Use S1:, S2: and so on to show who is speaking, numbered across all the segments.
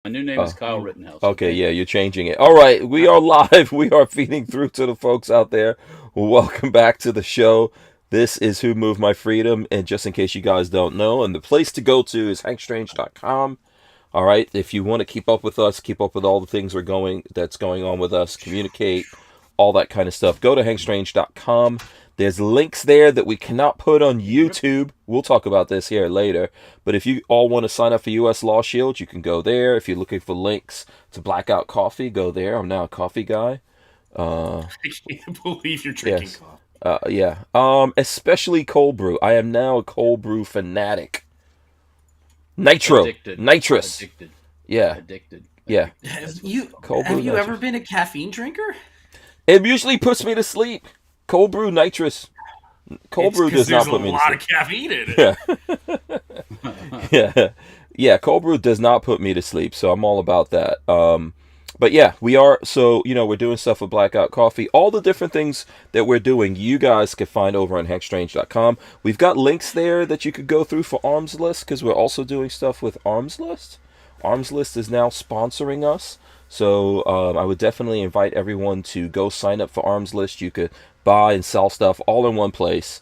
S1: My new name is Kyle Rittenhouse.
S2: Okay, yeah, you're changing it. All right, we are live. We are feeding through to the folks out there. Welcome back to the show. This is Who Moved My Freedom, and just in case you guys don't know, and the place to go to is hankstrange.com. All right, if you want to keep up with us, keep up with all the things that's going on with us, communicate, all that kind of stuff, go to hankstrange.com. There's links there that we cannot put on YouTube. We'll talk about this here later. But if you all want to sign up for US Law Shield, you can go there. If you're looking for links to Blackout Coffee, go there. I'm now a coffee guy.
S3: I can't believe you're drinking coffee.
S2: Yeah. Especially cold brew. I am now a cold brew fanatic. Nitro.
S1: Addicted.
S2: Nitrous.
S1: Addicted.
S2: Yeah.
S1: Addicted.
S2: Yeah.
S3: Have you
S2: nitrous.
S3: ever been a caffeine drinker?
S2: It usually puts me to sleep. Cold brew nitrous. Cold brew does not put me to sleep.
S3: There's a lot of caffeine in
S2: Yeah.
S3: it.
S2: Yeah. Cold brew does not put me to sleep, so I'm all about that. But yeah, we are. So we're doing stuff with Blackout Coffee. All the different things that we're doing, you guys can find over on hankstrange.com. We've got links there that you could go through for Arms List because we're also doing stuff with Arms List. Arms List is now sponsoring us. So I would definitely invite everyone to go sign up for Arms List. You could buy and sell stuff all in one place.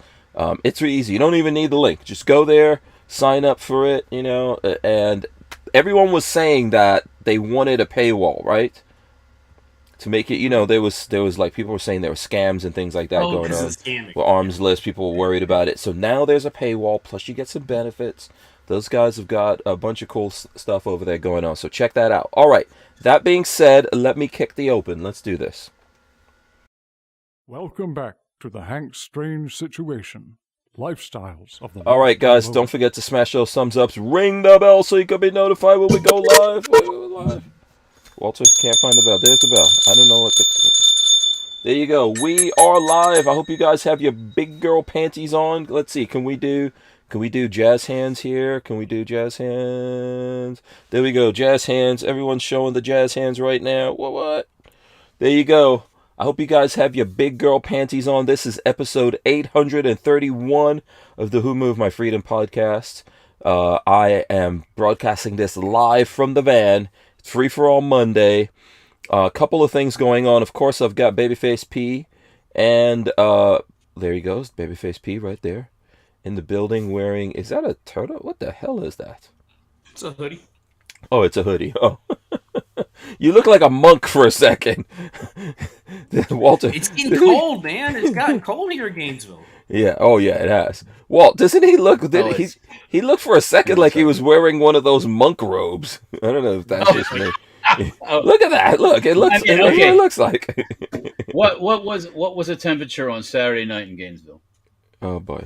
S2: It's really easy. You don't even need the link. Just go there, sign up for it, and everyone was saying that they wanted a paywall, right? To make it, there was like people were saying there were scams and things like that going on with Arms List. People were worried about it. So now there's a paywall, plus you get some benefits. Those guys have got a bunch of cool stuff over there going on. So check that out. All right. That being said, let me kick the open. Let's do this.
S4: Welcome back to the Hank Strange Situation. Lifestyles of the...
S2: All right, guys, don't forget to smash those thumbs ups. Ring the bell so you can be notified when we go live. Walter can't find the bell. There's the bell. I don't know what the... There you go. We are live. I hope you guys have your big girl panties on. Let's see. Can we do jazz hands here? Can we do jazz hands? There we go. Jazz hands. Everyone's showing the jazz hands right now. What? There you go. I hope you guys have your big girl panties on. This is episode 831 of the Who Moved My Freedom podcast. I am broadcasting this live from the van. It's Free-for-All Monday. A couple of things going on. Of course, I've got Babyface P. And there he goes. Babyface P right there. In the building wearing... Is that a turtle? What the hell is that?
S3: It's a hoodie.
S2: Oh, it's a hoodie. Oh. You look like a monk for a second. Walter.
S3: It's getting cold, man. It's gotten cold here in Gainesville.
S2: Yeah. Oh, yeah, it has. Walt, doesn't he look... He looked for a second like he was wearing one of those monk robes. I don't know if that's just me. Look at that. Look. It looks it looks like.
S1: What was the temperature on Saturday night in Gainesville?
S2: Oh, boy.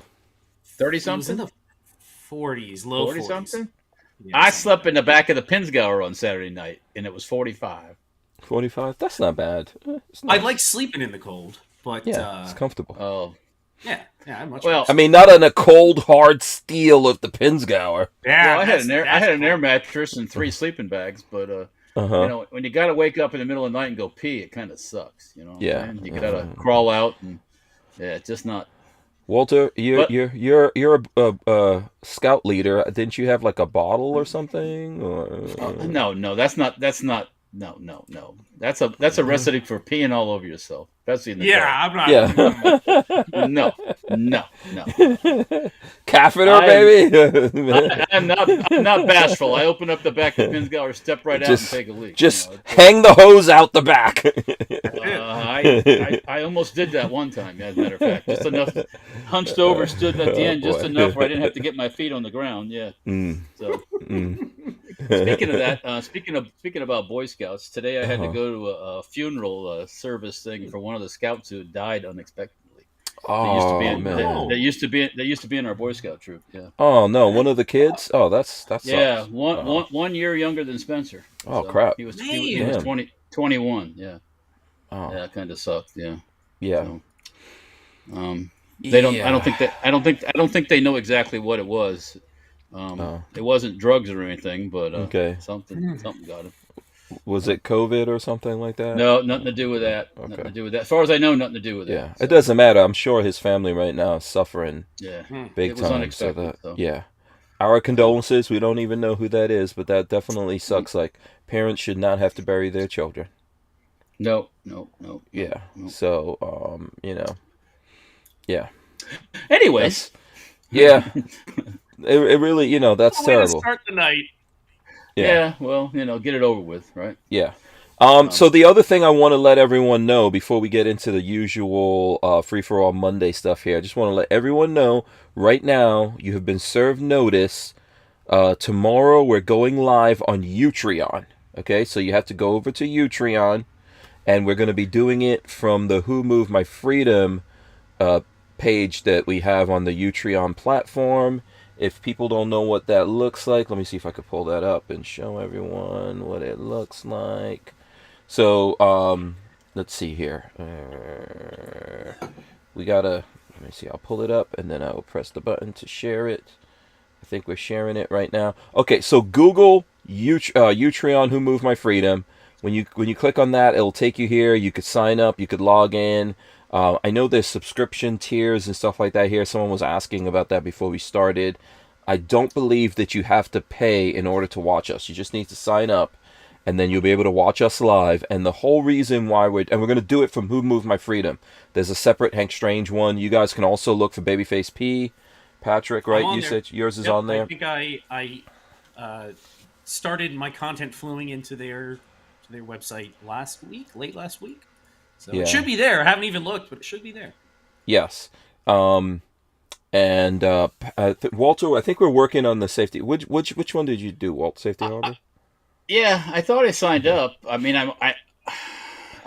S1: 30-something?
S3: It was in the 40s, low 40s.
S1: 40-something?
S3: Yeah,
S1: I slept in the back of the Pinsgauer on Saturday night, and it was 45.
S2: 45? That's not bad.
S3: I like sleeping in the cold, but...
S2: Yeah, it's comfortable.
S1: Oh.
S3: Yeah, I'm much
S1: well.
S2: I mean, not on a cold, hard steel of the Pinsgauer.
S3: Yeah,
S1: well, I had an air mattress and 3 sleeping bags, but when you got to wake up in the middle of the night and go pee, it kind of sucks.
S2: Yeah.
S1: You got to crawl out, and it's just not.
S2: Walter, you're a scout leader. Didn't you have like a bottle or something? Or...
S1: No, that's not. No. That's a recipe for peeing all over yourself. Especially in the
S3: dark.
S1: I'm not. No.
S2: Catheter, baby.
S1: I'm not bashful. I open up the back of the Pinsgauer, step right out and take a leak.
S2: Just hang the hose out the back.
S1: I almost did that one time, as a matter of fact. Just enough, hunched over, stood at the end, just enough where I didn't have to get my feet on the ground. Yeah. So. Speaking of that, speaking about Boy Scouts, today I had to go to a funeral service thing for one of the scouts who died unexpectedly. They used to be in our Boy Scout troop. Yeah.
S2: Oh no, one of the kids. Oh, that's
S1: yeah. One year younger than Spencer.
S2: Oh crap.
S1: He was 21. Yeah.
S2: Oh.
S1: Yeah, it kind of sucked. Yeah.
S2: Yeah.
S1: So, they don't. I don't think they know exactly what it was. It wasn't drugs or anything, but something got him.
S2: Was it COVID or something like that?
S1: No, nothing to do with that.
S2: Okay.
S1: Nothing to do with that. As far as I know, nothing to do with that.
S2: Yeah, so. It doesn't matter. I'm sure his family right now is suffering big
S1: it was
S2: time.
S1: Unexpected,
S2: yeah, Our condolences. We don't even know who that is, but that definitely sucks. Like, parents should not have to bury their children.
S1: No.
S2: Yeah. So, yeah.
S1: Anyways.
S2: Yeah. It really, that's terrible.
S3: Start the night.
S1: Yeah. Well, get it over with, right?
S2: Yeah. So the other thing I want to let everyone know before we get into the usual Free-for-All Monday stuff here, I just want to let everyone know right now you have been served notice. Tomorrow we're going live on Utreon. Okay, so you have to go over to Utreon, and we're going to be doing it from the Who Moved My Freedom page that we have on the Utreon platform. If people don't know what that looks like, let me see if I could pull that up and show everyone what it looks like. So, let's see here. Let me see, I'll pull it up and then I will press the button to share it. I think we're sharing it right now. Okay, so Google Utreon Who Moved My Freedom. When you click on that, it'll take you here. You could sign up, you could log in. I know there's subscription tiers and stuff like that here. Someone was asking about that before we started. I don't believe that you have to pay in order to watch us. You just need to sign up, and then you'll be able to watch us live. And the whole reason why we're going to do it from Who Moved My Freedom. There's a separate Hank Strange one. You guys can also look for Babyface P. Patrick, right? You said yours is on there.
S3: I think I started my content flowing into their website late last week. So It should be there. I haven't even looked, but it should be there.
S2: Yes. Walter, I think we're working on the safety. Which one did you do, Walt? Safety Harbor?
S1: Yeah, I thought I signed up. I mean, I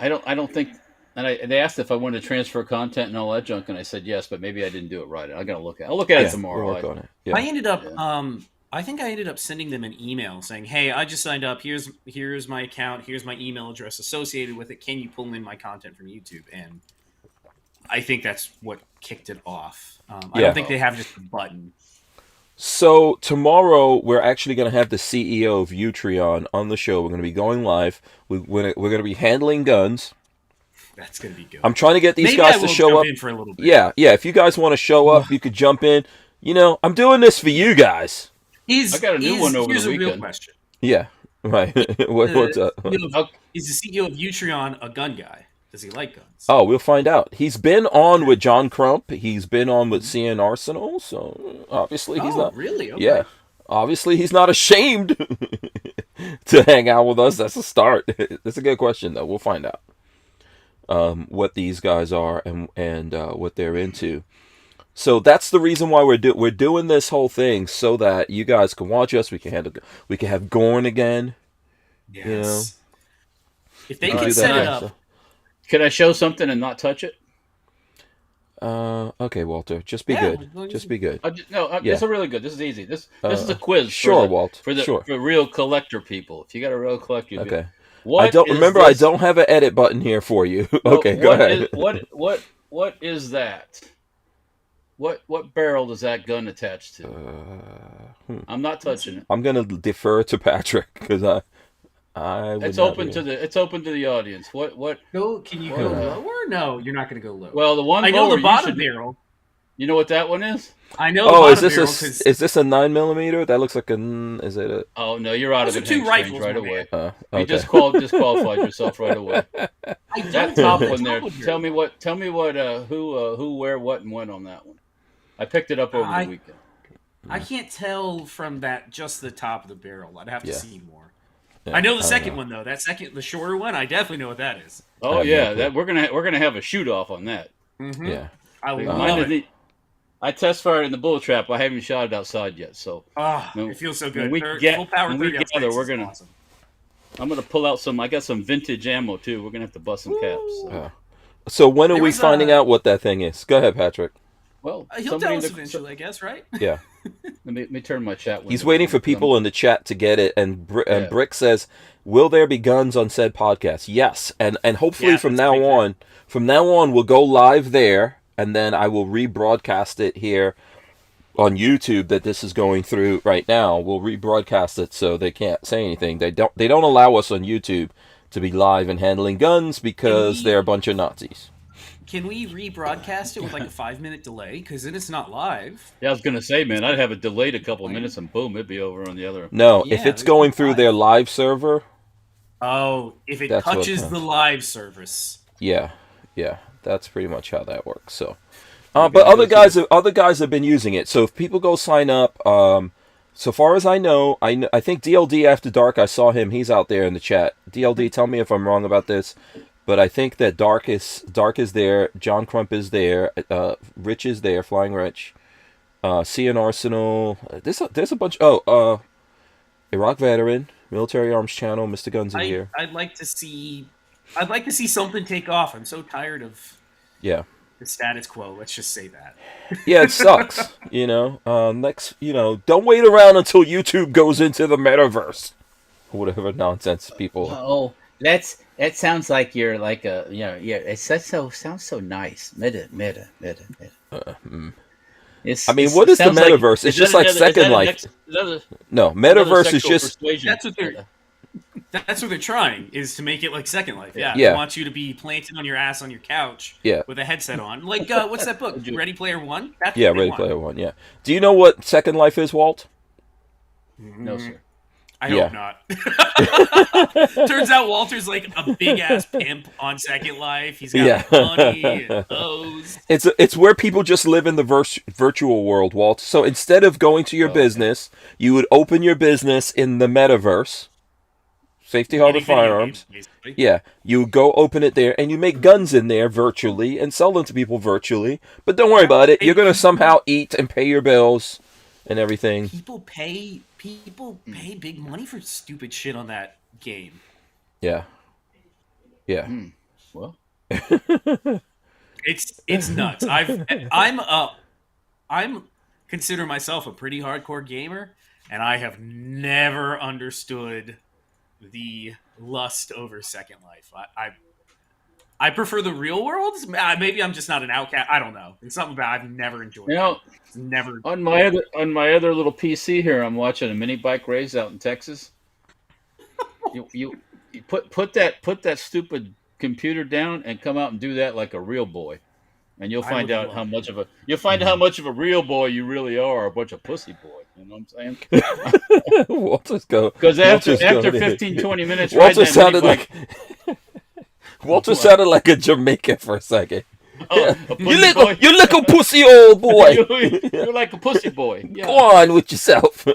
S1: don't think. And they asked if I wanted to transfer content and all that junk, and I said yes, but maybe I didn't do it right. I'll look at it tomorrow.
S2: We'll work on it. Yeah.
S3: I ended up. I think I ended up sending them an email saying, "Hey, I just signed up. Here's my account. Here's my email address associated with it. Can you pull in my content from YouTube?" And I think that's what kicked it off. I don't think they have just a button.
S2: So tomorrow we're actually going to have the CEO of Utreon on the show. We're going to be going live. We're going to be handling guns.
S3: That's going to be good.
S2: I'm trying to get these guys to show up.
S3: In for a little bit.
S2: Yeah. If you guys want to show up, you could jump in. I'm doing this for you guys.
S1: I got a new one over the weekend.
S3: Here's a real question.
S2: Yeah, right. What's up?
S3: Is the CEO of Utreon a gun guy? Does he like guns?
S2: Oh, we'll find out. He's been on with John Crump. He's been on with CN Arsenal. So obviously he's not.
S3: Really? Okay.
S2: Yeah. Obviously he's not ashamed to hang out with us. That's a start. That's a good question, though. We'll find out what these guys are and what they're into. So that's the reason why we're doing this whole thing, so that you guys can watch us. We can have Gorn again.
S3: Yes. If they can set it up.
S2: So.
S1: Can I show something and not touch it?
S2: Okay, Walter. Just be good. Just be good.
S1: This is really good. This is easy. This is a quiz.
S2: Sure, Walt.
S1: For real collector people. If you got a real collector,
S2: okay. I don't have an edit button here for you. Okay, go ahead.
S1: What is that? What barrel does that gun attach to? I'm not touching it.
S2: I'm gonna defer to Patrick because
S1: it's open to the audience. What?
S3: Can you go lower? No, you're not gonna go lower.
S1: Well, the one
S3: I know the bottom barrel.
S1: You know what that one is?
S3: I know. Oh,
S2: is this a 9mm? That looks like is it a?
S1: Oh no, you're out of it.
S3: Two rifles
S1: right away.
S2: Okay.
S1: You disqualified yourself right away. That top one there. Tell me what? Who, where, what, and when on that one. I picked it up over the weekend.
S3: I can't tell from just the top of the barrel. I'd have to see more. Yeah, I know the second one though. The shorter one, I definitely know what that is.
S1: Oh yeah, we're gonna have a shoot off on that.
S3: Mm-hmm.
S2: Yeah,
S3: I love it.
S1: I test fired in the bull trap. I haven't shot it outside yet, so
S3: it feels so good.
S1: Full power when we gather, we're gonna. Awesome. I'm gonna pull out some. I got some vintage ammo too. We're gonna have to bust some caps.
S2: So when are we finding out what that thing is? Go ahead, Patrick.
S1: Well,
S3: he'll tell us eventually, I guess, right?
S2: Yeah.
S1: Let me turn my chat window.
S2: He's waiting for people in the chat to get it, and Brick says, "Will there be guns on said podcast?" Yes, and hopefully from now on, we'll go live there, and then I will rebroadcast it here on YouTube that this is going through right now. We'll rebroadcast it so they can't say anything. They don't allow us on YouTube to be live and handling guns because they're a bunch of Nazis.
S3: Can we rebroadcast it with like a 5-minute delay? Because then it's not live.
S1: Yeah, I was gonna say, man, I'd have it delayed a couple of minutes, and boom, it'd be over on the other.
S2: No,
S3: Yeah,
S2: if it's
S3: there's
S2: going
S3: no
S2: through
S3: live.
S2: their live server,
S3: Oh, if it
S2: That's what
S3: touches
S2: counts.
S3: the live service.
S2: yeah, that's pretty much how that works. So,
S1: Okay,
S2: but
S1: you go see
S2: other guys have been using it. So if people go sign up, so far as I know, I think DLD After Dark. I saw him. He's out there in the chat. DLD, tell me if I'm wrong about this, but I think that Dark is there. John Crump is there. Rich is there. Flying Rich. CN Arsenal. There's a bunch. Oh, Iraq Veteran, Military Arms Channel. Mr. Guns in here.
S3: I'd like to see something take off. I'm so tired of
S2: Yeah.
S3: the status quo. Let's just say that.
S2: Yeah, it sucks. Next, don't wait around until YouTube goes into the metaverse. Whatever nonsense people.
S5: Oh, that sounds like you're like a it sounds so nice. Meta.
S2: I mean, what is the
S1: Sounds like-
S2: metaverse? It's just like Second Life. No,
S1: Another
S2: metaverse is
S1: sexual
S2: just
S1: persuasion.
S3: That's what they're trying, is to make it like Second Life. Yeah.
S2: Yeah.
S3: They want you to be planted on your ass on your couch
S2: Yeah.
S3: with a headset on. Like, what's that book? Ready Player One? That's
S2: yeah,
S3: what they
S2: Ready
S3: want.
S2: Player One. Yeah. Do you know what Second Life is, Walt?
S1: No, sir.
S3: I
S2: Yeah.
S3: hope not. Turns out Walter's like a big ass pimp on Second Life. He's got like, money and clothes.
S2: It's where people just live in the virtual world, Walt. So instead of going to your business, you would open your business in the metaverse. Safety Harbor
S3: Any video
S2: Firearms.
S3: game, basically.
S2: Yeah, you go open it there, and you make guns in there virtually and sell them to people virtually. But don't worry about it. You're going to somehow eat and pay your bills and everything.
S3: People pay big money for stupid shit on that game.
S2: Yeah. Yeah.
S1: Well,
S3: It's nuts. I'm consider myself a pretty hardcore gamer, and I have never understood the lust over Second Life. I prefer the real world. Maybe I'm just not an outcast. I don't know. It's something about I've never enjoyed. It's never.
S1: on my other little PC here, I'm watching a mini bike race out in Texas. You put that stupid computer down and come out and do that like a real boy, and you'll find out how much of a real boy you really are, a bunch of pussy boy. You know what I'm saying?
S2: Walter's go.
S1: Because after
S2: Walter's going
S1: 15, 20 minutes,
S2: Walter
S1: riding that
S2: sounded
S1: mini
S2: like Walter sounded like a Jamaican for a second.
S1: bike, a pussy boy.
S2: You little pussy old boy.
S1: You're like a pussy boy. Yeah.
S2: Go on with yourself.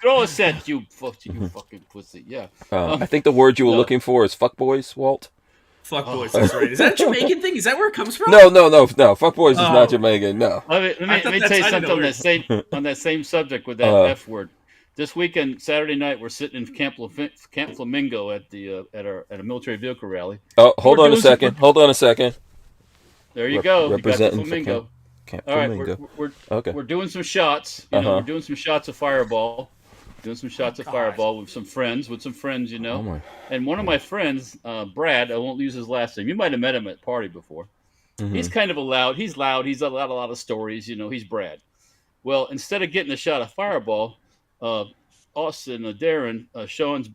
S1: Throw a set, you fucking pussy. Yeah.
S2: I think the word you were looking for is fuckboys, Walt.
S3: Fuck boys, that's right. Is that a Jamaican thing? Is that where it comes from?
S2: No. Fuckboys is not Jamaican. No.
S1: Let me tell you something on that same subject with that F word. This weekend, Saturday night, we're sitting in Camp Flamingo at a military vehicle rally.
S2: Oh, hold on a second.
S1: There you go. You got the
S2: Representing for
S1: Flamingo.
S2: Camp
S1: All right,
S2: Flamingo.
S1: we're doing some shots. We're doing some shots of Fireball. Fireball with some friends.
S2: Oh my.
S1: And one of my friends, Brad, I won't use his last name. You might have met him at a party before.
S2: Mm-hmm.
S1: He's kind of loud. He's loud. He's a lot of stories. He's Brad. Well, instead of getting a shot of Fireball, Austin, Darren, Sean's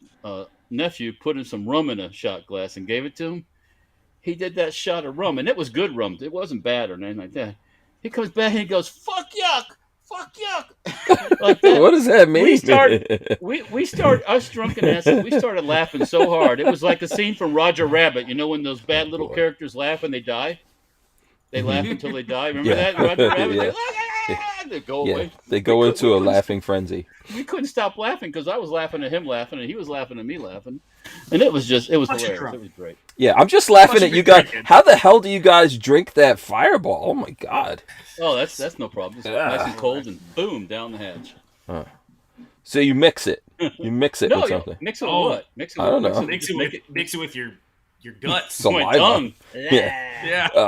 S1: nephew, put in some rum in a shot glass and gave it to him. He did that shot of rum, and it was good rum. It wasn't bad or anything like that. He comes back and he goes, "Fuck yuck, like that.
S2: What does that mean?
S1: We started us drunken asses. We started laughing so hard. It was like a scene from Roger Rabbit. When those bad little characters laugh and they die. They laugh until they die. Remember that Roger Rabbit? They go away.
S2: They go into a laughing frenzy.
S1: We couldn't stop laughing because I was laughing at him laughing, and he was laughing at me laughing, and it was hilarious. It was great.
S2: Yeah, I'm just laughing at you guys. How the hell do you guys drink that Fireball? Oh my god.
S1: Oh, that's no problem. It's nice and cold, and boom, down the hatch.
S2: So you mix it. You mix it with something.
S1: Mix it with what?
S2: I don't know.
S3: Mix it with your guts.
S2: Saliva.
S1: My tongue.
S3: Yeah.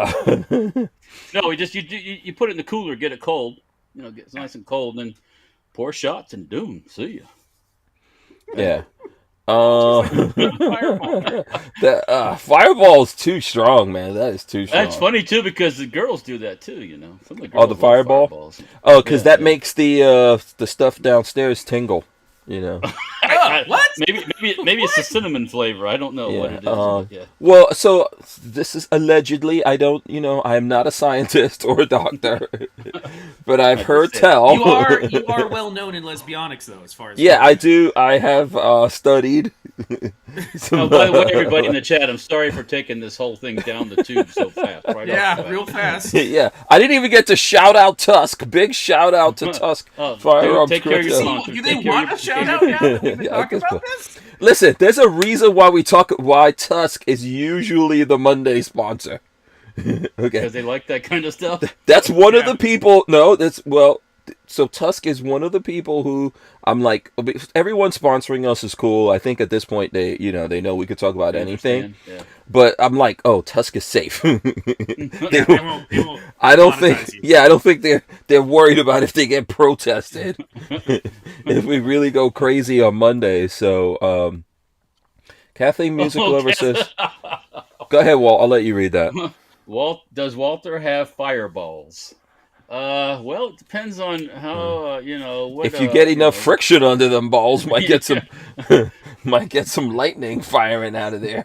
S1: No, you put it in the cooler, get it cold. Gets nice and cold, and then pour shots and doom. See ya.
S2: Yeah.
S3: Fireball.
S2: Fireball's too strong, man. That is too strong.
S1: That's funny too because the girls do that too. Some of the girls
S2: the
S1: love
S2: Fireball?
S1: Fireballs.
S2: Oh, because that makes the stuff downstairs tingle.
S3: What?
S1: maybe it's a cinnamon flavor. I don't know what it is. But yeah.
S2: Well, so this is allegedly. I don't, I am not a scientist or a doctor, but I've heard tell.
S3: You are well known in lesbionics, though, as far as
S2: I do. I have studied.
S1: Oh, by the way, everybody in the chat, I'm sorry for taking this whole thing down the tube so fast. Right
S3: real fast.
S2: Yeah, I didn't even get to shout out TUSC. Big shout out to TUSC Firearms
S1: take care of your
S2: Crypto.
S1: sponsors.
S3: Do they want a shout out now that we've been talking about this?
S2: Listen, there's a reason why why TUSC is usually the Monday sponsor. Okay,
S1: because they like that kind of stuff.
S2: That's one of the people. No, so TUSC is one of the people who I'm like, everyone sponsoring us is cool. I think at this point they know we could talk about anything. Yeah. But I'm like, oh, TUSC is safe. They won't I don't think they're worried about if they get protested if we really go crazy on Monday. So Kathleen Music Lover says, go ahead, Walt. I'll let you read that.
S1: Does Walther have fireballs? Well, it depends on how what.
S2: If you get enough friction under them balls, might get some lightning firing out of there.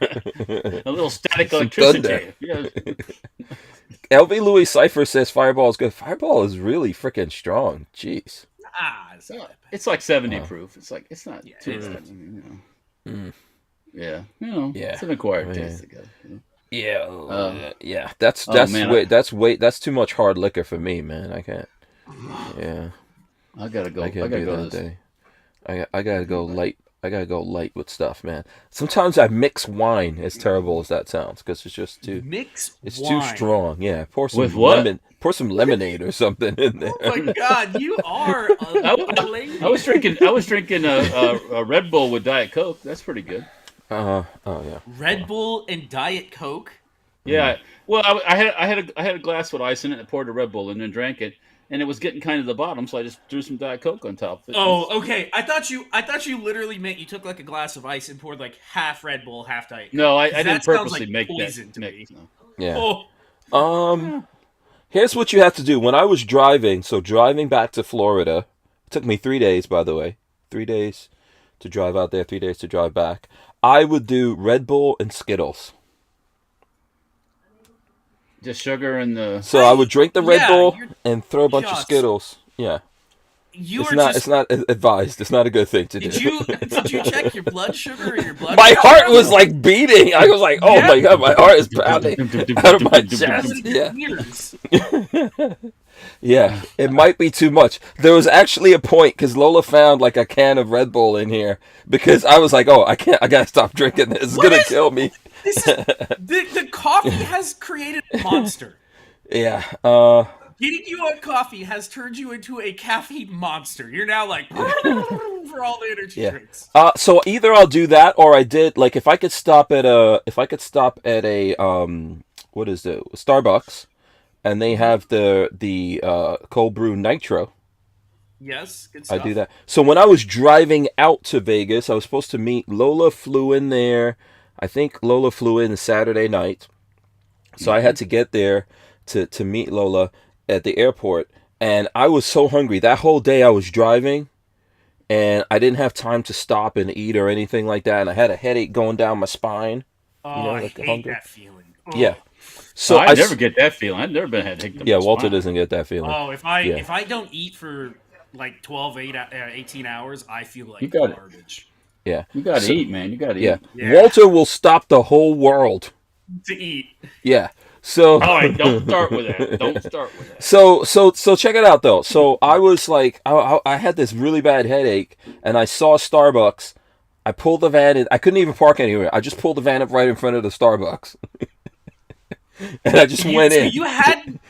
S1: A little static electricity. Yeah.
S2: LV Louis Cipher says Fireball is good. Fireball is really freaking strong. Jeez.
S1: It's like 70 proof. It's like it's not too bad. Yeah, it's an acquired taste. I guess.
S2: Yeah, that's too much hard liquor for me, man. I can't. Yeah,
S1: I gotta go. I gotta go.
S2: I gotta go light. I gotta go light with stuff, man. Sometimes I mix wine, as terrible as that sounds, because it's just too too strong. Yeah, pour some lemonade or something in there.
S3: Oh my God, you are a lady.
S1: I was drinking a Red Bull with Diet Coke. That's pretty good.
S2: Oh yeah.
S3: Red Bull and Diet Coke.
S1: Yeah. Well, I had a glass with ice in it and poured a Red Bull and then drank it, and it was getting kind of the bottom, so I just threw some Diet Coke on top.
S3: Oh, okay. I thought you literally meant you took like a glass of ice and poured like half Red Bull, half Diet Coke.
S1: No, I didn't purposely make
S3: that
S1: to me. No.
S2: Yeah. Oh. Here's what you have to do. When I was driving back to Florida, it took me 3 days, by the way. 3 days to drive out there, 3 days to drive back. I would do Red Bull and Skittles.
S1: Just sugar and the.
S2: So I would drink the Red Bull and throw a bunch of Skittles. Yeah. It's not advised. It's not a good thing to do.
S3: Did you check your blood sugar or your blood?
S2: My heart was like beating. I was like, oh my God, my heart is pounding out of my chest. Yeah, it might be too much. There was actually a point because Lola found like a can of Red Bull in here because I was like, oh, I gotta stop drinking this. It's gonna kill me.
S3: The coffee has created a monster.
S2: Yeah.
S3: Getting you on coffee has turned you into a caffeine monster. You're now like for all the energy drinks.
S2: So either I'll do that or I did like if I could stop at a what is it, Starbucks, and they have the cold brew nitro.
S3: Yes, good stuff.
S2: I do that. So when I was driving out to Vegas, I was supposed to meet Lola. Flew in there. I think Lola flew in Saturday night, so I had to get there to meet Lola at the airport, and I was so hungry. That whole day I was driving, and I didn't have time to stop and eat or anything like that, and I had a headache going down my spine.
S3: Oh, I hate that feeling. Oh.
S2: Yeah. So
S1: I never get that feeling. I've never been had headache.
S2: Yeah, Walter doesn't get that feeling.
S3: Oh, if I don't eat for like 18 hours, I feel like garbage.
S2: Yeah.
S1: You got to eat, man. You got to eat.
S2: Yeah. Walter will stop the whole world
S3: to eat.
S2: Yeah. So
S1: all right, don't start with that. Don't start with that.
S2: So check it out though. So I was like, I had this really bad headache, and I saw Starbucks. I pulled the van in. I couldn't even park anywhere. I just pulled the van up right in front of the Starbucks, and I just went in.
S3: You hadn't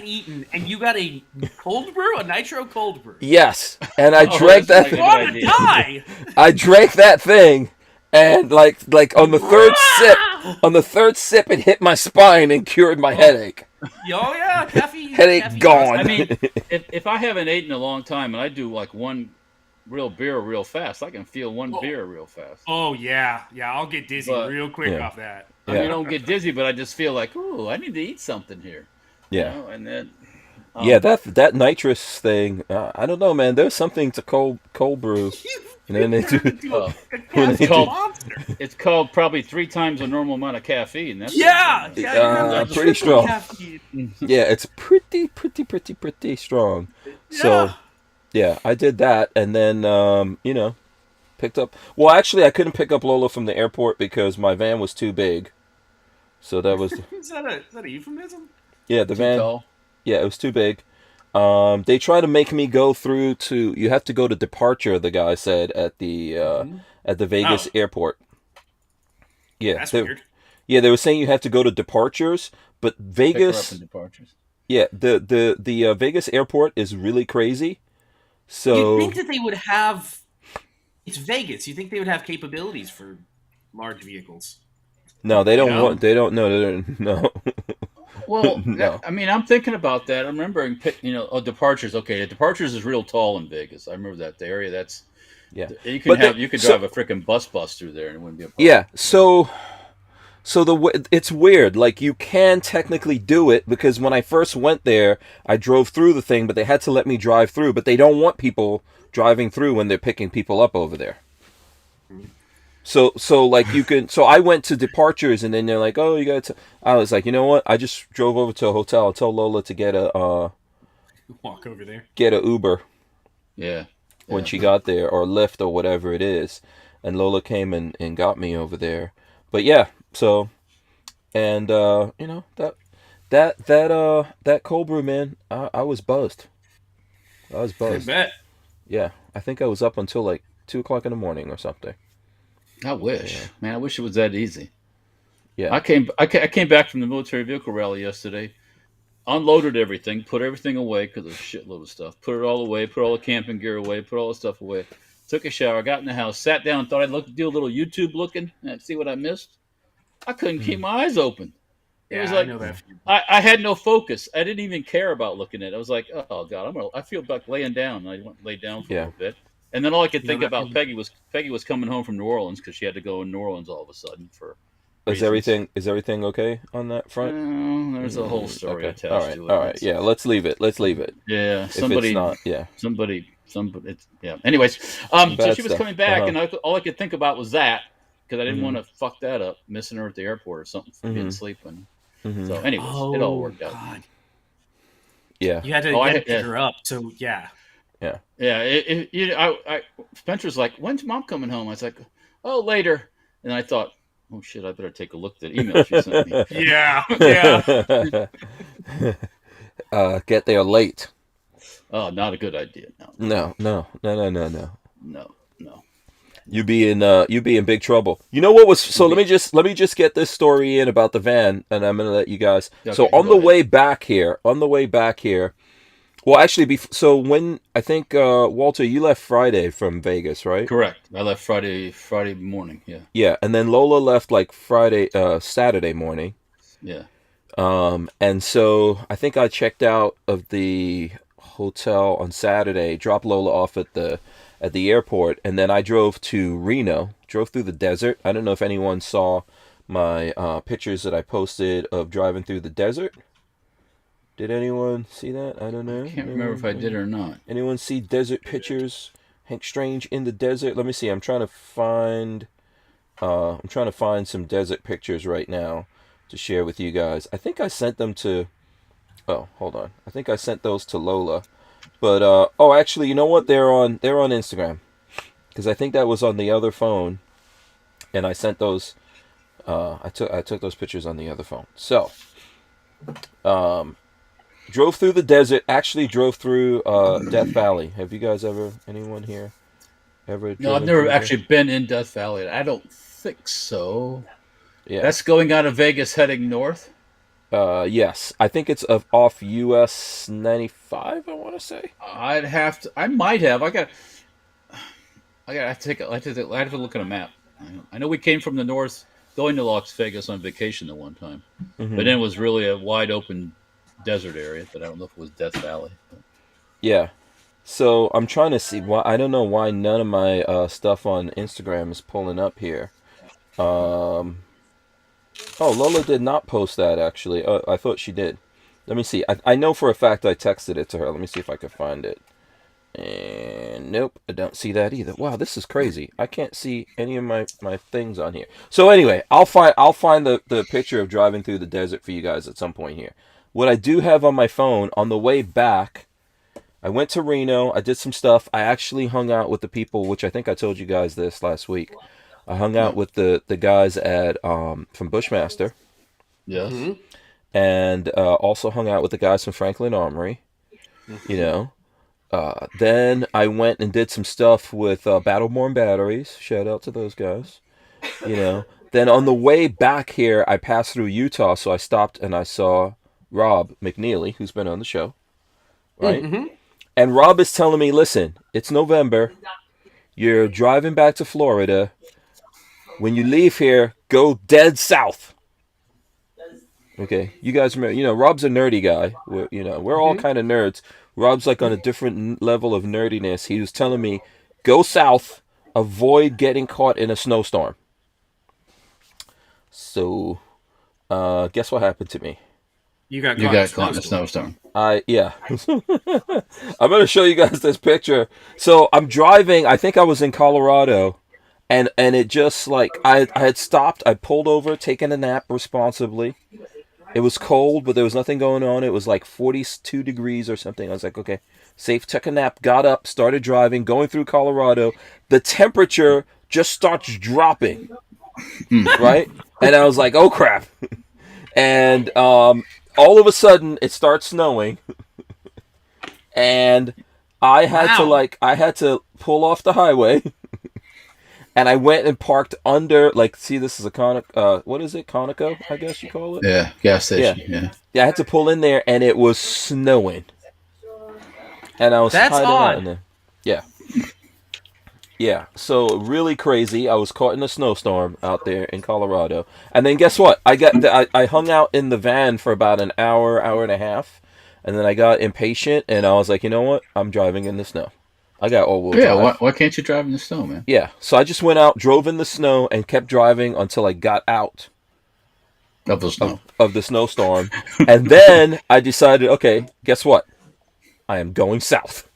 S3: eaten, and you got a cold brew, a nitro cold brew.
S2: Yes, and I drank that.
S3: You want to die.
S2: I drank that thing. And like on the third sip, it hit my spine and cured my headache.
S3: Oh yeah, caffeine.
S2: Headache gone.
S1: I mean, if I haven't eaten in a long time and I do like one real beer real fast, I can feel one beer real fast.
S3: Oh yeah, I'll get dizzy real quick off that.
S1: I mean, I don't get dizzy, but I just feel like, ooh, I need to eat something here.
S2: Yeah.
S1: And then.
S2: Yeah, that nitrous thing. I don't know, man. There's something to cold brew, and then they do.
S1: Well,
S2: When
S1: it's
S2: they do
S1: called it's called probably 3 times the normal amount of caffeine. That's what it's
S3: Yeah,
S1: like.
S3: yeah, you're having like
S2: pretty
S3: triple
S2: strong.
S3: caffeine.
S2: Yeah, it's pretty strong. So
S3: Yeah.
S2: yeah, I did that, and then picked up. Well, actually, I couldn't pick up Lola from the airport because my van was too big. So that was
S3: Is that a euphemism?
S2: yeah, the
S1: Too
S2: van.
S1: tall.
S2: Yeah, it was too big. They try to make me go through to. You have to go to departure. The guy said at the Vegas
S3: Oh,
S2: airport. Yeah,
S3: that's weird.
S2: they were saying you have to go to departures, but
S1: Pick her up in
S2: Vegas.
S1: departures.
S2: Yeah, the Vegas airport is really crazy.
S3: You'd
S2: So
S3: think that they would have. It's Vegas. You think they would have capabilities for large vehicles?
S2: no, they
S3: You
S2: don't
S3: know?
S2: want. They don't. No, they don't, no,
S1: Well,
S2: no.
S1: I mean, I'm thinking about that. I'm remembering, departures. Okay, departures is real tall in Vegas. I remember that the area. That's
S2: Yeah,
S1: you
S2: but
S1: you could drive a freaking bus through there and it wouldn't be a problem.
S2: yeah. So it's weird. Like you can technically do it because when I first went there, I drove through the thing, but they had to let me drive through. But they don't want people driving through when they're picking people up over there. So like you can. So I went to departures, and then they're like, "Oh, you got to." I was like, you know what? I just drove over to a hotel. I told Lola to get
S3: Walk over there.
S2: get a Uber
S1: Yeah,
S2: when
S1: yeah.
S2: she got there, or Lyft or whatever it is, and Lola came and got me over there. But yeah, so and that cold brew, man, I was buzzed. I was
S3: I
S2: buzzed.
S3: bet.
S2: Yeah, I think I was up until like 2 o'clock in the morning or something.
S1: I wish,
S2: Yeah,
S1: man. I wish it was that easy.
S2: yeah.
S1: I came back from the military vehicle rally yesterday. Unloaded everything, put everything away because there's a shitload of stuff. Put it all away, put all the camping gear away, put all the stuff away. Took a shower, got in the house, sat down, thought do a little YouTube looking and see what I missed. I couldn't keep
S2: Mm,
S1: my eyes open. It was
S3: Yeah, I
S1: like
S3: know that
S2: mm,
S3: feeling.
S1: I had no focus. I didn't even care about looking at it. I was like, oh god, I feel like laying down. I went and laid down for a
S2: yeah.
S1: little bit, and then all I could
S3: You know
S1: think
S3: that
S1: about
S3: feeling.
S1: Peggy was coming home from New Orleans because she had to go in New Orleans all of a sudden for
S2: Is
S1: reasons.
S2: everything okay on that front?
S1: There's a whole story
S2: Okay. All
S1: attached
S2: right.
S1: to it.
S2: All right.
S1: It's
S2: Yeah. Let's leave it. Let's leave it.
S1: yeah,
S2: If it's not, yeah,
S1: somebody. It's yeah. Anyways,
S2: some
S1: so
S2: bad
S1: she was
S2: stuff.
S1: coming
S2: Uh
S1: back,
S2: huh.
S1: and all I could think about was that because I didn't
S2: Mhm.
S1: want to fuck that up, missing her at the airport or something, getting
S2: Mhm.
S1: sleep. And so,
S2: Mhm.
S1: anyways, it all
S3: Oh
S1: worked out.
S3: God,
S2: Yeah.
S1: Oh,
S3: you had to pick
S1: yeah.
S3: her up. So yeah.
S2: Yeah.
S1: Yeah, Spencer's like, "When's mom coming home?" I was like, "Oh, later." And I thought, "Oh shit, I better take a look at the email she sent me."
S3: Yeah, yeah.
S2: Get there late.
S1: Oh, not a good idea. No,
S2: No. No. No. No. No. No.
S1: no, no,
S2: You be in big trouble. You know what was so
S1: no.
S2: let me just get this story in about the van and I'm gonna let you guys. So
S1: Okay, go ahead.
S2: on the way back here, well actually so when I think Walter, you left Friday from Vegas, right?
S1: Correct. I left Friday morning. Yeah,
S2: Yeah, and then Lola left like Saturday morning.
S1: yeah.
S2: And so I think I checked out of the hotel on Saturday, dropped Lola off at the airport, and then I drove to Reno, drove through the desert. I don't know if anyone saw my pictures that I posted of driving through the desert. Did anyone see that? I don't
S1: I
S2: know.
S1: can't remember if I did or not.
S2: Anyone see desert pictures? Hank Strange in the desert. Let me see. I'm trying to find some desert pictures right now to share with you guys. I think I sent them to. Oh, hold on. I think I sent those to Lola. But oh, actually, you know what? They're on Instagram because I think that was on the other phone, and I sent those. I took those pictures on the other phone. So, um, drove through the desert. Actually, drove through Death Valley. Have you guys anyone here ever
S1: No, I've
S2: driven
S1: never
S2: through there?
S1: actually been in Death Valley. I don't think so.
S2: Yeah.
S1: That's going out of Vegas, heading north.
S2: Yes, I think it's off US 95. I want to say.
S1: I'd have to. I might have. I got to take. I have to look at a map. I know we came from the north, going to Las Vegas on vacation the one time, but
S2: Hmm.
S1: then it was really a wide open desert area. But I don't know if it was Death Valley.
S2: Yeah. So I'm trying to see why. I don't know why none of my stuff on Instagram is pulling up here. Um. Oh, Lola did not post that actually. I thought she did. Let me see. I know for a fact I texted it to her. Let me see if I can find it. And nope, I don't see that either. Wow, this is crazy. I can't see any of my things on here. So anyway, I'll find the picture of driving through the desert for you guys at some point here. What I do have on my phone on the way back, I went to Reno. I did some stuff. I actually hung out with the people, which I think I told you guys this last week. I hung out with the guys at from Bushmaster.
S1: Yes.
S3: Mm-hmm.
S2: And also hung out with the guys from Franklin Armory. You know. Then I went and did some stuff with Battleborn Batteries. Shout out to those guys. You know. Then on the way back here, I passed through Utah, so I stopped and I saw Rob McNeely, who's been on the show. Right?
S3: Mm-hmm.
S2: And Rob is telling me, listen, it's November. You're driving back to Florida. When you leave here, go dead south. Okay, you guys remember, Rob's a nerdy guy. We're all kind of nerds. Rob's like on a different level of nerdiness. He was telling me, go south, avoid getting caught in a snowstorm. So, guess what happened to me?
S3: You got
S5: caught in a snowstorm.
S2: Yeah. I'm going to show you guys this picture. So I'm driving, I think I was in Colorado, and it just like, I had stopped, I pulled over, taken a nap responsibly. It was cold, but there was nothing going on. It was like 42 degrees or something. I was like, okay, safe, took a nap, got up, started driving, going through Colorado. The temperature just starts dropping, right? And I was like, oh crap. And all of a sudden, it starts snowing. And I had to pull off the highway. And I went and parked under, see, this is a what is it? Conoco, I guess you call it?
S5: Yeah, gas station,
S2: Yeah, I had to pull in there, and it was snowing. And I was
S3: That's
S2: hiding
S3: odd.
S2: out in there. Yeah. Yeah, so really crazy. I was caught in a snowstorm out there in Colorado. And then guess what? I hung out in the van for about an hour and a half. And then I got impatient, and I was like, you know what? I'm driving in the snow. I got all-wheel drive.
S5: Yeah, why can't you drive in the snow, man?
S2: Yeah, so I just went out, drove in the snow, and kept driving until I got out
S5: of the snow.
S2: Of the snowstorm. And then I decided, okay, guess what? I am going south.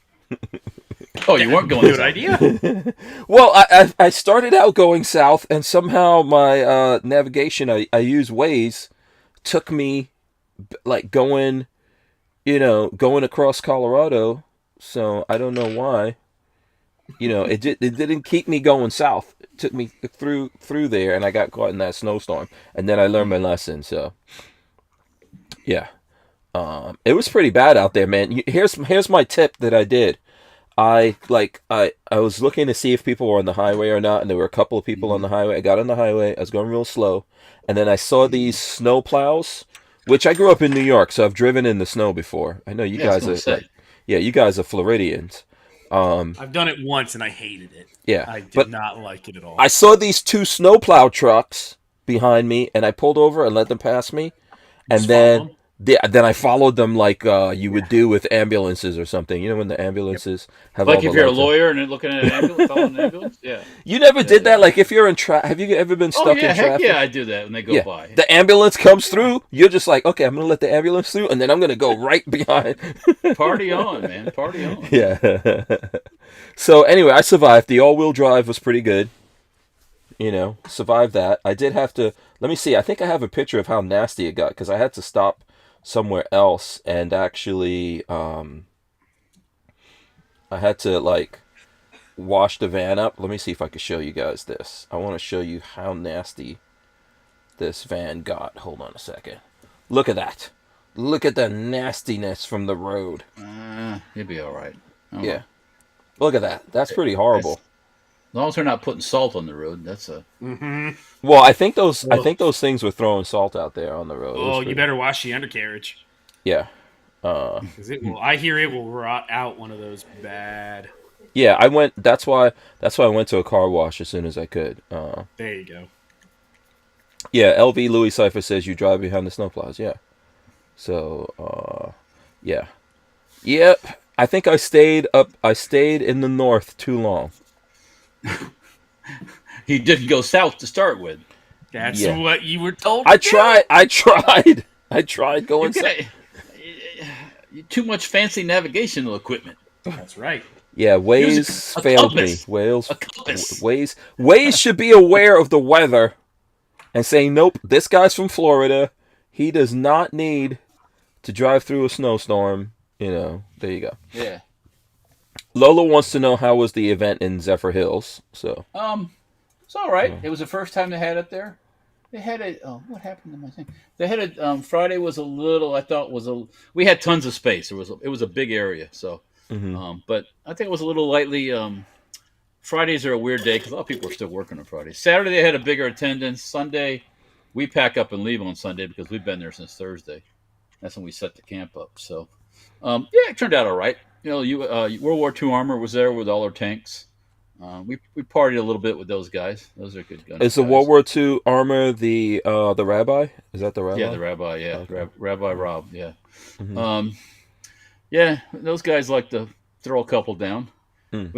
S5: Oh, you weren't going
S3: Good
S5: south.
S3: idea.
S2: Well, I started out going south, and somehow my navigation, I use Waze, took me going across Colorado. So I don't know why. It didn't keep me going south. It took me through there, and I got caught in that snowstorm. And then I learned my lesson. So yeah, it was pretty bad out there, man. Here's my tip that I did. I was looking to see if people were on the highway or not, and there were a couple of people on the highway. I got on the highway. I was going real slow, and then I saw these snow plows, which I grew up in New York, so I've driven in the snow before. I know you guys are. Yeah, you guys are Floridians.
S3: I've done it once and I hated it.
S2: Yeah,
S3: I did not like it at all.
S2: I saw these two snowplow trucks behind me, and I pulled over and let them pass me. And then I followed them like you would do with ambulances or something. You know, when the ambulances have
S1: like
S2: all
S1: if
S2: the
S1: you're a
S2: lights
S1: lawyer and looking at an ambulance, following an ambulance. Yeah.
S2: You never did that? Like if you're in have you ever been stuck in
S1: heck
S2: traffic?
S1: yeah, I do that when they go by.
S2: The ambulance comes through, you're just like, okay, I'm going to let the ambulance through, and then I'm going to go right behind.
S1: Party on, man. Party on.
S2: Yeah. So anyway, I survived. The all-wheel drive was pretty good. Survived that. I did have to, let me see, I think I have a picture of how nasty it got, because I had to stop somewhere else and actually, I had to, wash the van up. Let me see if I can show you guys this. I want to show you how nasty this van got. Hold on a second. Look at that. Look at the nastiness from the road.
S5: You'll be all right.
S2: Yeah. Look at that. That's pretty horrible.
S5: As long as they're not putting salt on the road, that's a.
S3: Mm-hmm.
S2: Well, I think those things were throwing salt out there on the road.
S3: Oh, you better wash the undercarriage.
S2: Yeah.
S3: I hear it will rot out one of those bad.
S2: Yeah, I went. That's why I went to a car wash as soon as I could.
S3: There you go.
S2: Yeah, LV Louis Cypher says you drive behind the snowplows. Yeah. So, yeah. Yep. I think I stayed in the north too long.
S5: He didn't go south to start with.
S3: That's what you were told.
S2: I tried going south.
S1: too much fancy navigational equipment.
S3: That's right.
S2: Yeah,
S1: Use
S2: Waze
S1: a
S2: failed me.
S1: compass. A compass.
S2: Waze should be aware of the weather and say, nope, this guy's from Florida. He does not need to drive through a snowstorm. You know, there you go.
S1: Yeah.
S2: Lola wants to know how was the event in Zephyr Hills. So
S1: It's all right. It was the first time they had it there. They had it. Oh, what happened to my thing? They had it. Friday was a little. I thought was a. We had tons of space. It was a big area. So, but I think it was a little lightly. Fridays are a weird day because a lot of people are still working on Fridays. Saturday they had a bigger attendance. Sunday, we pack up and leave on Sunday because we've been there since Thursday. That's when we set the camp up. So, yeah, it turned out all right. You know, World War II Armor was there with all our tanks. We partied a little bit with those guys. Those are good guns.
S2: is the World War II armor the rabbi? Is that the rabbi?
S1: Yeah, the rabbi. Yeah,
S2: Okay.
S1: Rabbi Rob. Yeah,
S2: Mhm.
S1: yeah. Those guys like to throw a couple down.
S2: Mm.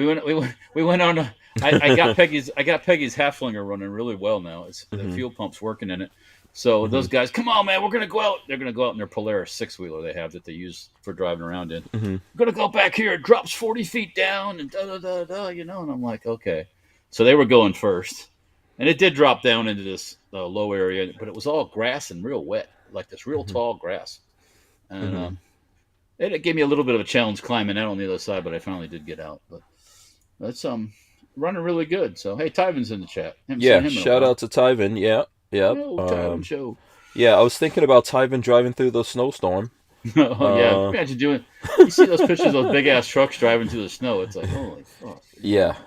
S1: We went on. I got Peggy's Halflinger running really well now. It's the fuel pump's working in it. So those guys, come on, man, we're gonna go out. They're gonna go out in their Polaris 6-wheeler they have that they use for driving around in. We're gonna go back here. It drops 40 feet down and da da da da. You know, and I'm like, okay. So they were going first, and it did drop down into this low area, but it was all grass and real wet, like this real tall grass. And it gave me a little bit of a challenge climbing out on the other side, but I finally did get out. But that's running really good. So hey, Tyvin's in the chat.
S2: Yeah, shout out to Tyvin. Yeah, yeah.
S1: Tyvin show.
S2: Yeah, I was thinking about Tyvin driving through the snowstorm.
S1: Oh yeah, imagine doing. You see those pictures of those big ass trucks driving through the snow. It's like holy fuck.
S2: Yeah,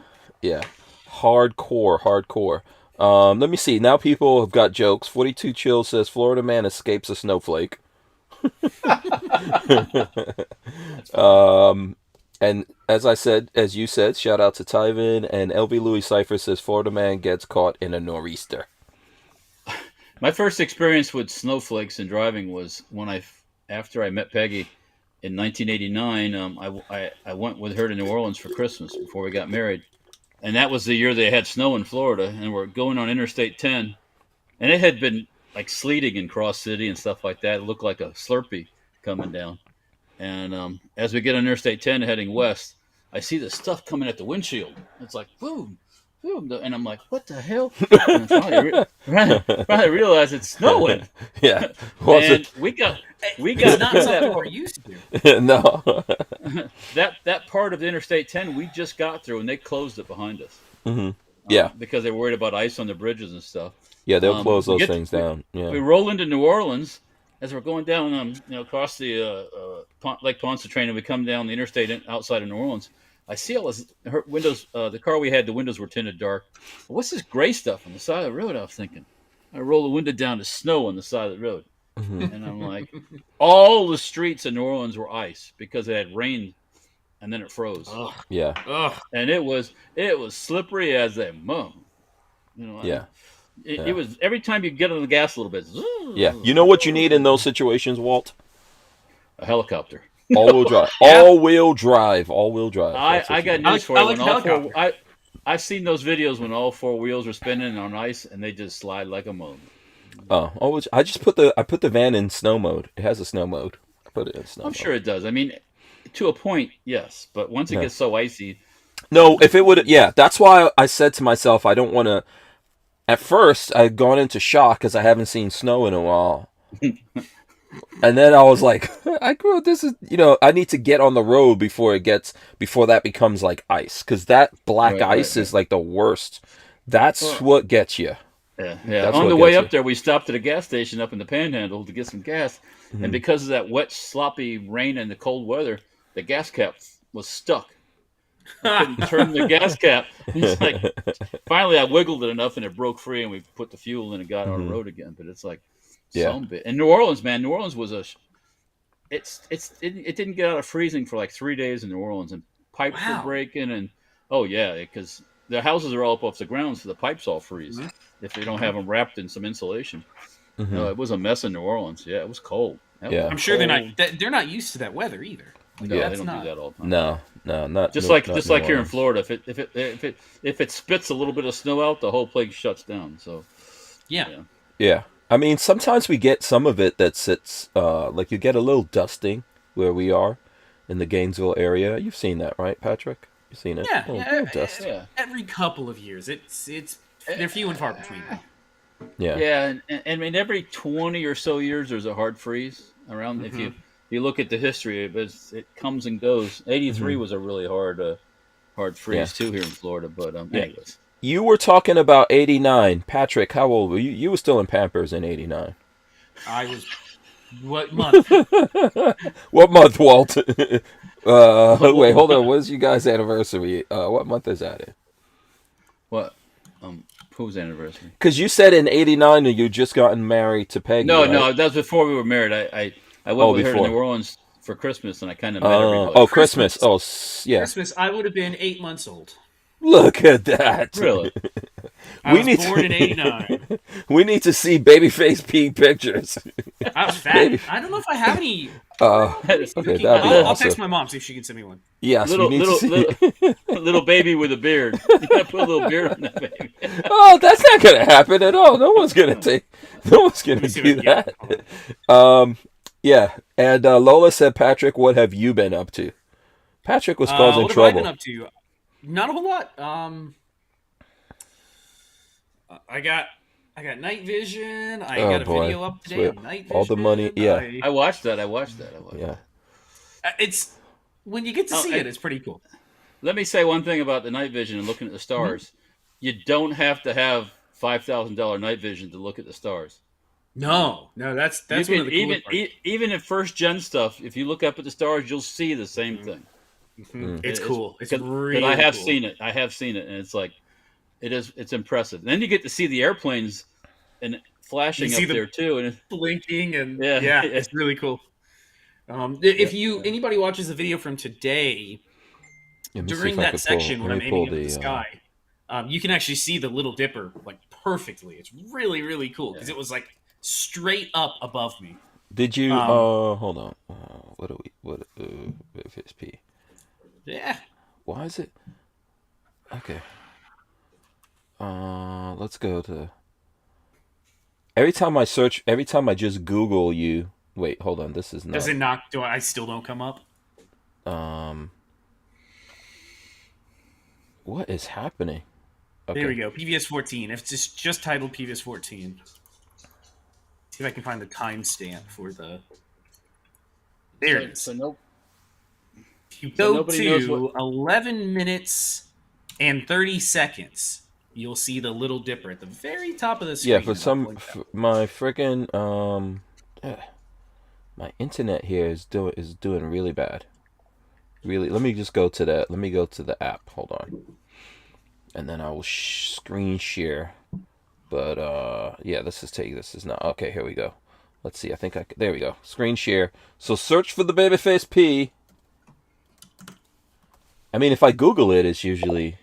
S2: yeah. Hardcore. Let me see. Now people have got jokes. 42 Chill says Florida man escapes a snowflake. And as you said, shout out to Tyvin, and LV Louis Cypher says Florida man gets caught in a nor'easter.
S1: My first experience with snowflakes and driving was when after I met Peggy in 1989. I went with her to New Orleans for Christmas before we got married, and that was the year they had snow in Florida, and we're going on Interstate 10, and it had been like sleeting in Cross City and stuff like that. It looked like a Slurpee coming down. And as we get on Interstate 10 heading west, I see this stuff coming at the windshield. It's like, boom, boom. And I'm like, what the hell? And finally realized it's snowing.
S2: Yeah.
S1: And we got
S3: It's not something we're used to.
S2: No.
S1: that part of the Interstate 10 we just got through, and they closed it behind us.
S2: Yeah.
S1: Because they're worried about ice on the bridges and stuff.
S2: Yeah, they'll close those things down. Yeah.
S1: We roll into New Orleans as we're going down, across the Lake Pontchartrain, and we come down the interstate outside of New Orleans. I see all this windows. The car we had, the windows were tinted dark. What's this gray stuff on the side of the road? I was thinking. I roll the window down to snow on the side of the road, and I'm like, all the streets in New Orleans were ice because it had rained, and then it froze.
S3: Ugh.
S2: Yeah.
S3: Ugh.
S1: And it was slippery as a mum.
S2: Yeah.
S1: It was every time you get on the gas a little bit.
S2: Yeah. You know what you need in those situations, Walt?
S1: A helicopter.
S2: All-wheel drive.
S3: Yeah.
S2: All-wheel drive. All-wheel drive.
S1: I got news for you.
S3: like helicopter.
S1: I've seen those videos when all four wheels were spinning on ice and they just slide like a moon.
S2: I just put the van in snow mode. It has a snow mode. I put it in snow
S1: I'm
S2: mode.
S1: sure it does. I mean, to a point, yes, but once it gets so icy,
S2: No, if it would, yeah. That's why I said to myself, I don't want to. At first, I had gone into shock because I haven't seen snow in a while. And then I was like, this is, I need to get on the road before that becomes like ice. Because that black ice is like the worst. That's what gets you.
S1: Yeah.
S2: That's
S1: On
S2: what
S1: the way
S2: gets
S1: up
S2: you.
S1: there, we stopped at a gas station up in the Panhandle to get some gas. And because of that wet, sloppy rain and the cold weather, the gas cap was stuck. I couldn't turn the gas cap. It's like, finally, I wiggled it enough and it broke free, and we put the fuel in and got on the road again. But it's like, some bit. And New Orleans was it didn't get out of freezing for like 3 days in New Orleans, and pipes were breaking, and because the houses are all up off the ground, so the pipes all freeze if they don't have them wrapped in some insulation. No, it was a mess in New Orleans. Yeah, it was cold.
S3: I'm sure they're not used to that weather either.
S1: No, they don't do that all the time.
S2: No, not
S1: just
S2: no,
S1: like
S2: not
S1: just
S2: New
S1: like here in
S2: Orleans.
S1: Florida. If it spits a little bit of snow out, the whole place shuts down. So
S2: Yeah. I mean, sometimes we get some of it that sits, like you get a little dusting where we are in the Gainesville area. You've seen that, right, Patrick? You've seen it?
S3: Yeah,
S2: Oh,
S3: yeah,
S2: dust.
S1: Yeah.
S3: every couple of years. They're few and far between.
S2: Yeah.
S1: Yeah, and I mean every 20 or so years there's a hard freeze around.
S3: Mm-hmm.
S1: If you look at the history, it comes and goes. 83 was a really hard freeze too here in Florida. But anyways,
S2: You were talking about 89. Patrick, how old were you? You were still in Pampers in 89.
S3: I was. What month?
S2: What month, Walt? Wait, hold on. When's you guys' anniversary? What month is that in?
S1: what? Whose anniversary?
S2: Because you said in 89 that you just gotten married to Peggy.
S1: No,
S2: right?
S1: no, that was before we were married. I went with her to
S2: before.
S1: New Orleans for Christmas, and I kind of met everybody.
S2: Oh, Christmas. Oh, yeah.
S3: Christmas. I would have been 8 months old.
S2: Look at that.
S1: Really?
S3: I was born in '89.
S2: We need to see Babyface P pictures.
S3: I was fat.
S2: Baby.
S3: I don't know if I have any.
S2: Okay, that'd be
S3: I'll
S2: awesome.
S3: text my mom, see if she can send me one.
S2: Yes, you need to see.
S1: Little baby with a beard. You gotta put a little beard on that baby.
S2: Oh, that's not gonna happen at all. No one's gonna do that. Yeah. And Lola said, Patrick, what have you been up to? Patrick was causing
S3: what
S2: trouble.
S3: have I been up to? Not a whole lot. I got night vision. I got a video up today on night vision.
S2: All the money. Yeah.
S1: I watched that.
S2: Yeah.
S3: It's when you get to see it, it's pretty cool.
S1: Let me say one thing about the night vision and looking at the stars. You don't have to have $5,000 night vision to look at the stars.
S3: No, that's one of the coolest parts.
S1: Even in first gen stuff, if you look up at the stars, you'll see the same thing.
S3: It's cool. It's really
S1: I have
S3: cool.
S1: seen it. I have seen it, and it's like it's impressive. And then you get to see the airplanes and flashing up there too, and
S3: blinking and it's really cool. If anybody watches the video from today, during that section when I'm aiming at the sky, you can actually see the Little Dipper like perfectly. It's really, really cool because it was like straight up above me.
S2: Did you? Hold on. If it's P?
S3: Yeah.
S2: Why is it? Okay. Let's go to. Every time I just Google you. Wait, hold on. This is not.
S3: Does it not? I still don't come up?
S2: What is happening? Okay.
S3: There we go. PVS 14. If it's just titled PVS 14. See if I can find the timestamp for the. There it is.
S1: So nope.
S3: If you go to 11 minutes and 30 seconds, you'll see the Little Dipper at the very top of the screen.
S2: Yeah, my freaking my internet here is doing really bad. Really, let me just go to that. Let me go to the app. Hold on, and then I will screen share. But yeah, this is not okay. Here we go. Let's see. I think there we go. Screen share. So search for the Babyface P. I mean, if I Google it, it's usually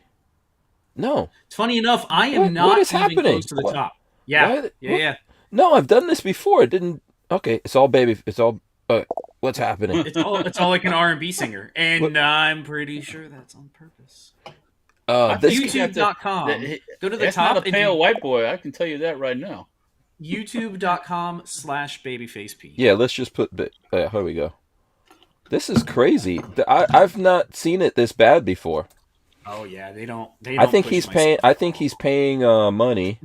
S2: no.
S3: It's funny enough. I am not even
S2: happening?
S3: Close to the top. Yeah, yeah.
S2: No, I've done this before. It didn't. Okay, it's all baby. It's all. What's happening?
S3: It's all like an R&B singer, and I'm pretty sure that's on purpose. YouTube.com. Go to the
S1: that's
S3: top.
S1: Not a pale white boy. I can tell you that right now.
S3: YouTube.com/babyfaceP.
S2: Yeah, let's just put. Here we go. This is crazy. I've not seen it this bad before.
S3: Oh yeah, they don't.
S2: I think he's paying. I think he's paying money.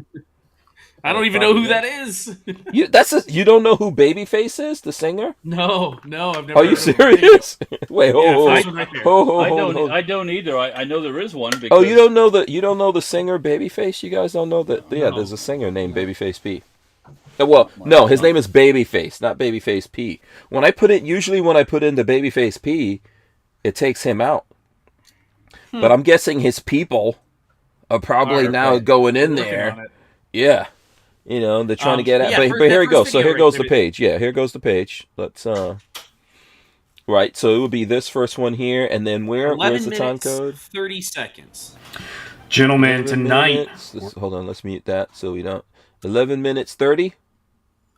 S3: I don't even know who that is.
S2: You don't know who Babyface is, the singer?
S3: No, I've never.
S2: Are you serious? Wait, hold.
S1: I don't either. I know there is one.
S2: Oh, you don't know the singer Babyface? You guys don't know that? Yeah, there's a singer named Babyface P. Well, no, his name is Babyface, not Babyface P. Usually when I put into Babyface P, it takes him out. But I'm guessing his people are probably now going in there. Yeah. You know, they're trying to get at. But here it goes. So here goes the page. Yeah, here goes the page. Let's right. So it would be this first one here, and then where's the time code?
S3: 30 seconds. Gentlemen, tonight.
S2: Hold on, let's mute that so we don't. 11 minutes 30.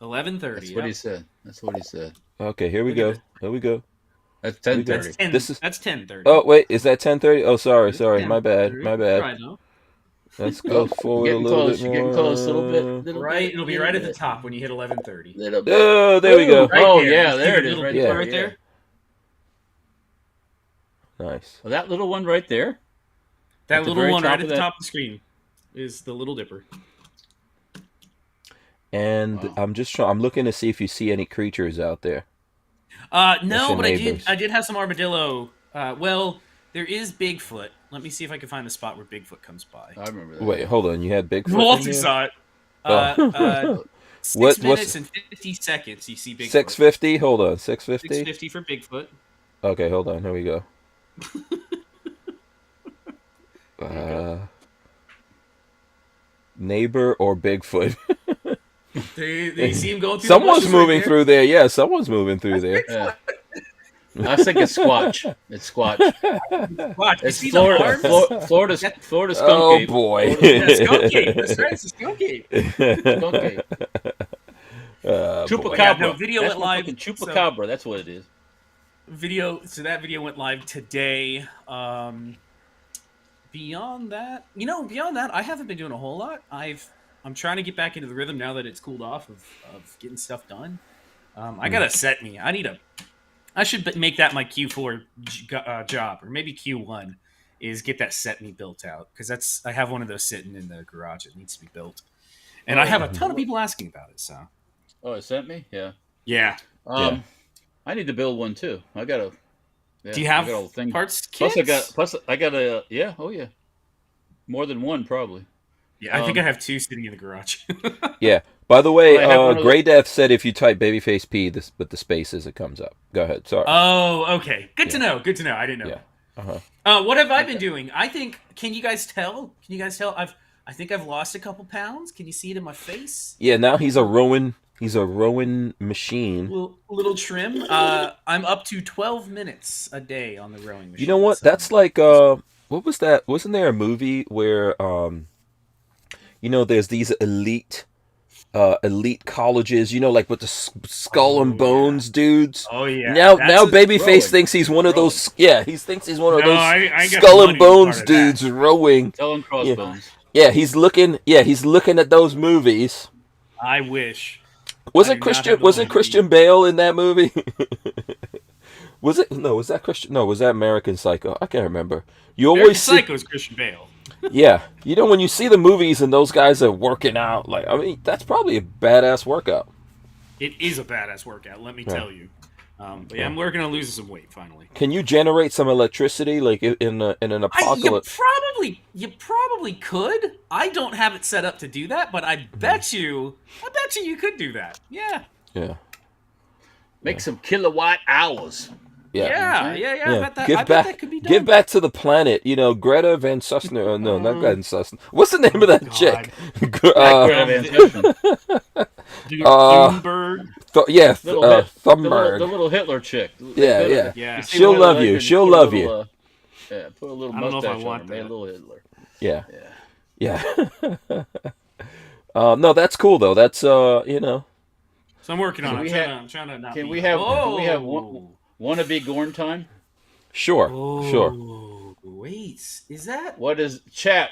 S3: 11:30.
S1: That's what he said. That's what he said.
S2: Okay, here we go. Here we go.
S1: That's 10:30.
S3: That's 10:30.
S2: Oh wait, is that 10:30? Oh, sorry. My bad. Let's go forward a little bit more.
S1: Getting close a little bit.
S3: Right, it'll be right at the top when you hit 11:30.
S2: Oh, there we go.
S1: Oh yeah, there it is.
S3: Right there.
S2: Nice.
S1: Well, that little one right there.
S3: That
S1: At the
S3: little
S1: very
S3: one
S1: top
S3: right
S1: of
S3: at the
S1: that-
S3: top of the screen is the Little Dipper.
S2: And
S1: Wow.
S2: I'm looking to see if you see any creatures out there.
S3: No,
S2: your
S3: but
S2: neighbors.
S3: I did have some armadillo. Well, there is Bigfoot. Let me see if I can find the spot where Bigfoot comes by.
S1: I remember that.
S2: Wait, hold on. You had Bigfoot in
S3: Walter
S2: here?
S3: saw it.
S2: Oh.
S3: 6
S2: What's-
S3: minutes and 50 seconds. You see Bigfoot.
S2: 650? Hold on. 650?
S3: 650 for Bigfoot.
S2: Okay, hold on. Here we go. Neighbor or Bigfoot?
S3: They see him going through.
S2: Someone's
S3: the
S2: moving
S3: right
S2: through there. Yeah, someone's moving through there.
S1: Yeah. I was thinking Squatch. It's Squatch.
S3: there. Watch. You
S1: It's
S3: see
S1: Florida.
S3: the arms?
S1: Florida skunk
S2: Oh
S1: ape.
S2: boy.
S3: Yeah, skunk ape. That's right. It's a skunk ape.
S1: Skunk ape.
S2: Boy.
S1: Chupacabra.
S3: Yeah, no, video
S1: That's
S3: went live,
S1: fucking Chupacabra. That's what it is.
S3: That video went live today. Beyond that, I haven't been doing a whole lot. I'm trying to get back into the rhythm now that it's cooled off of getting stuff done. I gotta set me. I should make that my Q4 job, or maybe Q1 is get that set me built out, because I have one of those sitting in the garage. It needs to be built, and I have a ton of people asking about it. So
S1: Oh, it sent me? Yeah.
S3: yeah,
S2: Yeah.
S1: I need to build one too. I got a. Yeah,
S3: do you have
S1: I got a thing.
S3: parts kits?
S1: Plus I got a. Yeah. Oh yeah. More than one probably.
S3: Yeah, I think I have 2 sitting in the garage.
S2: Yeah. By the way,
S1: Well, I have one of
S2: Grey Death said if you type babyface P with the spaces, it comes up. Go ahead. Sorry.
S3: Oh, okay. Good to
S2: Yeah.
S3: know. Good to know. I didn't know.
S2: Yeah.
S3: That.
S2: Uh-huh.
S3: What have I been doing? I think. Can you guys tell? I think I've lost a couple pounds. Can you see it in my face?
S2: Yeah. Now he's a rowing machine.
S3: Little trim. I'm up to 12 minutes a day on the rowing machine.
S2: You know what?
S3: so-
S2: That's like what was that? Wasn't there a movie where there's these elite colleges, like with the skull and bones dudes.
S3: Oh yeah.
S2: Now
S3: That's
S2: Babyface
S1: rowing.
S2: thinks he's one of those. Yeah, he thinks he's one of
S3: No,
S2: those
S3: I got
S2: skull
S3: the
S2: and
S3: money
S2: bones
S3: part of that.
S2: dudes rowing.
S1: Telling crossbones.
S2: Yeah, he's looking at those movies.
S3: I wish.
S2: Wasn't
S3: do not have the
S2: Wasn't
S3: money.
S2: Christian Bale in that movie? Was it? No, was that Christian? No, was that American Psycho? I can't remember. You
S3: American
S2: always see,
S3: Psycho's Christian Bale.
S2: yeah. When you see the movies and those guys are working out, that's probably a badass workout.
S3: It is a badass workout. Let me
S2: Yeah.
S3: tell you. But yeah, I'm working on losing some weight finally.
S2: Can you generate some electricity like in an apocalypse?
S3: You probably could. I don't have it set up to do that, but I bet you you could do that. Yeah.
S2: Yeah.
S1: Make some kilowatt hours.
S2: Yeah.
S3: Yeah. I bet that,
S2: Give
S3: I bet
S2: back,
S3: that could be done.
S2: give back to the planet. Greta Van Susteren. No, not Greta Van Susteren. What's the name of that
S3: God.
S2: chick?
S1: Greta Van Susteren.
S3: Thunberg.
S2: Thunberg.
S1: The little Hitler chick.
S2: Yeah, yeah.
S3: Yeah.
S1: You see
S2: She'll
S1: one of
S2: love
S1: those
S2: you.
S1: and
S2: She'll
S1: put a
S2: love
S1: little,
S2: you.
S1: Yeah, put a little
S3: I don't know if I
S1: mustache on
S3: want
S1: her. Made a
S3: that.
S1: little Hitler.
S2: Yeah.
S1: Yeah.
S2: Yeah. No, that's cool though. That's
S3: So I'm working on
S1: Can
S3: it.
S1: we
S3: I'm trying to not
S1: Can
S3: be-
S1: we have
S3: Oh!
S1: wannabe Gorn time?
S2: sure. Sure.
S3: Oh, wait, is that?
S1: What is chat?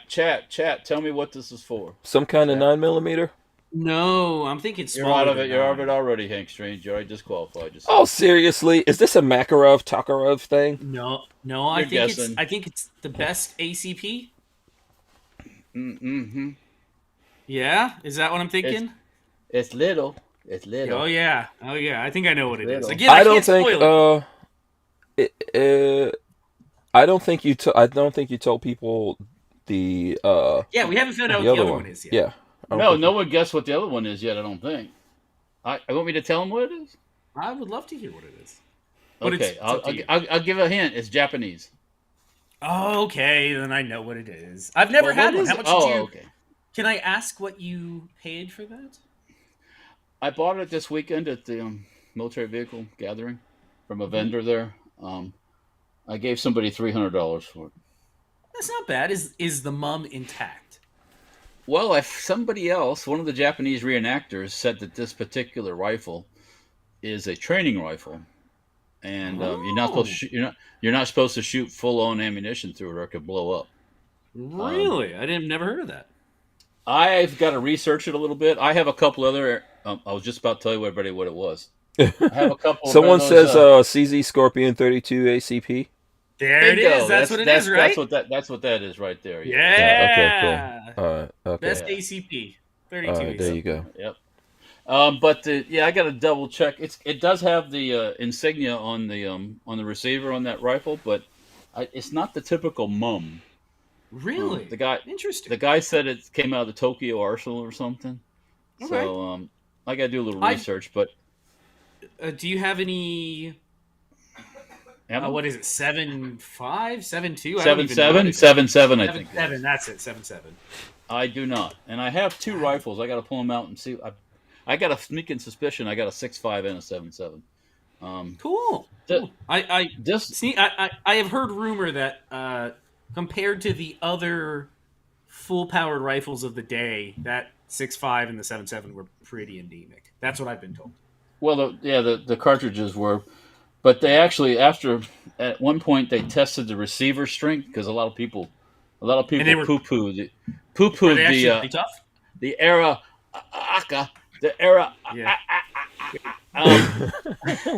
S1: Tell me what this is for.
S2: Some kind of
S1: Yeah.
S2: 9mm.
S3: No, I'm thinking
S1: You're
S3: smaller
S1: out of
S3: than
S1: it. You're out of
S3: that.
S1: it already, Hank Strange. You're already disqualified. Just
S2: Oh, seriously? Is this a Makarov Tokarov thing?
S3: No,
S1: You're guessing.
S3: I think it's the best ACP.
S1: mm-hmm.
S3: Yeah, is that what I'm thinking?
S1: It's little. It's little.
S3: Oh yeah. I think I know what it is.
S1: Little.
S3: Again,
S2: I
S3: I
S2: don't
S3: can't
S2: think.
S3: spoil it.
S2: I don't think you. I don't think you told people the.
S3: Yeah, we haven't found out
S2: The
S3: what the
S2: other
S3: other
S2: one.
S3: one is yet.
S2: Yeah. I don't
S1: No,
S2: think
S1: no one guessed what the other one is yet. I don't think. I want me to tell them what it is.
S3: I would love to hear what it is. But
S1: Okay,
S3: it's up to you.
S1: I'll give a hint. It's Japanese.
S3: Oh, okay, then I know what it is. I've never
S1: Well,
S3: had
S1: what
S3: one.
S1: is
S3: How
S1: it?
S3: much
S1: Oh,
S3: did you?
S1: okay.
S3: Can I ask what you paid for that?
S1: I bought it this weekend at the military vehicle gathering from a vendor there. I gave somebody $300 for it.
S3: That's not bad. Is the mum intact?
S1: Well, if somebody else, one of the Japanese reenactors, said that this particular rifle is a training rifle, and you're not supposed to you're not supposed to shoot full-on ammunition through it, or it could blow up.
S3: Really? I didn't never heard of that.
S1: I've got to research it a little bit. I have a couple other. I was just about to tell you everybody what it was. I have a couple.
S2: Someone
S1: of those,
S2: says CZ Scorpion 32 ACP.
S3: There it
S1: Bingo.
S3: is. That's what it is, right?
S1: That's what that is right there.
S3: Yeah.
S2: Okay, cool. All right. Okay.
S3: Best ACP. 32
S2: All right, there you go.
S1: Yep. But I got to double check. It does have the insignia on the receiver on that rifle, but it's not the typical mum.
S3: Really? Interesting.
S1: The guy said it came out of the Tokyo Arsenal or something.
S3: Okay.
S1: So I got to do a little research. But
S3: do you have any? What is it? 7.5, 7.2?
S1: 7.7, 7.7. I think
S3: 7.7. That's it. 7.7.
S1: I do not, and I have two rifles. I got to pull them out and see. I got a sneaking suspicion. I got a 6.5 and a 7.7.
S3: Cool. I have heard rumor that compared to the other full-powered rifles of the day, that 6.5 and the 7.7 were pretty anemic. That's what I've been told.
S1: Well, the cartridges were, but they actually at one point they tested the receiver strength because a lot of people poo-pooed the era the era.
S3: Yeah.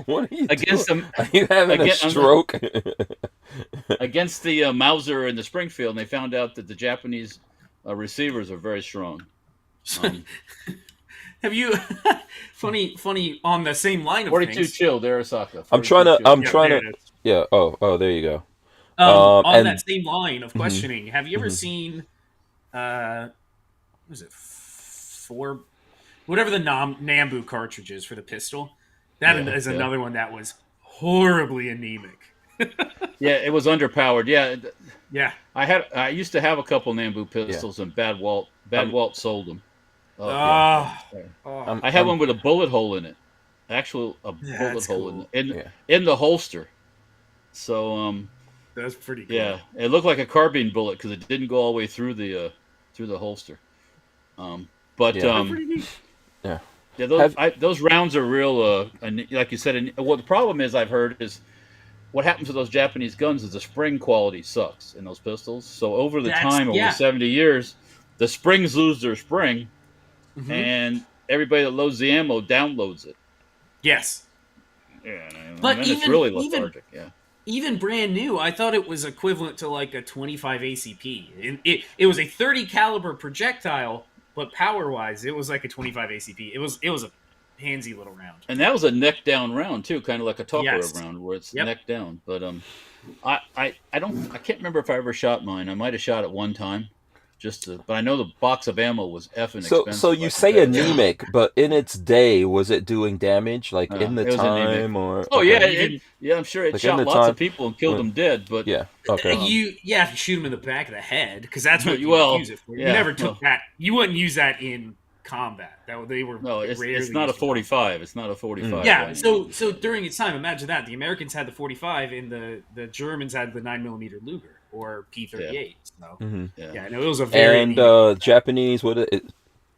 S2: What are you
S1: against
S2: doing?
S1: them?
S2: Are you having a stroke?
S1: Against the Mauser and the Springfield, and they found out that the Japanese receivers are very strong.
S3: Have you funny on the same line of
S1: 42
S3: things?
S1: chilled Arisaka.
S2: I'm trying to. Yeah. Oh, there you go.
S3: On that same line of questioning, have you ever seen? What was it? Whatever the Nambu cartridge is for the pistol. That is another one that was horribly anemic.
S1: Yeah, it was underpowered.
S3: Yeah.
S1: I used to have a couple Nambu pistols, and Bad Walt sold them. I had one with a bullet hole in it. Bullet hole in the holster. So
S3: that's pretty cool.
S1: Yeah, it looked like a carbine bullet because it didn't go all the way through the holster. Those rounds are real. Like you said, the problem is I've heard is what happens to those Japanese guns is the spring quality sucks in those pistols. So over 70 years, the springs lose their spring, and everybody that loads the ammo downloads it.
S3: Yes.
S1: Yeah,
S3: but
S1: it's really lethargic.
S3: Even brand new, I thought it was equivalent to like a 25 ACP. It was a 30 caliber projectile. But power-wise, it was like a 25 ACP. It was a handsy little round. And that was
S1: a neck-down round too, kind of like a Tupperware round where it's neck down. But I can't remember if I ever shot mine. I might have shot it one time, but I know the box of ammo was effing expensive.
S2: So you say anemic, but in its day, was it doing damage in the time or?
S1: Oh yeah, I'm sure it shot lots of people and killed them dead. But
S3: you have to shoot them in the back of the head because that's what you use it for. You never took that. You wouldn't use that in combat.
S1: It's not a 45. It's not a 45.
S3: Yeah. So during its time, imagine that the Americans had the 45 and the Germans had the 9mm Luger. Or P38. So it was a very
S2: Japanese.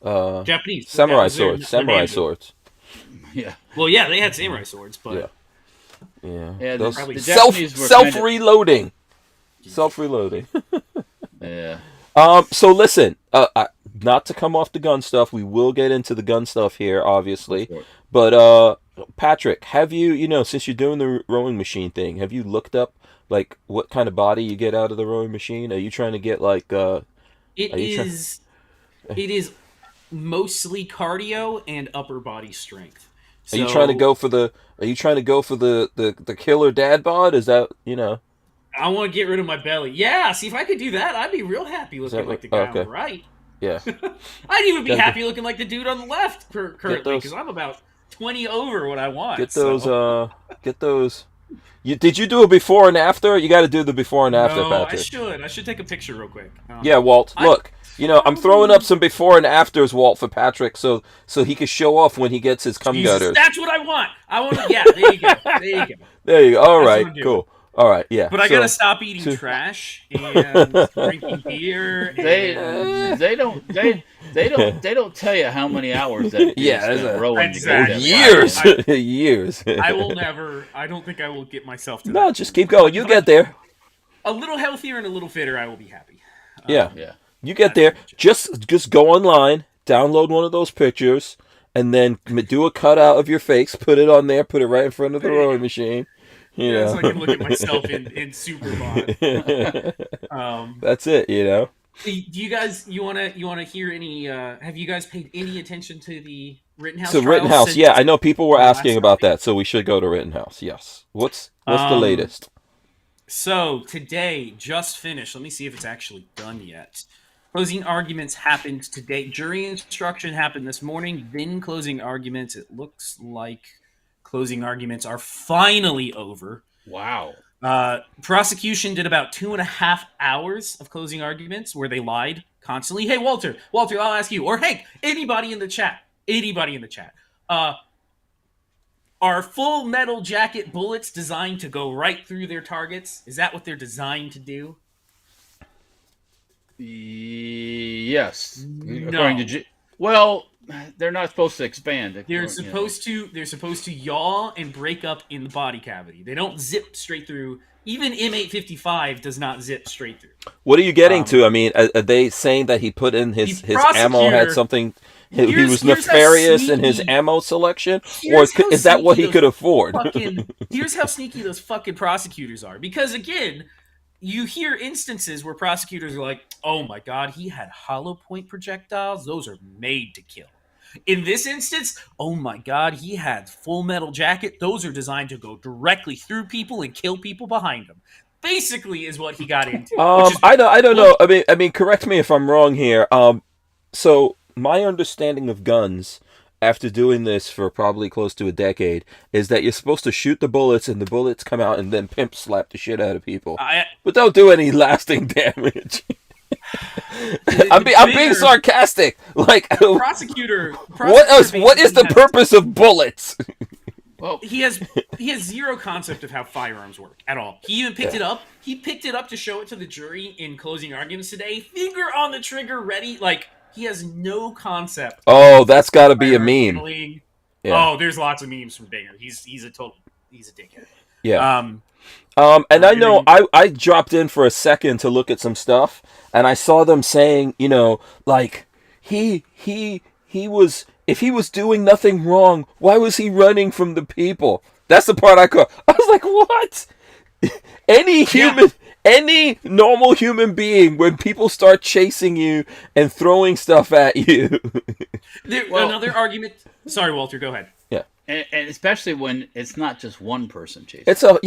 S3: Japanese
S2: samurai swords. Samurai swords.
S1: Yeah.
S3: Well, they had samurai swords, but
S2: those
S1: the
S2: self-reloading. Self-reloading.
S1: Yeah.
S2: So listen. Not to come off the gun stuff. We will get into the gun stuff here, obviously. Sure. But Patrick, have you since you're doing the rowing machine thing, have you looked up? Like what kind of body you get out of the rowing machine? Are you trying to get like?
S3: It is mostly cardio and upper body strength. So,
S2: Are you trying to go for the killer dad bod? Is that
S3: I want to get rid of my belly. Yeah, see if I could do that, I'd be real happy looking like the guy on the right.
S2: Yeah,
S3: I'd even be happy looking like the dude on the left currently because I'm about 20 over what I want.
S2: Get those. Did you do a before and after? You got to do the before and after, Patrick.
S3: I should take a picture real quick.
S2: Yeah, Walt. Look, I'm throwing up some before and afters, Walt, for Patrick, so he can show off when he gets his cum gutters.
S3: That's what I want. Yeah, there you go.
S2: There you go. All right, cool. All right, yeah.
S3: But I gotta stop eating trash and drinking beer.
S1: They don't tell you how many hours that
S2: years. Years.
S3: I will never. I don't think I will get myself to.
S2: No, just keep going. You get there.
S3: A little healthier and a little fitter, I will be happy.
S2: Yeah. You get there. Just go online, download one of those pictures, and then do a cutout of your face. Put it on there. Put it right in front of the rowing machine. You
S3: Yeah,
S2: know.
S3: so I can look at myself in Superbot.
S2: That's it. You know.
S3: Do you guys you want to hear any? Have you guys paid any attention to the Rittenhouse
S2: So
S3: trial
S2: Rittenhouse,
S3: since
S2: yeah, I know people were
S3: our last
S2: asking about
S3: update?
S2: that, so we should go to Rittenhouse. Yes. What's the
S3: Um,
S2: latest?
S3: so today just finished. Let me see if it's actually done yet. Closing arguments happened today. Jury instruction happened this morning. Then closing arguments. It looks like closing arguments are finally over.
S1: Wow.
S3: Prosecution did about 2.5 hours of closing arguments where they lied constantly. Hey, Walter, I'll ask you, or Hank, anybody in the chat. Are full metal jacket bullets designed to go right through their targets? Is that what they're designed to do?
S1: Yes.
S3: No.
S1: According to well, they're not supposed to expand.
S3: They're supposed to yaw and break up in the body cavity. They don't zip straight through. Even M855 does not zip straight through.
S2: What are you getting to? I mean, are they saying that he put in his ammo had something? He was nefarious in his ammo selection, or is that what he could afford?
S3: Here's how sneaky those fucking prosecutors are. Because again, you hear instances where prosecutors are like, "Oh my god, he had hollow point projectiles. Those are made to kill." In this instance, oh my god, he had full metal jacket. Those are designed to go directly through people and kill people behind them. Basically, is what he got into.
S2: I don't know. I mean, correct me if I'm wrong here. So my understanding of guns, after doing this for probably close to a decade, is that you're supposed to shoot the bullets and the bullets come out and then pimp slap the shit out of people, but don't do any lasting damage. I'm being sarcastic. Like
S3: prosecutor
S2: what is the purpose of bullets?
S3: Well, he has zero concept of how firearms work at all. He even picked it up. He picked it up to show it to the jury in closing arguments today. Finger on the trigger, ready. Like, he has no concept.
S2: Oh, that's got to be a meme.
S3: Yeah. Oh, there's lots of memes from Dinger. He's a dickhead.
S2: Yeah. And I know I dropped in for a second to look at some stuff, and I saw them saying, you know, like he was, if he was doing nothing wrong, why was he running from the people? That's the part I caught. I was like, what? Any normal human being, when people start chasing you and throwing stuff at you.
S3: Another argument. Sorry, Walter, go ahead.
S2: Yeah.
S1: And especially when it's not just one person chasing.
S2: It's a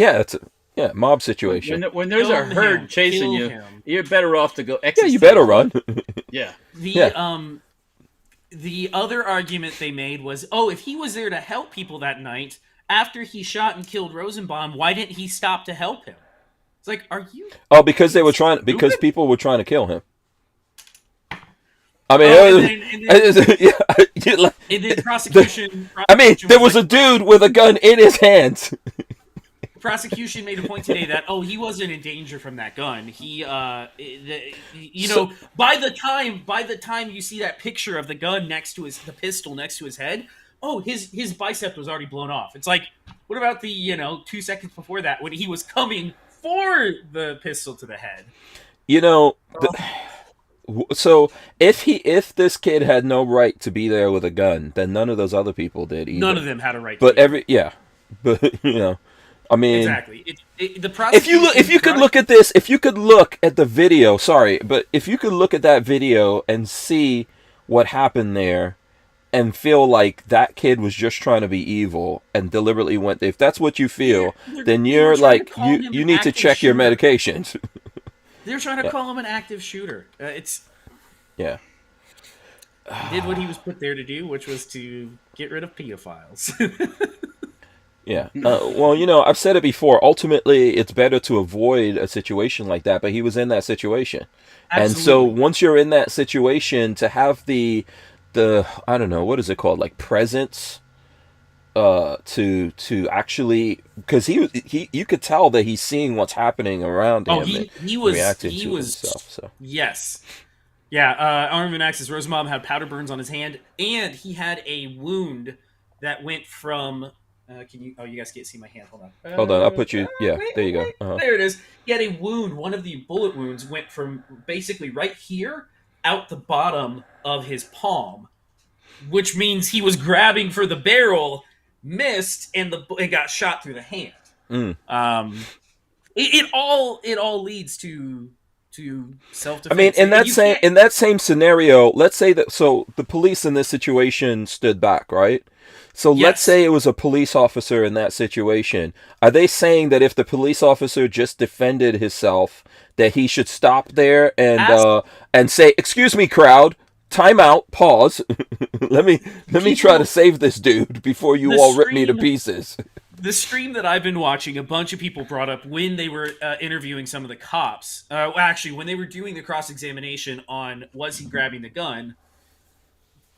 S2: mob situation.
S1: When there's a herd chasing you, you're better off to go exit.
S2: Yeah, you better run.
S1: Yeah.
S3: The other argument they made was, if he was there to help people that night, after he shot and killed Rosenbaum, why didn't he stop to help him? It's like, are you...
S2: Oh, because because people were trying to kill him. I mean,
S3: and then prosecution...
S2: I mean, there was a dude with a gun in his hands.
S3: Prosecution made a point today that he wasn't in danger from that gun. He by the time you see that picture of the gun next to the pistol next to his head, his bicep was already blown off. It's like, what about the 2 seconds before that when he was coming for the pistol to the head?
S2: So if this kid had no right to be there with a gun, then none of those other people did either.
S3: None of them had a right.
S2: But I mean,
S3: exactly. If you could look at the video, if you could look at that video and see what happened there, and feel like that kid was just trying to be evil and deliberately went, if that's what you feel, then you're like, you need to check your medications. They're trying to call him an active shooter.
S2: Yeah.
S3: Did what he was put there to do, which was to get rid of pedophiles.
S2: Yeah. Well, I've said it before. Ultimately, it's better to avoid a situation like that, but he was in that situation. Absolutely. And so once you're in that situation, to have the I don't know, what is it called? Like presence to actually, because you could tell that he's seeing what's happening around him. He was reacting to himself. So
S3: yes. Yeah, Armory says Rosenbaum had powder burns on his hand, and he had a wound that went from... you guys can't see my hand. Hold on.
S2: Hold on, I'll put you... Yeah, there you go. Uh-huh.
S3: There it is. He had a wound. One of the bullet wounds went from basically right here out the bottom of his palm, which means he was grabbing for the barrel, missed, and it got shot through the hand. It all leads to self-defense.
S2: I mean, in that same scenario, let's say that the police in this situation stood back, right? So let's say it was a police officer in that situation. Are they saying that if the police officer just defended himself, that he should stop there and say, "Excuse me, crowd, time out, pause. let me try to save this dude before you all rip me to pieces."
S3: The stream that I've been watching, a bunch of people brought up when they were interviewing some of the cops. Actually, when they were doing the cross-examination on was he grabbing the gun,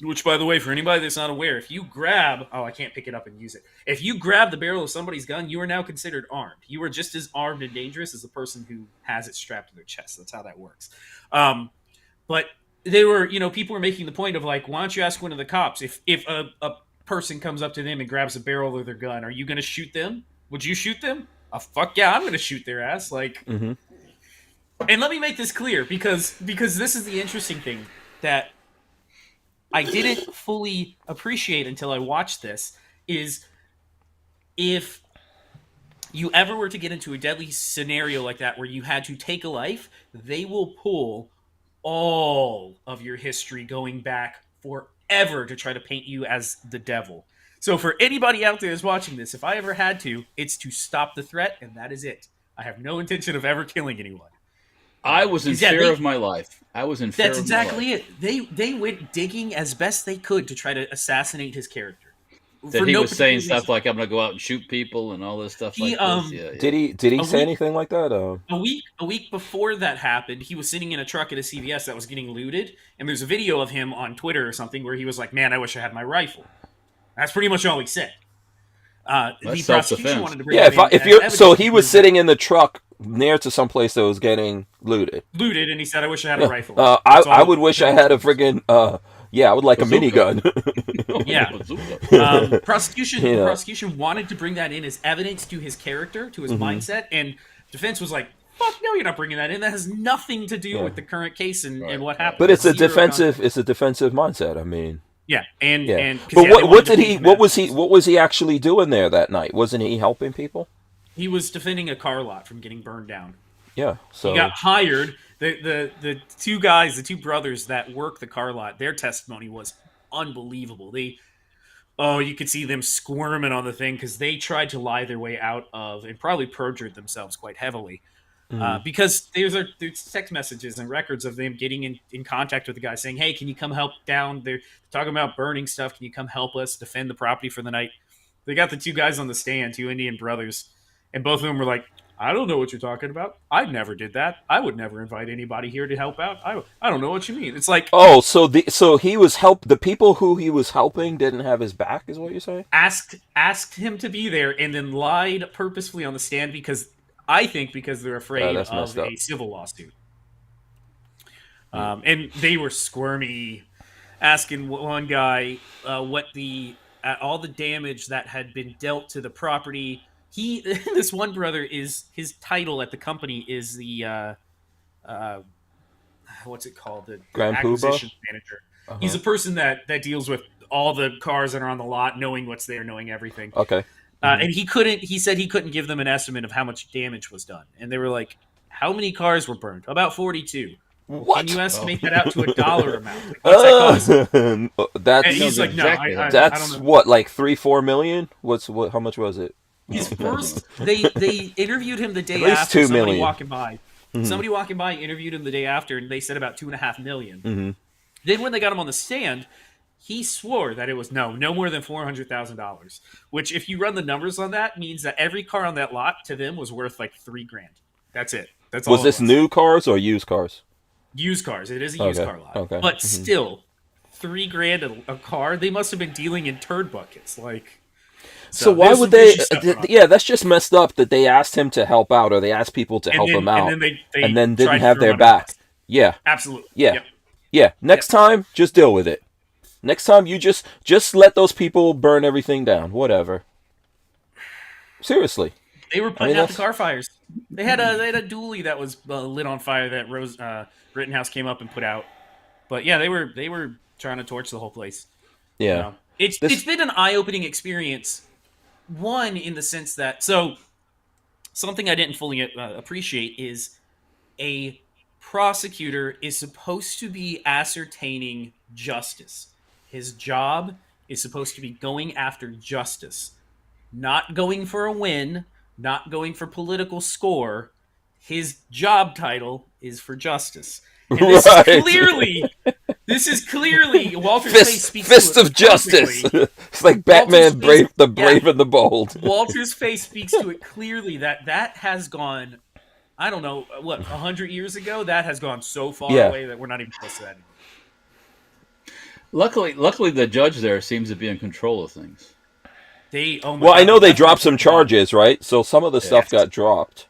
S3: which, by the way, for anybody that's not aware, if you grab... Oh, I can't pick it up and use it. If you grab the barrel of somebody's gun, you are now considered armed. You are just as armed and dangerous as the person who has it strapped to their chest. That's how that works. But they were, people were making the point of, like, why don't you ask one of the cops if a person comes up to them and grabs a barrel of their gun, are you going to shoot them? Would you shoot them? Fuck yeah, I'm going to shoot their ass. Like, And let me make this clear, because this is the interesting thing that I didn't fully appreciate until I watched this, is if you ever were to get into a deadly scenario like that where you had to take a life, they will pull all of your history going back forever to try to paint you as the devil. So for anybody out there who's watching this, if I ever had to, it's to stop the threat, and that is it. I have no intention of ever killing anyone.
S1: I was in fear of my life. I was in fear of my life.
S3: That's exactly it. They went digging as best they could to try to assassinate his character.
S1: That he was saying stuff like, "I'm going to go out and shoot people" and all this stuff like this. Yeah.
S2: Did he say anything like that?
S3: A week before that happened, he was sitting in a truck at a CVS that was getting looted, and there's a video of him on Twitter or something where he was like, "Man, I wish I had my rifle." That's pretty much all he said. The prosecution wanted to bring
S2: so he was sitting in the truck near to some place that was getting looted,
S3: and he said, "I wish I had a rifle."
S2: I would wish I had a friggin' I would like a minigun.
S3: Prosecution wanted to bring that in as evidence to his character, to his mindset, and defense was like, "Fuck no, you're not bringing that in. That has nothing to do with the current case and what happened."
S2: But it's a defensive mindset. I mean.
S3: Yeah, and
S2: but what was he actually doing there that night? Wasn't he helping people?
S3: He was defending a car lot from getting burned down.
S2: Yeah, so
S3: he got hired. The two guys, the two brothers that work the car lot, their testimony was unbelievable. You could see them squirming on the thing because they tried to lie their way out of and probably perjured themselves quite heavily. Because there's text messages and records of them getting in contact with the guy saying, "Hey, can you come help down? They're talking about burning stuff. Can you come help us defend the property for the night?" They got the two guys on the stand, two Indian brothers, and both of them were like, "I don't know what you're talking about. I never did that. I would never invite anybody here to help out. I don't know what you mean." It's like,
S2: so he was the people who he was helping didn't have his back, is what you're saying?
S3: Asked him to be there and then lied purposefully on the stand because they're afraid of a civil lawsuit. And they were squirmy, asking one guy what all the damage that had been dealt to the property. This one brother his title at the company is the what's it called? The
S2: Grand
S3: acquisition
S2: Poobah?
S3: Manager. He's a person that deals with all the cars that are on the lot, knowing what's there, knowing everything.
S2: Okay.
S3: And he said he couldn't give them an estimate of how much damage was done. And they were like, "How many cars were burned?" "About 42.
S2: What?
S3: Can you estimate that out to a dollar amount? Like, what's that cost?
S2: That's,
S3: and he's like, "No,
S1: exactly.
S3: I
S2: that's
S3: don't know."
S2: what, like 3-4 million? How much was it?
S3: His first, they interviewed him the day
S2: At least
S3: after.
S2: 2
S3: somebody
S2: million.
S3: walking by. Somebody walking by interviewed him the day after, and they said about 2.5 million. Then when they got him on the stand, he swore that it was no more than $400,000. Which, if you run the numbers on that, means that every car on that lot to them was worth like $3,000. That's it. That's all.
S2: Was this new cars or used cars?
S3: Used cars. It is a used car lot.
S2: Okay.
S3: But still, $3,000 a car. They must have been dealing in turd buckets. Like.
S2: So why would they? Yeah, that's just messed up that they asked him to help out, or they asked people to help him out, and then didn't have their back. Yeah,
S3: absolutely.
S2: Yeah,
S3: yep.
S2: Yeah. Next time, just deal with it. Next time, you just let those people burn everything down. Whatever. Seriously.
S3: They were putting out the car fires. They had a dually that was lit on fire that Rittenhouse came up and put out. But yeah, they were trying to torch the whole place.
S2: Yeah.
S3: You know? It's been an eye-opening experience. One, in the sense that, so something I didn't fully appreciate is a prosecutor is supposed to be ascertaining justice. His job is supposed to be going after justice, not going for a win, not going for political score. His job title is for justice. And this is clearly Walter's face speaks
S2: fist
S3: to it
S2: of justice.
S3: perfectly.
S2: It's like Batman, brave and the bold.
S3: Walter's face speaks to it clearly that has gone, I don't know, 100 years ago, that has gone so far away that we're not even close to that anymore.
S1: Luckily, the judge there seems to be in control of things.
S2: I know they dropped some charges, right? So some of the stuff got dropped.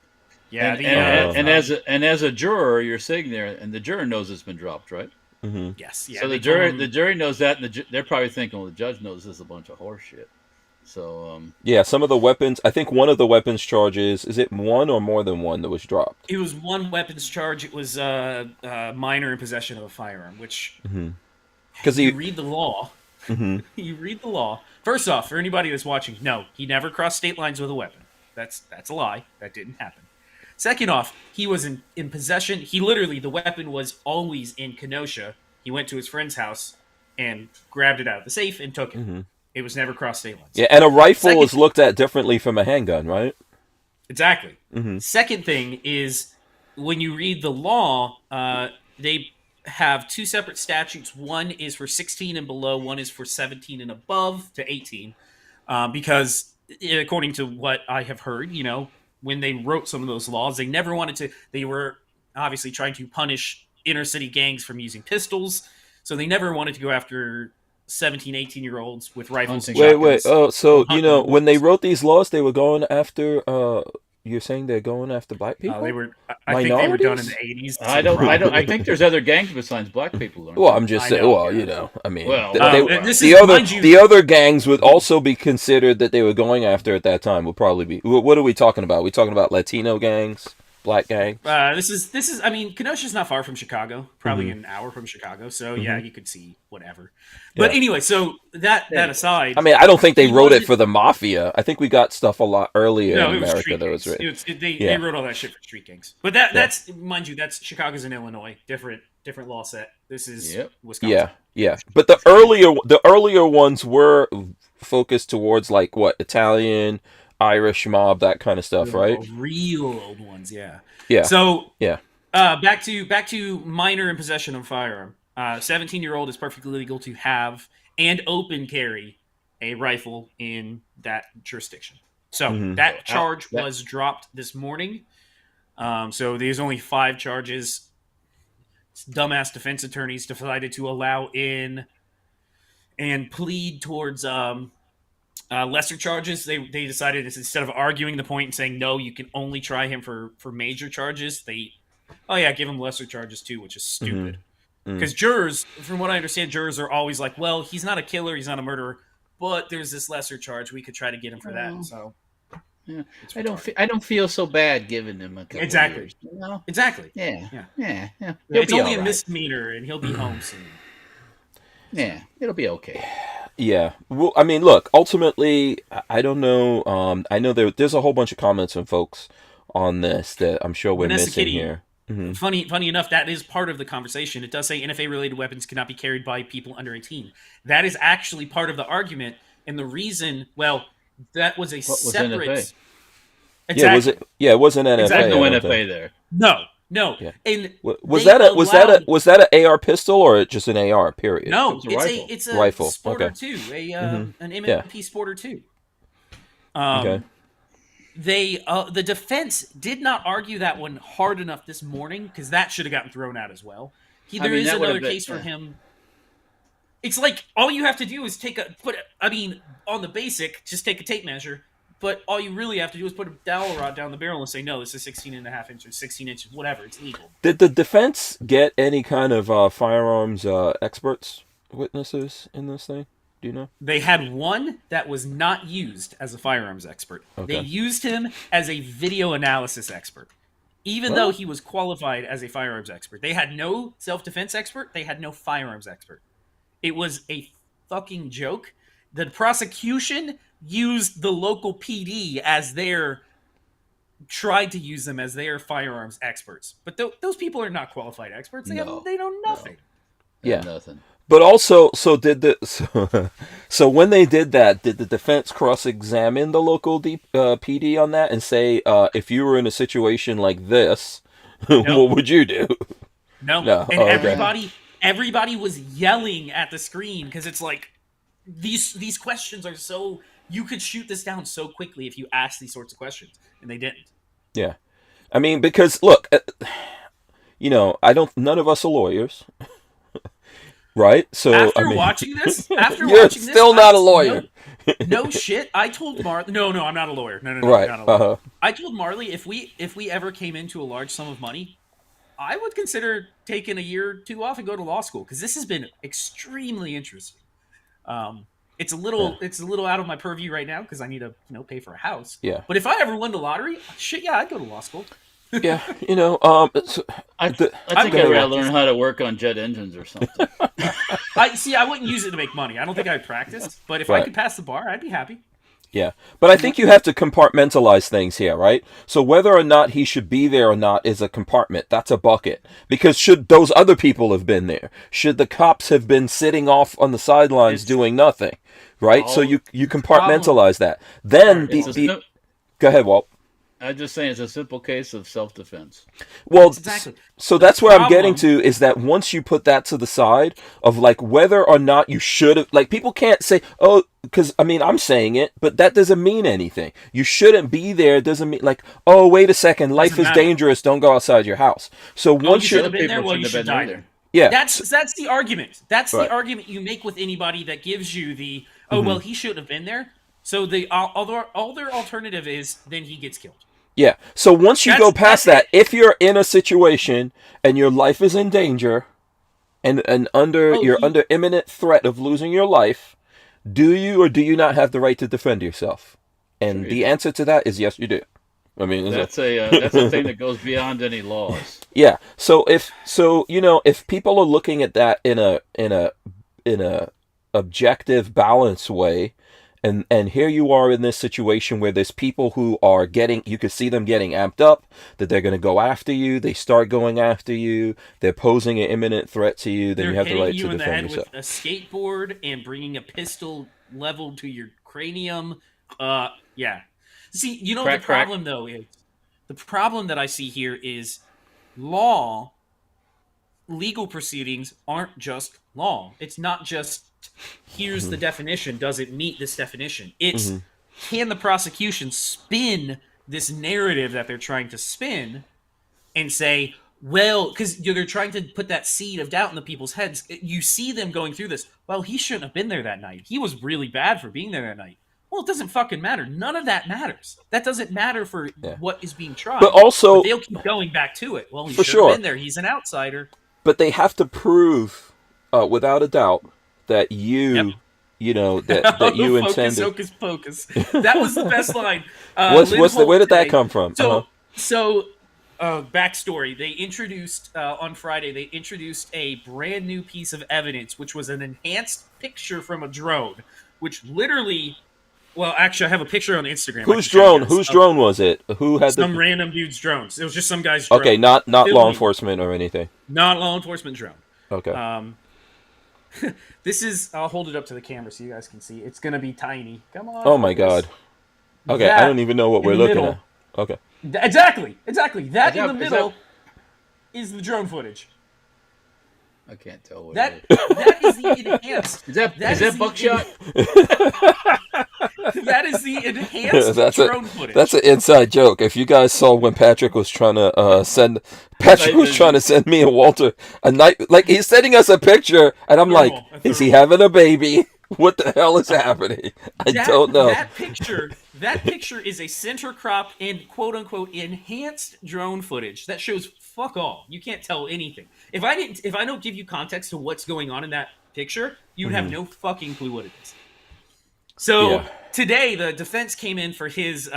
S3: Yeah,
S1: and as a juror, you're sitting there, and the juror knows it's been dropped, right?
S2: Mm-hmm.
S3: Yes. Yeah.
S1: So the jury knows that, and they're probably thinking, well, the judge knows this is a bunch of horse shit. So
S2: some of the weapons. I think one of the weapons charges, is it one or more than one that was dropped?
S3: It was one weapons charge. It was minor in possession of a firearm, which because you read the law.
S2: Mm-hmm.
S3: You read the law. First off, for anybody that's watching, no, he never crossed state lines with a weapon. That's a lie. That didn't happen. Second off, he was in possession. He literally, the weapon was always in Kenosha. He went to his friend's house and grabbed it out of the safe and took it.
S2: Mm-hmm.
S3: It was never crossed state lines.
S2: Yeah, and a rifle is looked at differently from a handgun, right?
S3: Exactly.
S2: Mm-hmm.
S3: Second thing is, when you read the law, they have two separate statutes. One is for 16 and below. One is for 17 and above to 18. Because according to what I have heard, when they wrote some of those laws, they never wanted to. They were obviously trying to punish inner city gangs from using pistols. So they never wanted to go after 17, 18-year-olds with rifles and shotguns.
S2: Wait. Oh, so, when they wrote these laws, they were going after, you're saying they're going after black people?
S3: I think they were done in the 80s.
S1: I think there's other gangs besides black people.
S2: Well, I'm just saying, the other gangs would also be considered that they were going after at that time would probably be, what are we talking about? Are we talking about Latino gangs? Black gangs?
S3: This is. I mean, Kenosha's not far from Chicago, probably an hour from Chicago. So yeah, you could see whatever. But anyway, so that aside,
S2: I mean, I don't think they wrote it for the mafia. I think we got stuff a lot earlier in America that was written.
S3: They wrote all that shit for street gangs. But that's, mind you, that's Chicago's in Illinois, different law set. This is Wisconsin.
S2: Yeah. But the earlier ones were focused towards like what, Italian, Irish mob, that kind of stuff, right?
S3: Real old ones, yeah.
S2: So
S3: back to minor in possession of a firearm. 17-year-old is perfectly legal to have and open carry a rifle in that jurisdiction. So that charge was dropped this morning. So there's only 5 charges. Dumbass defense attorneys decided to allow in and plead towards lesser charges. They decided, instead of arguing the point and saying no, you can only try him for major charges, give him lesser charges too, which is stupid. Because jurors, from what I understand, jurors are always like, well, he's not a killer, he's not a murderer, but there's this lesser charge, we could try to get him for that. So
S5: I don't feel so bad giving him a couple
S3: exactly
S5: of years,
S3: exactly
S5: yeah.
S3: It's only a misdemeanor and he'll be home soon.
S5: Yeah, it'll be okay.
S2: Yeah. Well, I mean, look, ultimately, I don't know. I know there's a whole bunch of comments from folks on this that I'm sure we're missing
S3: Kitty,
S2: here.
S3: Funny enough, that is part of the conversation. It does say NFA-related weapons cannot be carried by people under 18. That is actually part of the argument, and the reason, that was a separate...
S1: Was
S3: exactly.
S2: It wasn't NFA.
S1: Exactly. No NFA there.
S3: No.
S2: Yeah.
S3: And
S2: was that an AR pistol or just an AR? Period.
S3: No, it's a
S2: rifle.
S3: Sporter 2, an M&P Sporter 2.
S2: Okay.
S3: The defense did not argue that one hard enough this morning, because that should have gotten thrown out as well. There is another case for him. It's like all you have to do is on the basic, just take a tape measure. But all you really have to do is put a dowel rod down the barrel and say, no, this is 16.5 inches, 16 inches, whatever. It's legal.
S2: Did the defense get any kind of firearms experts, witnesses in this thing? Do you know?
S3: They had one that was not used as a firearms expert.
S2: Okay.
S3: They used him as a video analysis expert, even though he was qualified as a firearms expert. They had no self-defense expert. They had no firearms expert. It was a fucking joke. The prosecution used the local PD as their tried to use them as they are firearms experts, but those people are not qualified experts. They know nothing.
S2: Yeah.
S5: Nothing.
S2: But also, so when they did that, did the defense cross-examine the local PD on that and say, if you were in a situation like this, what would you do?
S3: No. And everybody was yelling at the screen because it's like these questions are so, you could shoot this down so quickly if you ask these sorts of questions, and they didn't.
S2: Yeah, I mean, because look, none of us are lawyers. Right? So
S3: after watching this,
S2: you're still not a lawyer.
S3: No shit. I told Marley. No, I'm not a lawyer. No,
S2: right.
S3: I'm not a lawyer. I told Marley if we ever came into a large sum of money, I would consider taking a year or two off and go to law school because this has been extremely interesting. It's a little out of my purview right now because I need to pay for a house.
S2: Yeah.
S3: But if I ever won the lottery, shit, yeah, I'd go to law school.
S2: Yeah,
S1: I think I gotta learn how to work on jet engines or something.
S3: I wouldn't use it to make money. I don't think I'd practice, but if I could pass the bar, I'd be happy.
S2: Yeah, but I think you have to compartmentalize things here, right? So whether or not he should be there or not is a compartment. That's a bucket. Because should those other people have been there? Should the cops have been sitting off on the sidelines doing nothing? Right? So you compartmentalize that. Then go ahead, Walt.
S1: I'm just saying it's a simple case of self-defense.
S2: Well,
S3: exactly.
S2: So that's where I'm getting to is that once you put that to the side of like whether or not you should have, like people can't say, oh, because I mean, I'm saying it, but that doesn't mean anything. You shouldn't be there. Doesn't mean like, oh, wait a second, life is dangerous. Don't go outside your house. So once
S3: you should have been there, well, you should die there.
S2: Yeah.
S3: That's the argument. That's the argument you make with anybody that gives you the, well, he shouldn't have been there. So the other alternative is then he gets killed.
S2: Yeah. So once you go past that, if you're in a situation and your life is in danger and you're under imminent threat of losing your life, do you or do you not have the right to defend yourself? And the answer to that is yes, you do. I mean,
S1: that's a thing that goes beyond any laws.
S2: Yeah. So if people are looking at that in a objective, balanced way, and here you are in this situation where there's people who are you can see them getting amped up, that they're going to go after you. They start going after you. They're posing an imminent threat to you. Then you have the right to defend yourself. They're hitting you in the head with
S3: a skateboard and bringing a pistol leveled to your cranium. Yeah. See, the problem though is the problem that I see here is legal proceedings aren't just law. It's not just here's the definition. Does it meet this definition? It's can the prosecution spin this narrative that they're trying to spin and say, well, because they're trying to put that seed of doubt in the people's heads. You see them going through this. Well, he shouldn't have been there that night. He was really bad for being there that night. Well, it doesn't fucking matter. None of that matters. That doesn't matter for what is being tried.
S2: But also,
S3: they'll keep going back to it. Well, he should have been there. He's an outsider.
S2: But they have to prove, without a doubt, that that you intended.
S3: Hocus pocus. That was the best line.
S2: Where did that come from?
S3: So, backstory. They introduced on Friday. They introduced a brand new piece of evidence, which was an enhanced picture from a drone, which literally. Well, actually, I have a picture on Instagram.
S2: Whose drone was it? Who had
S3: some random dude's drones? It was just some guy's drone.
S2: Okay, not law enforcement or anything.
S3: Not law enforcement drone.
S2: Okay.
S3: This is. I'll hold it up to the camera so you guys can see. It's gonna be tiny. Come on.
S2: Oh my god. Okay, I don't even know what we're looking at. Okay.
S3: Exactly. That in the middle is the drone footage.
S5: I can't tell what
S3: that is the enhanced.
S5: Is that buckshot?
S3: That is the enhanced drone footage.
S2: That's an inside joke. If you guys saw when Patrick was trying to send me and Walter a night, like he's sending us a picture, and I'm like, is he having a baby? What the hell is happening? I don't know.
S3: That picture is a center crop and quote unquote enhanced drone footage that shows fuck all. You can't tell anything. If I don't give you context to what's going on in that picture, you'd have no fucking clue what it is. So today the defense came in for his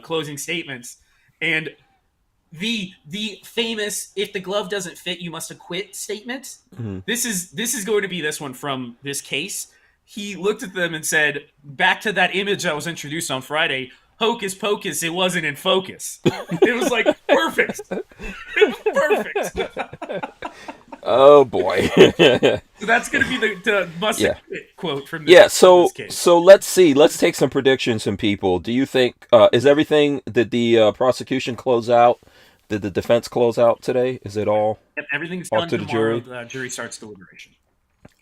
S3: closing statements, and the famous "if the glove doesn't fit, you must acquit" statement. This is going to be this one from this case. He looked at them and said, back to that image that was introduced on Friday, hocus pocus, it wasn't in focus. It was like perfect. It was perfect.
S2: Oh boy.
S3: So that's going to be the must
S2: Yeah.
S3: quote from
S2: Yeah,
S3: this case.
S2: so let's see. Let's take some predictions from people. Do you think is everything, did the prosecution close out? Did the defense close out today? Is it all
S3: Yep, everything's
S2: off
S3: done
S2: to the
S3: tomorrow.
S2: jury?
S3: The jury starts deliberation.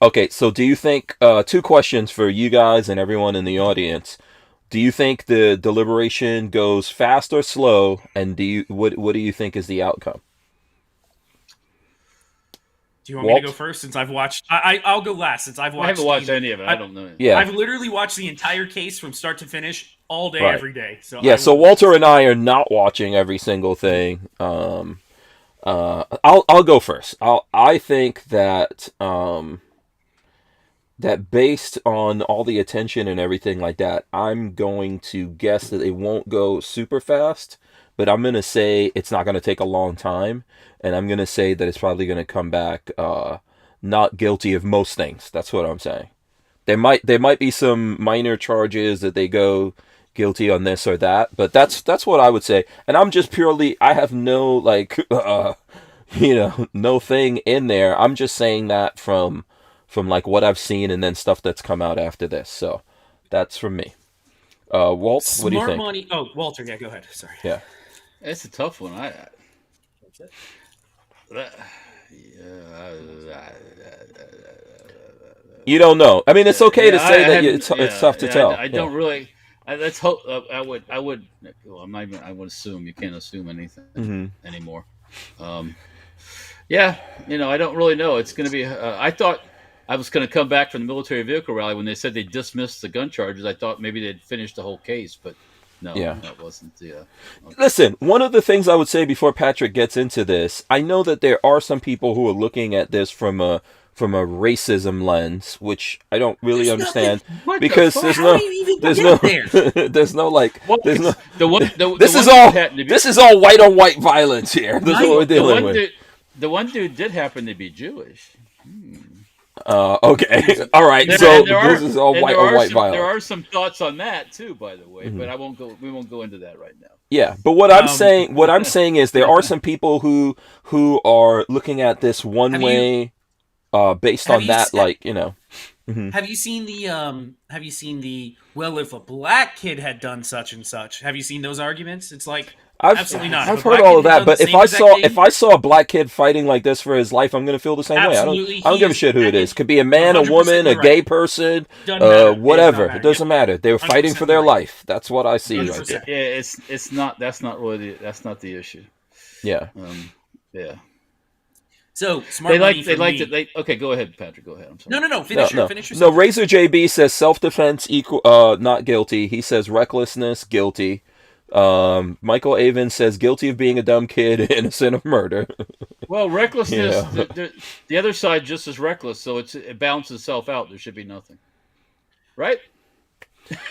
S2: Okay, so do you think, two questions for you guys and everyone in the audience. Do you think the deliberation goes fast or slow, and what do you think is the outcome?
S3: Do you want me
S2: Walt?
S3: to go first since I've watched? I'll go last since I've watched.
S1: I haven't watched any of it. I don't know.
S2: Yeah.
S3: I've literally watched the entire case from start to finish all day,
S2: Right.
S3: every day. So
S2: Yeah, so Walter and I are not watching every single thing. I'll go first. I think that that based on all the attention and everything like that, I'm going to guess that it won't go super fast, but I'm going to say it's not going to take a long time, and I'm going to say that it's probably going to come back not guilty of most things. That's what I'm saying. There might be some minor charges that they go guilty on this or that, but that's what I would say. And I'm just purely, I have no no thing in there. I'm just saying that from like what I've seen and then stuff that's come out after this. So that's from me. Walt, what do you think?
S3: Money. Oh, Walter, yeah, go ahead. Sorry.
S2: Yeah.
S1: It's a tough one.
S2: You don't know. I mean, it's okay to say that it's tough to tell.
S1: I don't really. Let's hope. I would. Well, I'm not even. I would assume you can't assume anything anymore. Yeah, I don't really know. It's going to be. I thought I was going to come back from the military vehicle rally when they said they dismissed the gun charges. I thought maybe they'd finished the whole case, but no, that wasn't the. Okay.
S2: Listen, one of the things I would say before Patrick gets into this, I know that there are some people who are looking at this from a racism lens, which I don't really understand, because there's no like, there's no. This is all white on white violence here. This is what we're dealing with.
S1: The one dude did happen to be Jewish.
S2: Okay. All right. So this is all white on white violence.
S1: There are some thoughts on that too, by the way, but we won't go into that right now.
S2: Yeah, but what I'm saying is there are some people who are looking at this one way, based on that,
S3: Have you seen the well, if a black kid had done such and such? Have you seen those arguments? It's like, absolutely not.
S2: I've heard all of that, but if I saw a black kid fighting like this for his life, I'm going to feel the same way. I don't give a shit who it is. Could be a man, a woman, a gay person, whatever. It doesn't matter. They were fighting for their life. That's what I see right there.
S1: Yeah, it's not. That's not the issue.
S2: Yeah.
S1: Yeah.
S3: So smart money.
S1: Okay, go ahead, Patrick. Go ahead. I'm sorry.
S3: No. Finish yourself.
S2: No, Razor JB says self-defense equal not guilty. He says recklessness guilty. Michael Avon says guilty of being a dumb kid, innocent of murder.
S1: Well, recklessness. The other side just as reckless, so it balances itself out. There should be nothing, right?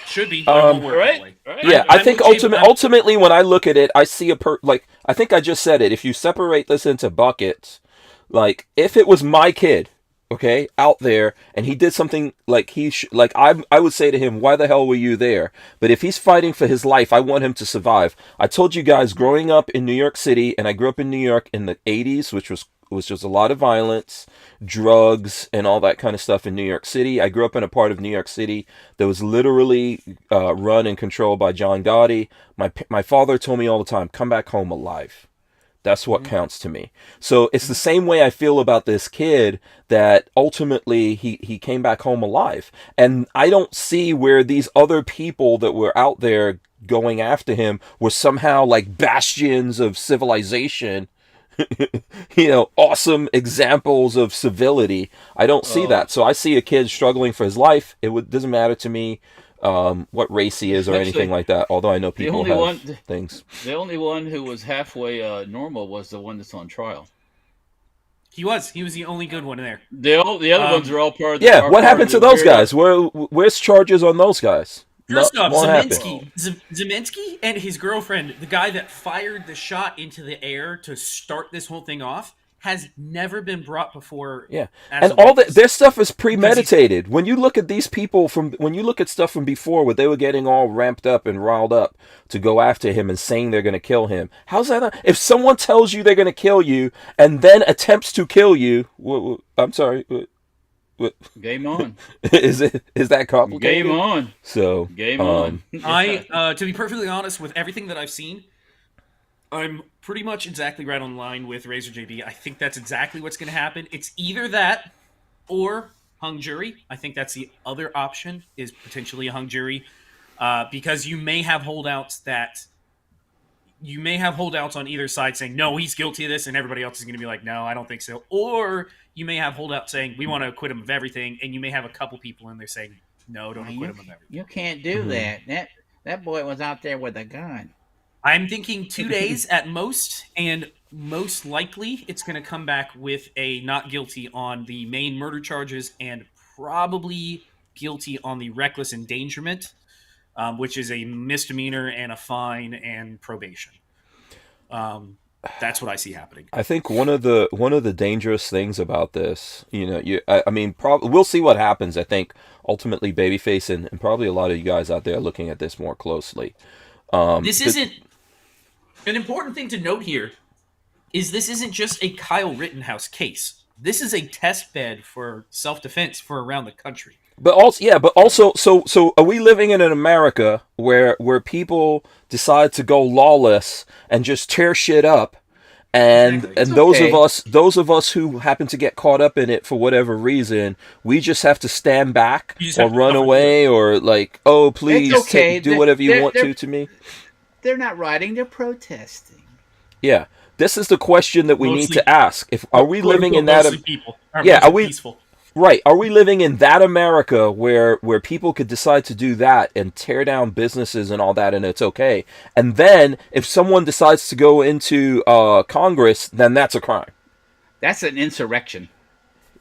S3: Should be. Right?
S2: Yeah, I think ultimately, when I look at it, I see I think I just said it. If you separate this into buckets, like if it was my kid, okay, out there, and he did something like I would say to him, why the hell were you there? But if he's fighting for his life, I want him to survive. I told you guys, growing up in New York City, and I grew up in New York in the 80s, which was just a lot of violence, drugs, and all that kind of stuff in New York City. I grew up in a part of New York City that was literally run and controlled by John Gotti. My father told me all the time, come back home alive. That's what counts to me. So it's the same way I feel about this kid, that ultimately he came back home alive. And I don't see where these other people that were out there going after him were somehow like bastions of civilization, awesome examples of civility. I don't see that. So I see a kid struggling for his life. It doesn't matter to me what race he is or anything like that, although I know people have things.
S1: The only one who was halfway normal was the one that's on trial.
S3: He was the only good one in there.
S1: The other ones are all part of the...
S2: Yeah, what happened to those guys? Where's charges on those guys?
S3: First off, Zeminski and his girlfriend, the guy that fired the shot into the air to start this whole thing off, has never been brought before.
S2: Yeah,
S3: as
S2: and
S3: a
S2: all
S3: witness.
S2: their stuff is premeditated. When you look at these people when you look at stuff from before, where they were getting all ramped up and riled up to go after him and saying they're going to kill him. How's that? If someone tells you they're going to kill you and then attempts to kill you, I'm sorry.
S1: Game on.
S2: Is that complicated?
S1: Game on.
S2: So
S1: Game on.
S3: I, to be perfectly honest, with everything that I've seen, I'm pretty much exactly right on line with Razor JB. I think that's exactly what's going to happen. It's either that or hung jury. I think that's the other option, is potentially a hung jury, because you may have holdouts on either side saying, no, he's guilty of this, and everybody else is going to be like, no, I don't think so. Or you may have holdouts saying, we want to acquit him of everything, and you may have a couple people in there saying, no, don't acquit him of everything.
S5: You can't do that. That boy was out there with a gun.
S3: I'm thinking 2 days at most, and most likely it's going to come back with a not guilty on the main murder charges and probably guilty on the reckless endangerment, which is a misdemeanor and a fine and probation. That's what I see happening.
S2: I think one of the dangerous things about this, we'll see what happens. I think ultimately Babyface and probably a lot of you guys out there are looking at this more closely.
S3: This isn't an important thing to note here. This isn't just a Kyle Rittenhouse case. This is a test bed for self-defense for around the country.
S2: But also, so are we living in an America where people decide to go lawless and just tear shit up, and those of us who happen to get caught up in it for whatever reason, we just have to stand back or run away or like, oh please do whatever you want to me?
S5: They're not rioting; they're protesting.
S2: Yeah, this is the question that we need to ask. Are we living in that?
S3: Are we peaceful?
S2: Right. Are we living in that America where people could decide to do that and tear down businesses and all that, and it's okay? And then if someone decides to go into Congress, then that's a crime.
S5: That's an insurrection.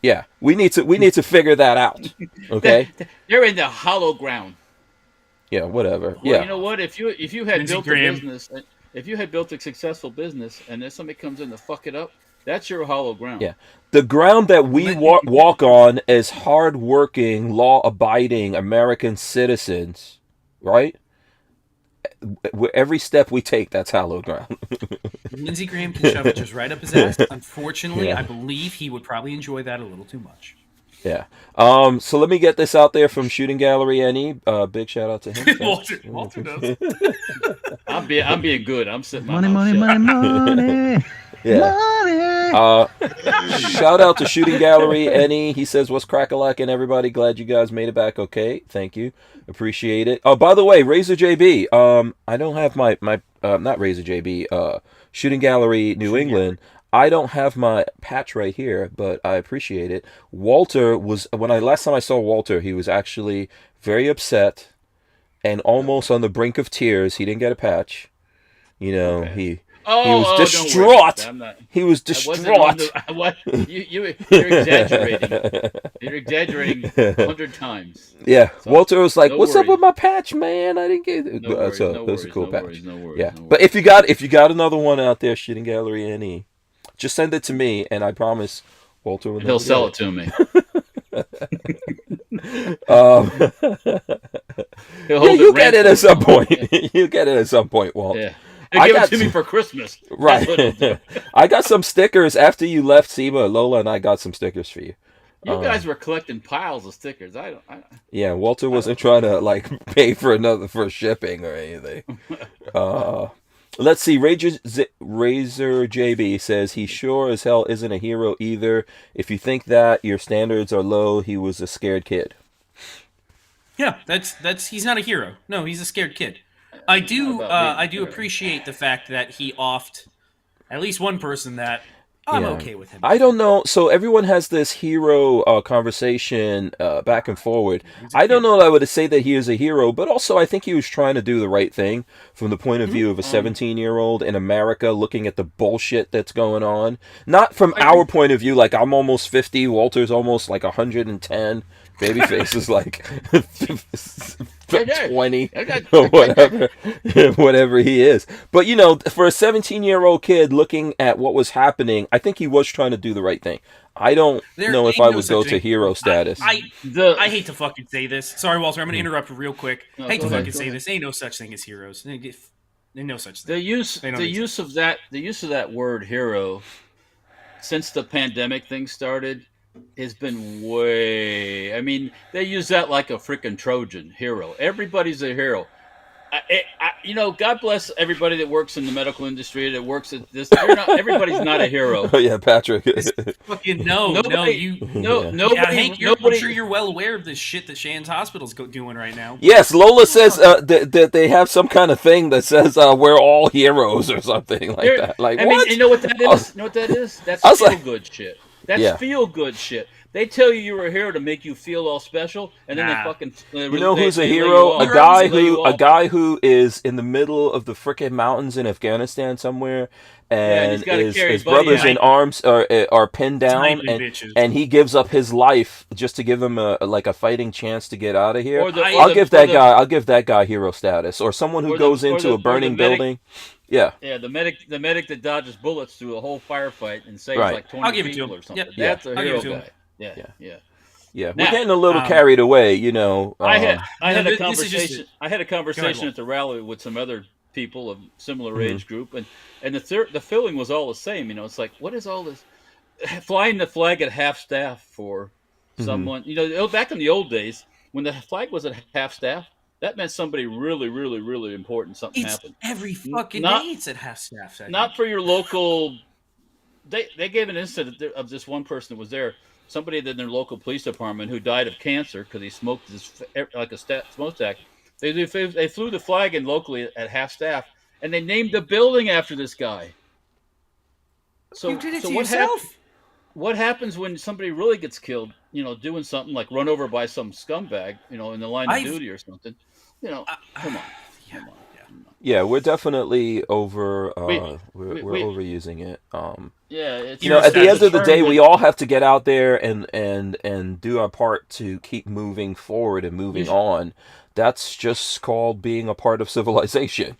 S2: Yeah. We need to figure that out. Okay?
S5: They're in the hollow ground.
S2: Yeah, whatever.
S1: Well,
S2: yeah.
S1: You know what? If you had
S3: Lindsey
S1: built
S3: Graham.
S1: a business, if you had built a successful business, and then somebody comes in to fuck it up, that's your hollow ground.
S2: Yeah. The ground that we walk on as hard-working, law-abiding American citizens, right? Every step we take, that's hallowed ground.
S3: Lindsey Graham can shove it just right up his ass. Unfortunately, I believe he would probably enjoy that a little too much.
S2: Yeah. So let me get this out there from Shooting Gallery NE. Big shout out to him.
S3: Walter does.
S1: I'm being good. I'm sitting my
S6: money.
S2: Yeah. Shout out to Shooting Gallery NE. He says, "What's crack-a-lack and everybody? Glad you guys made it back okay. Thank you. Appreciate it." Oh, by the way, Razor JB. I don't have my not Razor JB. Shooting Gallery New England. I don't have my patch right here, but I appreciate it. Walter was last time I saw Walter, he was actually very upset and almost on the brink of tears. He didn't get a patch. You know,
S1: Okay.
S2: he was distraught. He was distraught.
S1: You're exaggerating. You're exaggerating 100 times.
S2: Yeah,
S1: So,
S2: Walter was like,
S1: no
S2: "What's up
S1: worries.
S2: with my patch, man? I didn't get it."
S1: No worries,
S2: So
S1: no
S2: that was a
S1: worries,
S2: cool
S1: no
S2: patch.
S1: worries, no worries,
S2: Yeah,
S1: no
S2: but
S1: worries.
S2: if you got another one out there, Shooting Gallery NE, just send it to me, and I promise Walter will.
S1: And he'll sell it to me.
S2: You get it at some point. You get it at some point, Walt.
S1: Yeah. He'll give it to me for Christmas. That's what he'll do.
S2: Right. I got some stickers after you left, Seba. Lola and I got some stickers for you.
S1: You guys were collecting piles of stickers.
S2: Yeah, Walter wasn't trying to like pay for shipping or anything. Let's see. Razor JB says he sure as hell isn't a hero either. If you think that your standards are low, he was a scared kid.
S3: Yeah, that's he's not a hero. No, he's a scared kid. I do appreciate the fact that he offed at least one person that I'm okay with him.
S2: I don't know. So everyone has this hero conversation back and forward. I don't know that I would say that he is a hero, but also I think he was trying to do the right thing from the point of view of a 17-year-old in America looking at the bullshit that's going on. Not from our point of view, like I'm almost 50, Walter's almost like 110. Babyface is like 20 or whatever he is. But for a 17-year-old kid looking at what was happening, I think he was trying to do the right thing. I don't know if I would go to hero status.
S3: I hate to fucking say this. Sorry, Walter. I'm going to interrupt real quick.
S1: No,
S3: hate to
S1: go ahead,
S3: fucking
S1: go
S3: say
S1: ahead.
S3: this. Ain't no such thing as heroes. Ain't no such thing.
S1: The use of that word hero since the pandemic thing started has been way. I mean, they use that like a freaking Trojan hero. Everybody's a hero. God bless everybody that works in the medical industry, that works at this. Everybody's not a hero.
S2: Oh yeah, Patrick.
S3: Fucking
S1: Nobody.
S3: Hank, I'm
S1: Nobody.
S3: sure you're well aware of this shit that Shan's Hospital's doing right now.
S2: Yes, Lola says that they have some kind of thing that says we're all heroes or something like that. Like,
S1: I
S2: what?
S1: mean, you know what that is? You know what that is? That's feel good shit. That's feel good shit. They tell you you're a hero to make you feel all special, and then they fucking.
S2: Who's a hero? A guy who is in the middle of the frickin' mountains in Afghanistan somewhere, and his brothers in arms are pinned down, and he gives up his life just to give them a fighting chance to get out of here. I'll give that guy hero status, or someone who goes into a burning building. Yeah.
S1: Yeah, the medic that dodges bullets through a whole firefight and saves like 20 people or something.
S3: Yep.
S1: That's a hero guy. Yeah.
S2: We're getting a little carried away,
S1: I had a conversation at the rally with some other people of similar age group, and the feeling was all the same. It's like, what is all this flying the flag at half staff for someone? Back in the old days when the flag was at half staff, that meant somebody really, really, really important. Something happened
S3: every fucking day. It's at half staff.
S1: Not for your local. They gave an incident of this one person that was there. Somebody in their local police department who died of cancer because he smoked this like a smokestack. They flew the flag in locally at half staff, and they named the building after this guy. So
S3: you did it to
S1: what
S3: yourself.
S1: What happens when somebody really gets killed? Doing something like run over by some scumbag, in the line of duty or something. Come on.
S2: Yeah, we're definitely over. We're overusing it.
S1: At
S2: the end of the day, we all have to get out there and do our part to keep moving forward and moving on. That's just called being a part of civilization.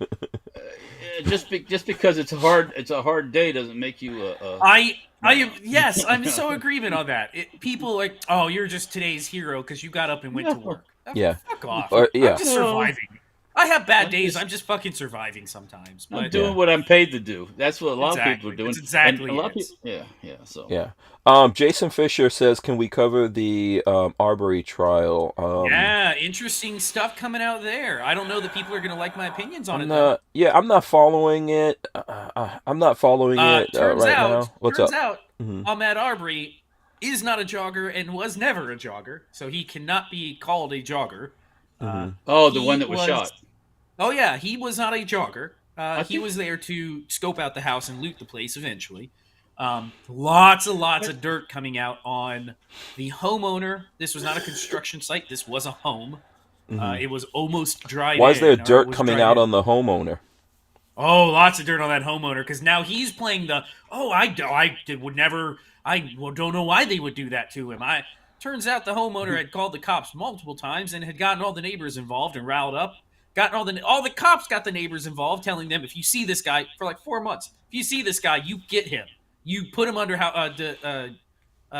S1: Just because it's a hard day doesn't make you
S3: Yes, I'm so agreement on that. People are like, oh, you're just today's hero because you got up and went to work.
S2: Yeah,
S3: fuck off.
S2: I'm
S3: just surviving. I have bad days. I'm just fucking surviving sometimes. But
S1: I'm doing what I'm paid to do. That's what a lot of people are doing.
S3: That's exactly
S1: So
S2: Jason Fisher says, can we cover the Armory trial?
S3: Interesting stuff coming out there. I don't know that people are going to like my opinions on it.
S2: I'm not following it. I'm not following it
S3: turns
S2: right
S3: out,
S2: now. What's
S3: turns
S2: up?
S3: out, Ahmad Arbery is not a jogger and was never a jogger, so he cannot be called a jogger.
S1: The one that was shot.
S3: Oh yeah, he was not a jogger. He was there to scope out the house and loot the place eventually. Lots of dirt coming out on the homeowner. This was not a construction site. This was a home. It was almost dried in.
S2: Why is there dirt coming out on the homeowner?
S3: Oh, lots of dirt on that homeowner because now he's playing the, I don't know why they would do that to him. Turns out the homeowner had called the cops multiple times and had gotten all the neighbors involved and riled up. All the cops got the neighbors involved, telling them, if you see this guy for like 4 months, if you see this guy, you get him. You put him under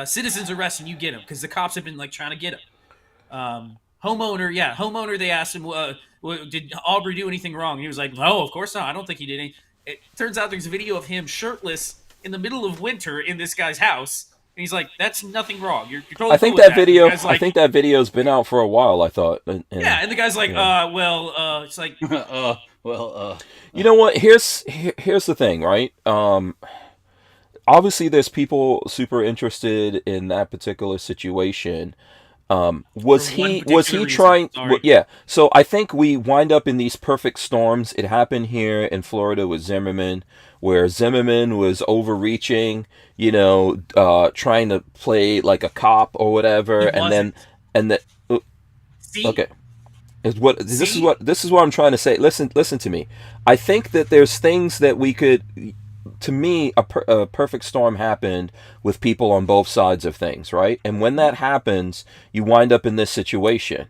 S3: citizen's arrest and you get him because the cops have been like trying to get him. Homeowner. They asked him, did Aubrey do anything wrong? And he was like, no, of course not. I don't think he did anything. It turns out there's a video of him shirtless in the middle of winter in this guy's house. And he's like, that's nothing wrong. You're totally
S2: I think
S3: cool
S2: that
S3: with
S2: video.
S3: Like,
S2: I think that video's been out for a while. I thought. And
S3: the guy's like, it's like,
S2: you know what? Here's the thing, right? Obviously, there's people super interested in that particular situation. Was he trying? Yeah. So I think we wind up in these perfect storms. It happened here in Florida with Zimmerman, where Zimmerman was overreaching, trying to play like a cop or whatever, and then okay. This is what I'm trying to say. Listen to me. I think that there's things that we could. To me, a perfect storm happened with people on both sides of things, right? And when that happens, you wind up in this situation.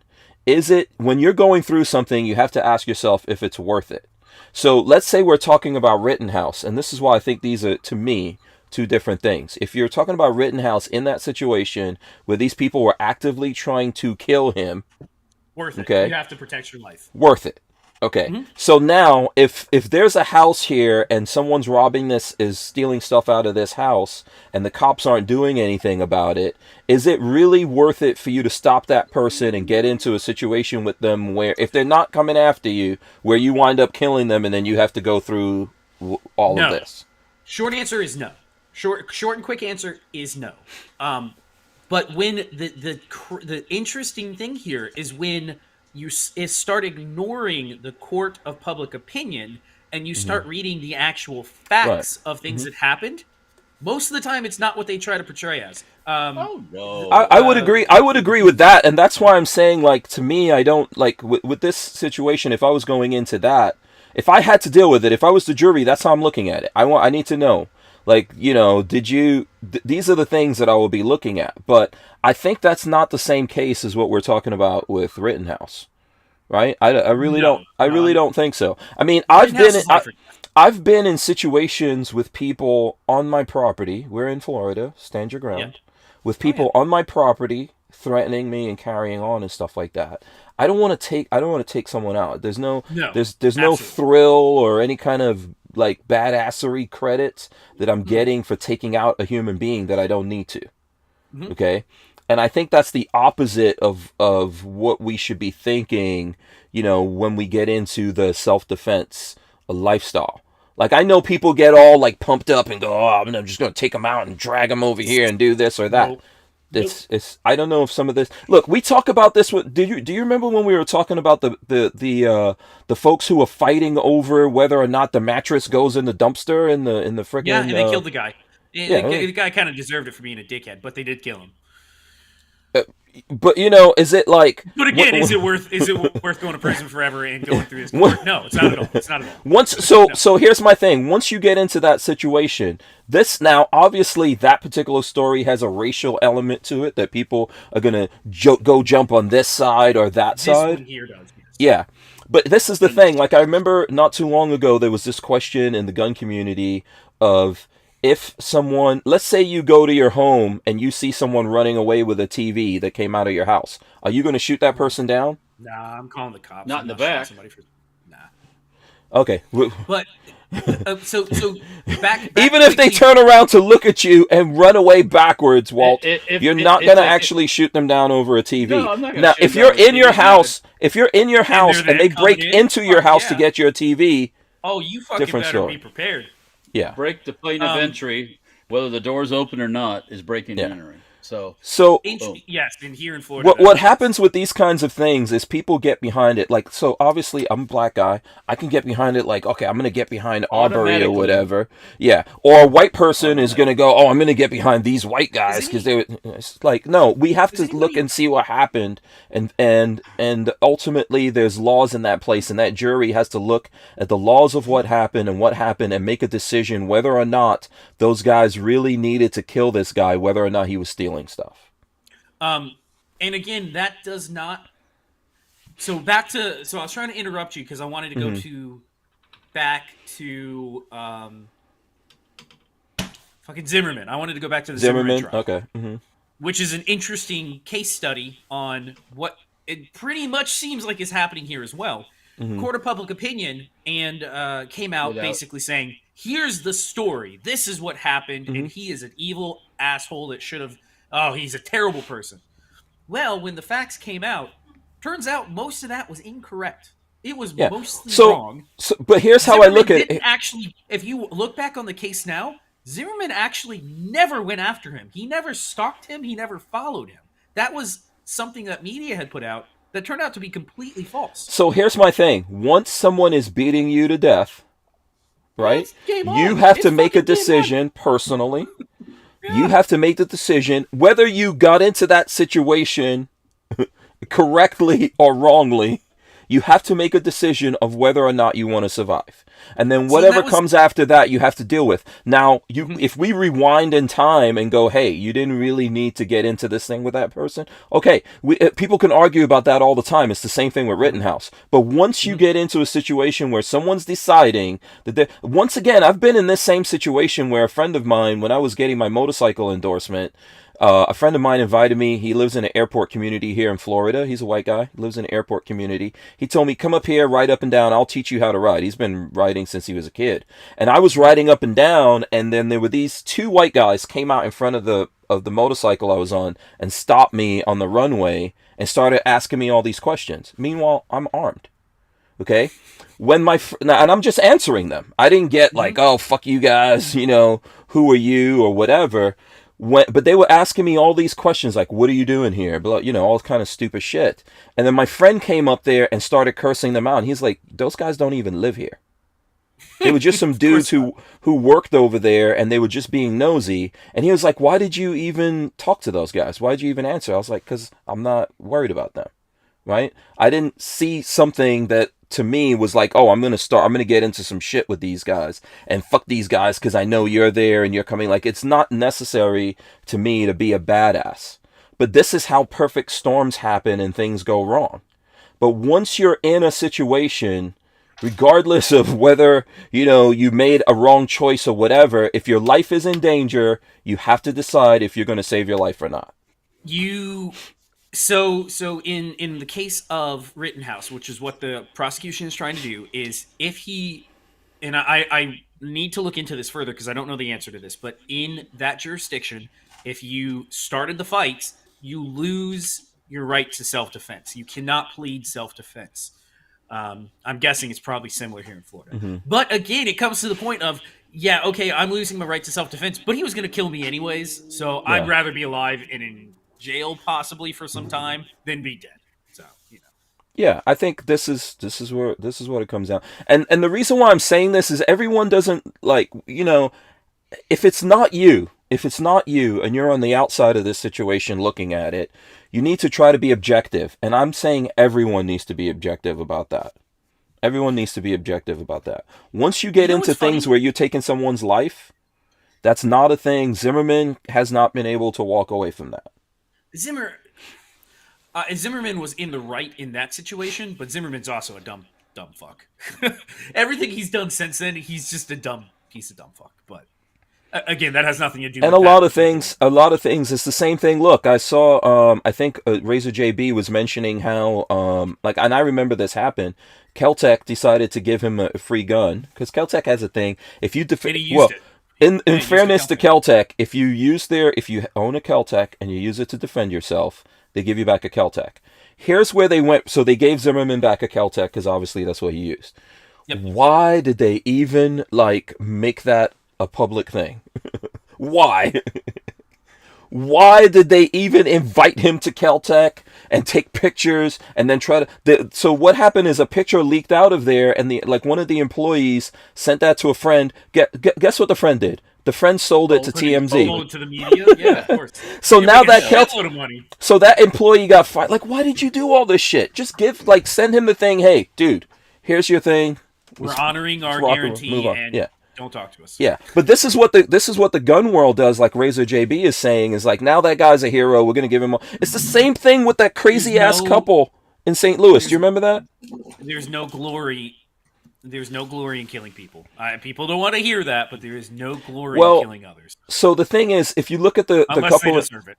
S2: is it, when you're going through something, you have to ask yourself if it's worth it. So let's say we're talking about Rittenhouse, and this is why I think these are, to me, two different things. If you're talking about Rittenhouse in that situation where these people were actively trying to kill him,
S3: worth it.
S2: Okay.
S3: You have to protect your life.
S2: Worth it. Okay. So now, if there's a house here and someone's is stealing stuff out of this house, and the cops aren't doing anything about it, is it really worth it for you to stop that person and get into a situation with them where, if they're not coming after you, where you wind up killing them and then you have to go through all of this?
S3: Short answer is no. Short and quick answer is no. But when the interesting thing here is when you start ignoring the court of public opinion and you start reading the actual facts of things that happened. Most of the time, it's not what they try to portray as.
S1: Oh no!
S2: I would agree. I would agree with that, and that's why I'm saying, like, to me, I don't like with this situation. If I was going into that, if I had to deal with it, if I was the jury, that's how I'm looking at it. I need to know. Like, you know, these are the things that I will be looking at. But I think that's not the same case as what we're talking about with Rittenhouse, right? I really don't think so. I mean, I've been in situations with people on my property. We're in Florida, stand your ground. Yeah. With people on my property threatening me and carrying on and stuff like that. I don't want to take someone out. There's no thrill or any kind of like badassery credit that I'm getting for taking out a human being that I don't need to. Okay? And I think that's the opposite of what we should be thinking, you know, when we get into the self-defense lifestyle. Like, I know people get all like pumped up and go, "Oh, I'm just going to take them out and drag them over here and do this or that." It's I don't know if some of this. Look, we talk about this. Do you remember when we were talking about the folks who were fighting over whether or not the mattress goes in the dumpster in the frickin'?
S3: Yeah, and they killed the guy. The guy kind of deserved it for being a dickhead, but they did kill him.
S2: But you know, is it like?
S3: But again, is it worth going to prison forever and going through this? No, it's not at all. It's not at all.
S2: So here's my thing. Once you get into that situation, this now obviously that particular story has a racial element to it that people are gonna go jump on this side or that side.
S3: This one here does. Yes.
S2: Yeah, but this is the thing. Like, I remember not too long ago there was this question in the gun community of, if someone, let's say you go to your home and you see someone running away with a TV that came out of your house, are you going to shoot that person down?
S3: Nah, I'm calling the cops.
S1: Not in the back.
S3: Nah.
S2: Okay.
S3: But so back
S2: even if they turn around to look at you and run away backwards, Walt, you're not going to actually shoot them down over a TV.
S1: No, I'm not gonna
S2: now,
S1: shoot
S2: if
S1: them
S2: you're
S1: over
S2: in your house, and they break into your house to
S3: yeah.
S2: get your TV,
S3: you fucking
S2: different
S3: better
S2: story.
S3: be prepared.
S2: Yeah.
S1: Break the plane of entry, whether the door's open or not, is breaking and entering. So
S3: yes, in here in Florida.
S2: What happens with these kinds of things is people get behind it. Like, so obviously I'm a black guy. I can get behind it like, okay, I'm going to get behind Armory or whatever. Yeah. Or a white person is going to go, oh, I'm going to get behind these white guys because it's like, no, we have to look and see what happened. And ultimately there's laws in that place, and that jury has to look at the laws of what happened and make a decision whether or not those guys really needed to kill this guy, whether or not he was stealing stuff.
S3: And again, that does not. So I was trying to interrupt you because I wanted to go back to fucking Zimmerman. I wanted to go back to the Zimmerman trial.
S2: Okay.
S3: Which is an interesting case study on what it pretty much seems like is happening here as well. Court of public opinion and came out basically saying, here's the story. This is what happened, and he is an evil asshole that should have. Oh, he's a terrible person. Well, when the facts came out, turns out most of that was incorrect. It was mostly wrong.
S2: But here's how
S3: Zimmerman
S2: I look at it.
S3: Actually, if you look back on the case now, Zimmerman actually never went after him. He never stalked him. He never followed him. That was something that media had put out that turned out to be completely false.
S2: So here's my thing. Once someone is beating you to death, right, you have to make a decision personally. You have to make the decision whether you got into that situation correctly or wrongly. You have to make a decision of whether or not you want to survive. And then
S3: See,
S2: whatever
S3: that was-
S2: comes after that, you have to deal with. Now, if we rewind in time and go, hey, you didn't really need to get into this thing with that person. Okay, people can argue about that all the time. It's the same thing with Rittenhouse. But once you get into a situation where someone's deciding that once again, I've been in this same situation where a friend of mine, when I was getting my motorcycle endorsement, a friend of mine invited me. He lives in an airport community here in Florida. He's a white guy. He lives in an airport community. He told me, come up here, ride up and down. I'll teach you how to ride. He's been riding since he was a kid. And I was riding up and down, and then there were these two white guys came out in front of the motorcycle I was on and stopped me on the runway and started asking me all these questions. Meanwhile, I'm armed. Okay? And I'm just answering them. I didn't get like, oh, fuck you guys, who are you or whatever. But they were asking me all these questions like, what are you doing here? But, all kind of stupid shit. And then my friend came up there and started cursing them out. And he's like, those guys don't even live here. They were just some dudes who worked over there, and they were just being nosy. And he was like, why did you even talk to those guys? Why did you even answer? I was like, because I'm not worried about them. Right? I didn't see something that to me was like, oh, I'm going to get into some shit with these guys and fuck these guys because I know you're there and you're coming. Like, it's not necessary to me to be a badass. But this is how perfect storms happen and things go wrong. But once you're in a situation, regardless of whether, you made a wrong choice or whatever, if your life is in danger, you have to decide if you're going to save your life or not.
S3: So in the case of Rittenhouse, which is what the prosecution is trying to do, is if he, and I need to look into this further because I don't know the answer to this, but in that jurisdiction, if you started the fights, you lose your right to self-defense. You cannot plead self-defense. I'm guessing it's probably similar here in Florida. Mm-hmm. But again, it comes to the point of, yeah, okay, I'm losing my right to self-defense, but he was going to kill me anyways, so yeah. I'd rather be alive and in jail possibly for some time than be dead. So,
S2: Yeah, I think this is what it comes down. And the reason why I'm saying this is everyone doesn't like, if it's not you and you're on the outside of this situation looking at it, you need to try to be objective. And I'm saying everyone needs to be objective about that. Everyone needs to be objective about that. Once you get into things where you're taking someone's life, that's not a thing. Zimmerman has not been able to walk away from that.
S3: Zimmerman was in the right in that situation, but Zimmerman's also a dumb fuck. Everything he's done since then, he's just a dumb piece of dumb fuck. But again, that has nothing to do.
S2: And
S3: with
S2: a lot of things. It's the same thing. Look, I saw. I think Razor JB was mentioning how, and I remember this happened. Keltec decided to give him a free gun because Keltec has a thing. If you defend, in fairness to Keltec, if you own a Keltec and you use it to defend yourself, they give you back a Keltec. Here's where they went. So they gave Zimmerman back a Keltec because obviously that's what he used. Yep. Why did they even make that a public thing? Why? Why did they even invite him to Keltec and take pictures and then try to? So what happened is a picture leaked out of there, and one of the employees sent that to a friend. Guess what the friend did? The friend sold it to TMZ.
S3: Sold it to the media. Yeah, of course.
S2: So now that so that employee got fired. Why did you do all this shit? Just send him the thing. Hey, dude, here's your thing.
S3: We're honoring our guarantee, and don't talk to us.
S2: Yeah, but this is what the gun world does. Like Razor JB is saying is now that guy's a hero. We're gonna give him. It's the same thing with that crazy ass couple in St. Louis. Do you remember that?
S3: There's no glory. There's no glory in killing people. People don't want to hear that, but there is no glory in killing others.
S2: So the thing is, if you look at the couple,
S3: they deserve it.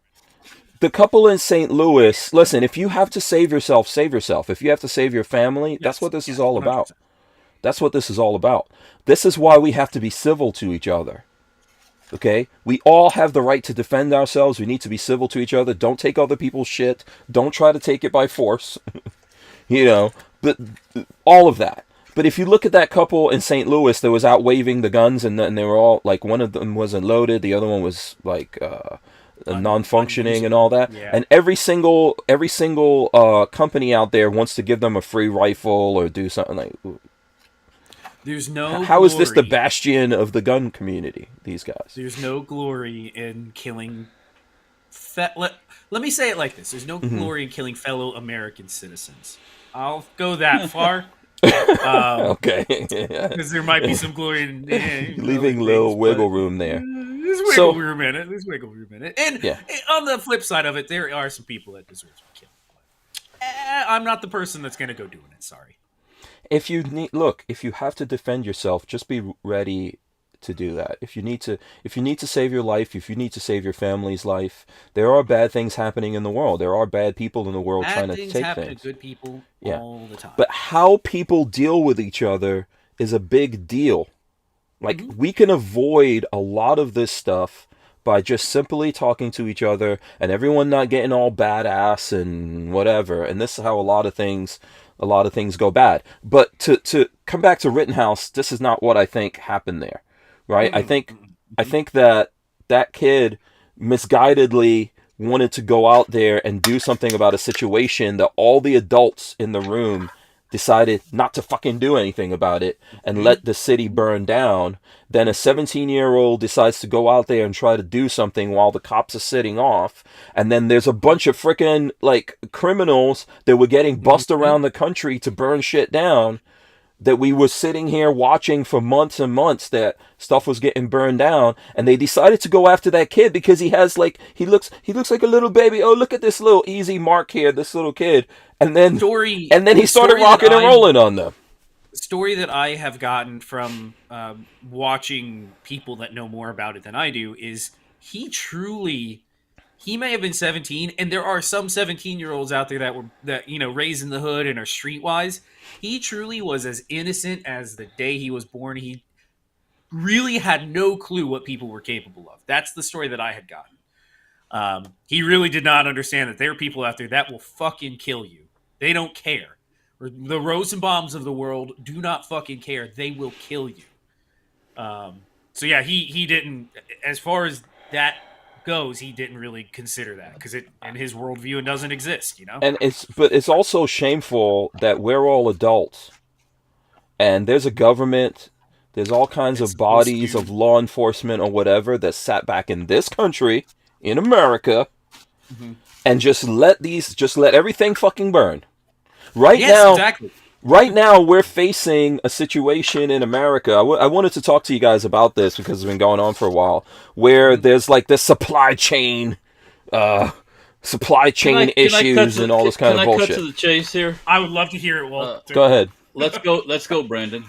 S2: The couple in St. Louis. Listen, if you have to save yourself, save yourself. If you have to save your family, that's what this is all 100%. About. That's what this is all about. This is why we have to be civil to each other. Okay? We all have the right to defend ourselves. We need to be civil to each other. Don't take other people's shit. Don't try to take it by force. But all of that. But if you look at that couple in St. Louis that was out waving the guns and they were all one of them wasn't loaded, the other one was non-functioning and all that. Yeah. And every single company out there wants to give them a free rifle or do something like.
S3: There's no.
S2: How is this the bastion of the gun community? These guys.
S3: There's no glory in killing. Let me say it like this: there's no glory in killing fellow American citizens. I'll go that far.
S2: Okay.
S3: Because there might be some glory in
S2: Leaving
S3: other
S2: little
S3: things,
S2: wiggle
S3: but
S2: room there.
S3: There's wiggle room in it. There's wiggle room in it. And
S2: Yeah.
S3: on the flip side of it, there are some people that deserve to be killed. But, I'm not the person that's going to go doing it. Sorry.
S2: If you have to defend yourself, just be ready to do that. If you need to save your life, if you need to save your family's life, there are bad things happening in the world. There are bad people in the world trying to take
S3: happen
S2: things.
S3: to good people all the time.
S2: But how people deal with each other is a big deal. Like, we can avoid a lot of this stuff by just simply talking to each other and everyone not getting all badass and whatever. And this is how a lot of things go bad. But to come back to Rittenhouse, this is not what I think happened there, right? I think that kid misguidedly wanted to go out there and do something about a situation that all the adults in the room decided not to fucking do anything about it and let the city burn down. Then a 17-year-old decides to go out there and try to do something while the cops are sitting off. And then there's a bunch of freaking like criminals that were getting bussed around the country to burn shit down, that we were sitting here watching for months and months that stuff was getting burned down, and they decided to go after that kid because he has like he looks like a little baby. Oh, look at this little easy mark here, this little kid. And then he started rocking and rolling on them.
S3: The story that I have gotten from watching people that know more about it than I do is he may have been 17, and there are some 17-year-olds out there that raised in the hood and are streetwise. He truly was as innocent as the day he was born. He really had no clue what people were capable of. That's the story that I had gotten. He really did not understand that there are people out there that will fucking kill you. They don't care. The Rosenbaums of the world do not fucking care. They will kill you. So yeah, he didn't, as far as that goes, he didn't really consider that because it in his worldview it doesn't exist,
S2: And it's also shameful that we're all adults, and there's a government, there's all kinds of bodies of law enforcement or whatever that sat back in this country, in America, and just let everything fucking burn. Right now, we're facing a situation in America. I wanted to talk to you guys about this because it's been going on for a while, where there's like this supply chain issues and all this kind of bullshit.
S1: Can I cut to the chase here?
S3: I would love to hear it, Walt.
S2: Go ahead.
S1: Let's go, Brandon.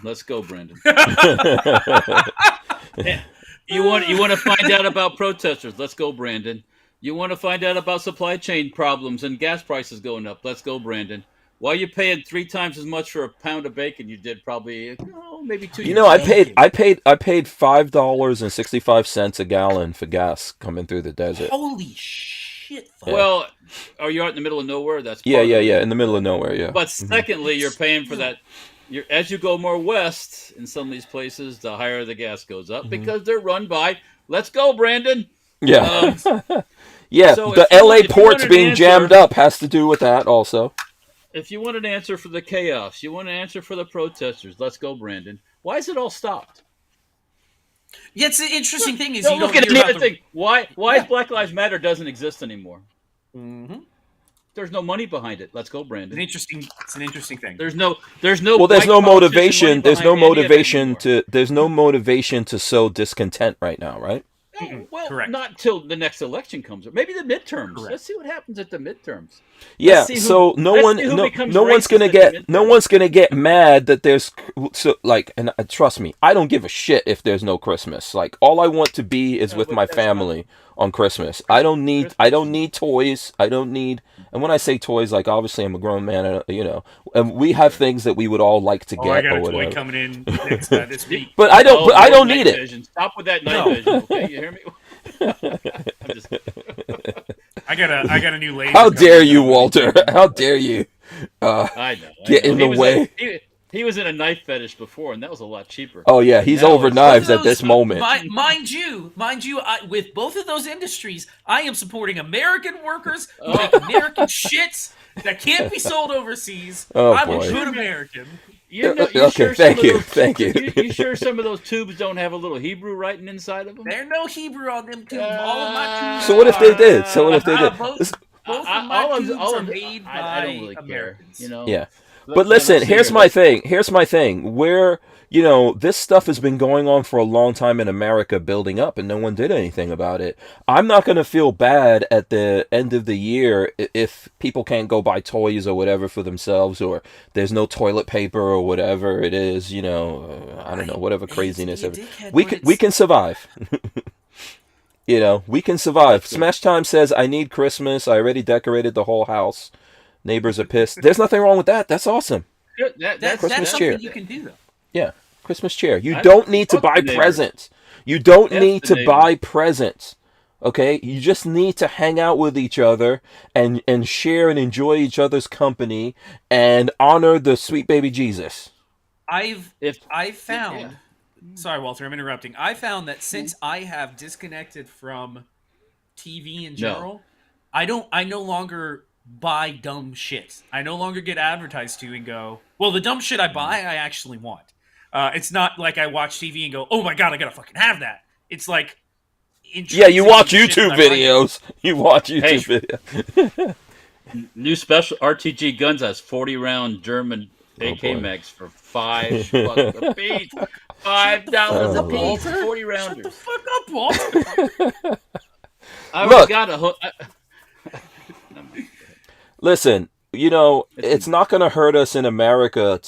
S1: You want to find out about protesters? Let's go, Brandon. You want to find out about supply chain problems and gas prices going up? Let's go, Brandon. Why are you paying 3 times as much for a pound of bacon you did probably maybe 2 years ago?
S2: I paid $5.65 a gallon for gas coming through the desert.
S3: Holy shit!
S2: Yeah.
S1: Well, are you out in the middle of nowhere? That's
S2: yeah, in the middle of nowhere, yeah.
S1: But secondly, you're paying for that. As you go more west in some of these places, the higher the gas goes up because they're run by. Let's go, Brandon.
S2: Yeah, yeah.
S1: So
S2: the LA ports being jammed up has to do with that also.
S1: If you want an answer for the chaos, you want an answer for the protesters, let's go, Brandon. Why is it all stopped?
S3: Yeah, it's an interesting thing. Is
S1: don't look at any other thing. Why is Black Lives Matter doesn't exist anymore? There's no money behind it. Let's go, Brandon.
S3: It's an interesting thing.
S1: There's no.
S2: Well, there's no motivation. There's no motivation to sow discontent right now, right?
S1: Well,
S3: correct.
S1: Not till the next election comes, or maybe the midterms.
S3: Correct.
S1: Let's see what happens at the midterms.
S2: Yeah, so no one's gonna get mad that there's and trust me, I don't give a shit if there's no Christmas. Like, all I want to be is with my family on Christmas. I don't need toys. And when I say toys, like, obviously I'm a grown man, and we have things that we would all like to get.
S3: I got
S2: or
S3: a
S2: whatever.
S3: toy coming in this week.
S2: But I don't need it.
S1: Vision. Stop with that night vision. Okay, you hear me?
S3: I got a new laser.
S2: How dare you, Walter? How dare you?
S1: I know.
S2: Get in the way.
S1: He was in a knife fetish before, and that was a lot cheaper.
S2: Oh yeah, he's over knives at this moment.
S3: Mind you, with both of those industries, I am supporting American workers who make American shits that can't be sold overseas.
S2: Oh,
S3: I'm
S2: boy.
S3: a good American.
S2: Thank you.
S1: You sure some of those tubes don't have a little Hebrew writing inside of them?
S3: There's no Hebrew on them tubes. All of my tubes.
S2: So what if they did?
S3: Both of my tubes are made by
S1: I don't really
S3: Americans.
S1: care.
S2: Yeah. But listen, here's my thing. Here's my thing. Where, this stuff has been going on for a long time in America, building up, and no one did anything about it. I'm not going to feel bad at the end of the year if people can't go buy toys or whatever for themselves, or there's no toilet paper or whatever it is. I don't know, whatever craziness. We can survive. We can survive. Smash Time says, I need Christmas. I already decorated the whole house. Neighbors are pissed. There's nothing wrong with that. That's awesome.
S3: That's
S2: Christmas cheer.
S3: something you can do, though.
S2: Yeah, Christmas cheer. You don't need to buy presents. You don't need to buy presents. Okay? You just need to hang out with each other and share and enjoy each other's company and honor the sweet baby Jesus.
S3: I've found... Sorry, Walter, I'm interrupting. I found that since I have disconnected from TV in general, I no longer buy dumb shit. I no longer get advertised to and go, well, the dumb shit I buy, I actually want. It's not like I watch TV and go, oh my god, I gotta fucking have that. It's like...
S2: Yeah, you watch YouTube videos. You watch YouTube videos.
S1: New special RTG guns has 40-round German AK mags for $5 a piece. $5 a piece. 40 rounders.
S3: Shut the fuck up, Walter.
S1: I already got a...
S2: Listen, it's not going to hurt us in America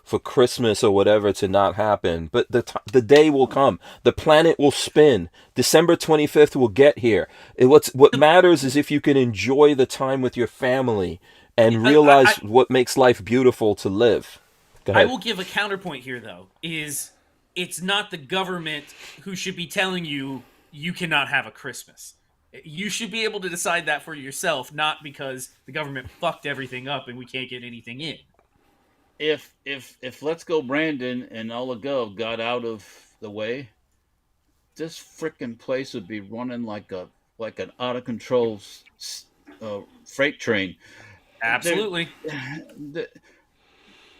S2: for Christmas or whatever to not happen. But the day will come. The planet will spin. December 25th will get here. What matters is if you can enjoy the time with your family and realize what makes life beautiful to live. Go ahead.
S3: I will give a counterpoint here, though. It's not the government who should be telling you cannot have a Christmas. You should be able to decide that for yourself, not because the government fucked everything up and we can't get anything in.
S1: If Let's Go Brandon and All Go got out of the way, this freaking place would be running like an out of control freight train.
S3: Absolutely.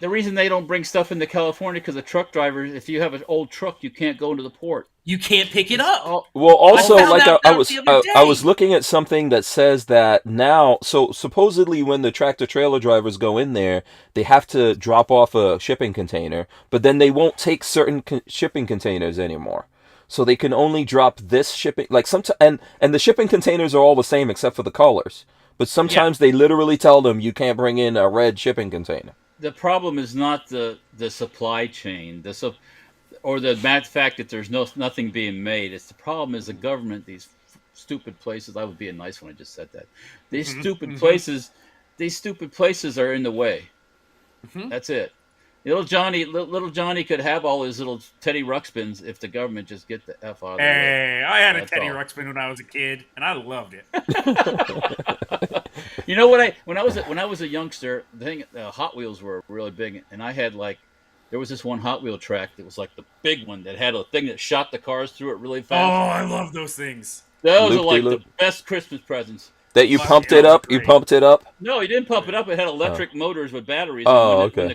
S1: The reason they don't bring stuff into California because the truck drivers, if you have an old truck, you can't go into the port.
S3: You can't pick it up.
S2: Well, also, I was looking at something that says that now. So supposedly, when the tractor trailer drivers go in there, they have to drop off a shipping container, but then they won't take certain shipping containers anymore. So they can only drop this shipping, and the shipping containers are all the same except for the colors. But sometimes they literally tell them you can't bring in a red shipping container.
S1: The problem is not the supply chain, or the fact that there's nothing being made. It's the problem is the government. These stupid places. I would be a nice one. I just said that. These stupid places. These stupid places are in the way. That's it. Little Johnny could have all his little Teddy Ruxpins if the government just get the F out of the way.
S3: Hey, I had a Teddy Ruxpin when I was a kid, and I loved it.
S1: You know what? When I was a youngster, Hot Wheels were really big, and I had there was this one Hot Wheel track that was like the big one that had a thing that shot the cars through it really fast.
S3: Oh, I love those things.
S1: Those are like the best Christmas presents.
S2: That you pumped it up? Great. You pumped it up?
S1: No, you didn't pump it up. It had electric motors with batteries.
S2: Oh, okay.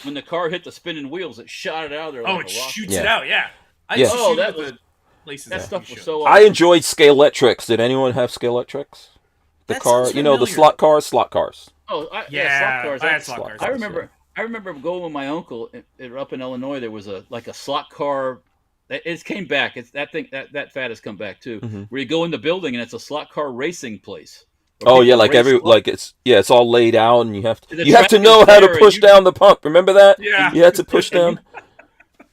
S1: When the car hit the spinning wheels, it shot it out of there.
S3: Oh,
S1: like
S3: it shoots it out, yeah.
S1: That stuff was so awesome.
S2: I enjoyed Scalextrics. Did anyone have Scalextrics? The car, the slot cars.
S1: Oh, slot cars.
S3: I had slot cars.
S1: I remember going with my uncle up in Illinois. There was a slot car. It came back. It's that thing that fad has come back too. Where you go in the building and it's a slot car racing place.
S2: Oh yeah, it's all laid out and you have to know how to push down the pump. Remember that?
S3: Yeah.
S2: You had to push down.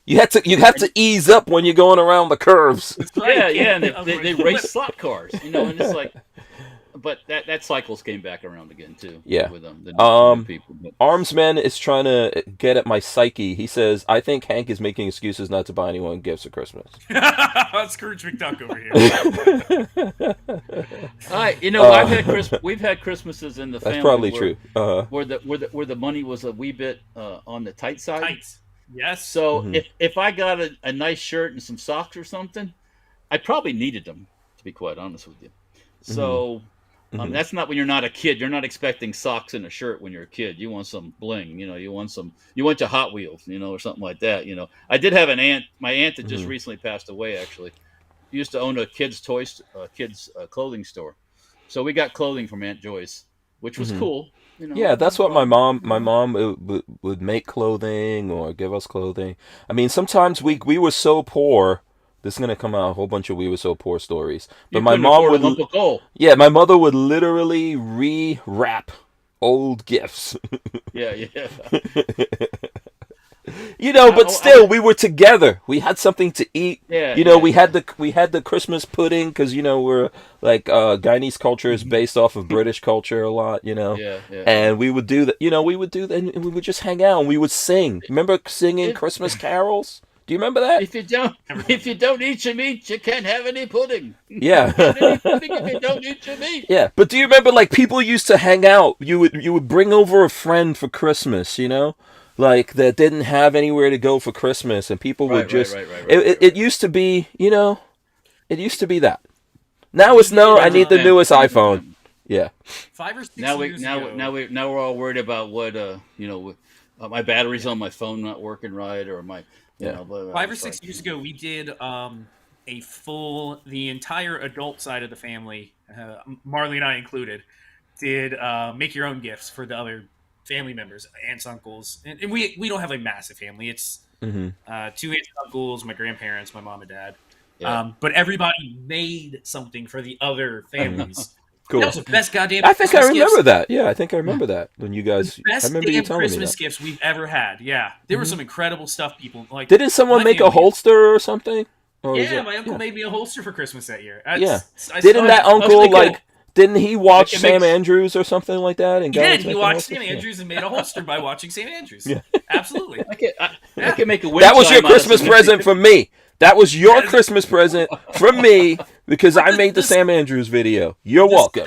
S2: You have to ease up when you're going around the curves.
S1: Right. Yeah, and they race slot cars, and it's like. But that cycles came back around again too.
S2: Yeah.
S1: With them, the new people.
S2: Armsman is trying to get at my psyche. He says, "I think Hank is making excuses not to buy anyone gifts for Christmas."
S3: Scrooge McDuck over here.
S1: All right, we've had Christmases in the family.
S2: That's probably true.
S1: Where the money was a wee bit on the tight side.
S3: Tight. Yes.
S1: So if I got a nice shirt and some socks or something, I probably needed them, to be quite honest with you. So. That's not when you're not a kid. You're not expecting socks and a shirt when you're a kid. You want some bling, you want your Hot Wheels, or something like that. I did have an aunt. My aunt that just recently passed away, actually, used to own a kids' clothing store. So we got clothing from Aunt Joyce, which was cool.
S2: Yeah, that's what my mom would make clothing or give us clothing. I mean, sometimes we were so poor. This is gonna come out a whole bunch of we were so poor stories. But
S1: You
S2: my
S1: couldn't
S2: mom
S1: afford a
S2: would,
S1: lump of coal.
S2: yeah, my mother would literally rewrap old gifts.
S1: Yeah, yeah.
S2: But still, we were together. We had something to eat.
S1: Yeah,
S2: We had the Christmas pudding because we're like Guyanese culture is based off of British culture a lot.
S1: Yeah.
S2: And we would do that. We would do that, and we would just hang out and we would sing. Remember singing Christmas carols? Do you remember that?
S1: If you don't eat your meat, you can't have any pudding.
S2: Yeah.
S1: You can't have any pudding if you don't eat your meat.
S2: Yeah, but do you remember like people used to hang out? You would bring over a friend for Christmas, like that didn't have anywhere to go for Christmas, and people would just. It used to be, it used to be that. Now it's no. I need the newest iPhone. Yeah.
S3: 5 or 6
S1: Now
S3: years ago.
S1: now we're all worried about what my batteries on my phone not working right, or my blah, blah,
S3: 5 or 6 years ago, we did the entire adult side of the family, Marley and I included, did make your own gifts for the other family members, aunts, uncles, and we don't have a massive family. It's 2 aunts and uncles, my grandparents, my mom and dad.
S1: Yeah.
S3: But everybody made something for the other families.
S2: Cool.
S3: That was the best goddamn.
S2: I think I
S3: Christmas
S2: remember
S3: gifts.
S2: that. Yeah, I think I remember that when you guys.
S3: Best
S2: I remember you
S3: damn
S2: telling
S3: Christmas
S2: me that.
S3: gifts we've ever had. Yeah, there were some incredible stuff. People like.
S2: Didn't someone
S3: my
S2: make a
S3: family-
S2: holster or something? Or is
S3: Yeah,
S2: it-
S3: my uncle made me a holster for Christmas that year.
S2: Didn't that uncle
S1: Cool.
S2: like? Didn't he watch
S1: It
S2: Sam
S1: makes-
S2: Andrews or something like that? And
S3: He
S2: got
S3: did.
S2: us
S3: He
S2: making
S3: watched
S2: holsters?
S3: Sam
S2: Yeah.
S3: Andrews and made a holster by watching Sam Andrews.
S2: Yeah.
S3: Absolutely.
S1: I can make a wind
S2: That was your
S1: chime out of
S2: Christmas
S1: some
S2: present
S1: empty-
S2: from me. That was your Christmas present from me because I made the Sam Andrews video. You're welcome.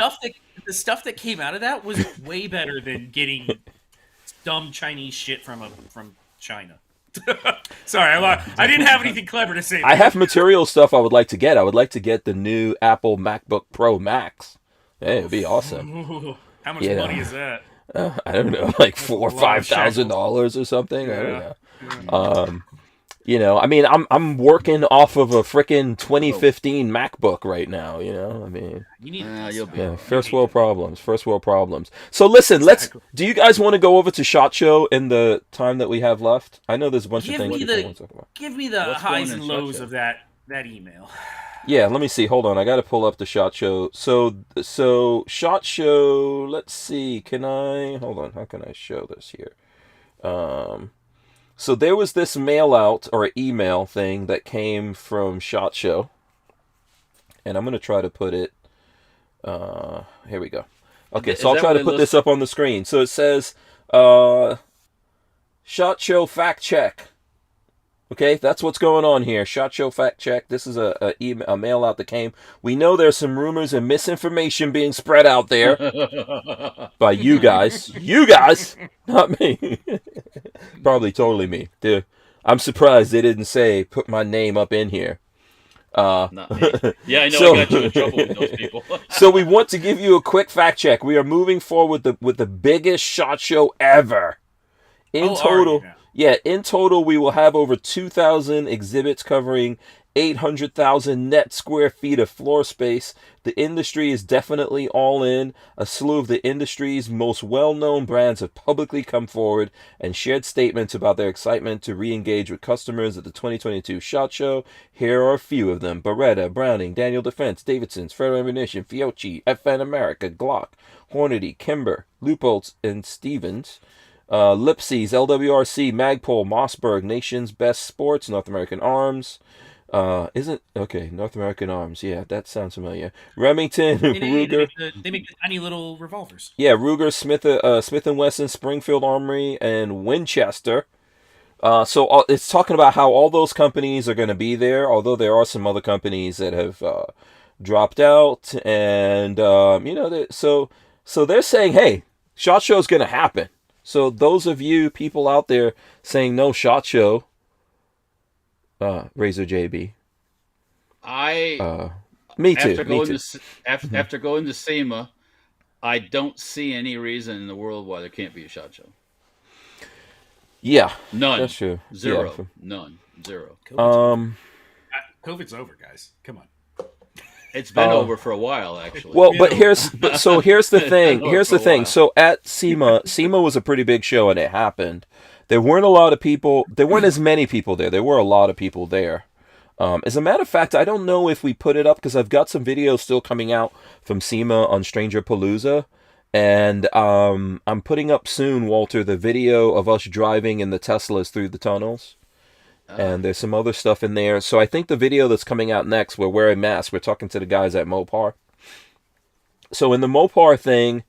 S3: The stuff that came out of that was way better than getting dumb Chinese shit from China. Sorry, I didn't have anything clever to say.
S2: I have material stuff I would like to get. I would like to get the new Apple MacBook Pro Max. Hey, it'd be awesome.
S3: Ooh, how much
S2: Yeah.
S3: money is that?
S2: I don't know, like $4,000 or
S3: a lot of
S2: $5,000 or something. I
S3: Yeah.
S2: don't know. I mean, I'm working off of a freaking 2015 MacBook right now. I mean,
S3: You need.
S1: you'll be
S2: yeah, first world problems. So listen, do you guys want to go over to SHOT Show in the time that we have left? I know there's a bunch of things people want to talk about.
S3: Give me the
S1: What's going
S3: highs
S1: in
S3: and
S1: SHOT
S3: lows
S1: Show?
S3: of that email.
S2: Yeah, let me see. Hold on, I got to pull up the SHOT Show. So SHOT Show. Let's see. Hold on. How can I show this here? So there was this mail out or email thing that came from SHOT Show, and I'm gonna try to put it. Here we go. Okay, so I'll try to put this up on the screen. So it says, SHOT Show fact check. Okay, that's what's going on here. SHOT Show fact check. This is a mail out that came. We know there's some rumors and misinformation being spread out there by you guys. You guys, not me. Probably totally me. Dude, I'm surprised they didn't say put my name up in here.
S1: Not me. Yeah, I know.
S2: So-
S1: I got you in trouble with those people.
S2: So we want to give you a quick fact check. We are moving forward with the biggest SHOT Show ever. In total, we will have over 2,000 exhibits covering 800,000 net square feet of floor space. The industry is definitely all in. A slew of the industry's most well-known brands have publicly come forward and shared statements about their excitement to re-engage with customers at the 2022 SHOT Show. Here are a few of them: Beretta, Browning, Daniel Defense, Davidson's, Federal Ammunition, Fiocchi, FN America, Glock, Hornady, Kimber, Leupold, and Stevens. Lipsy's, LWRC, Magpul, Mossberg, Nation's Best Sports, North American Arms. North American Arms. Yeah, that sounds familiar. Remington, Ruger.
S3: They make the tiny little revolvers.
S2: Yeah, Ruger, Smith & Wesson, Springfield Armory, and Winchester. So it's talking about how all those companies are going to be there, although there are some other companies that have dropped out. And, so they're saying, hey, SHOT Show is going to happen. So those of you people out there saying no SHOT Show, Razor JB. Me too.
S1: After going to SEMA, I don't see any reason in the world why there can't be a SHOT Show.
S2: Yeah,
S1: None.
S2: that's true.
S1: Zero.
S2: Yeah.
S1: None. Zero.
S3: COVID's over, guys. Come on.
S1: It's been over for a while, actually.
S2: Well, but here's the thing.
S1: Been over
S2: Here's
S1: for
S2: the
S1: a
S2: thing.
S1: while.
S2: So at SEMA was a pretty big show, and it happened. There weren't a lot of people. There weren't as many people there. There were a lot of people there. As a matter of fact, I don't know if we put it up because I've got some videos still coming out from SEMA on Stranger Palooza, and I'm putting up soon, Walter, the video of us driving in the Teslas through the tunnels. And there's some other stuff in there. So I think the video that's coming out next, we're wearing masks. We're talking to the guys at Mopar. So in the Mopar thing,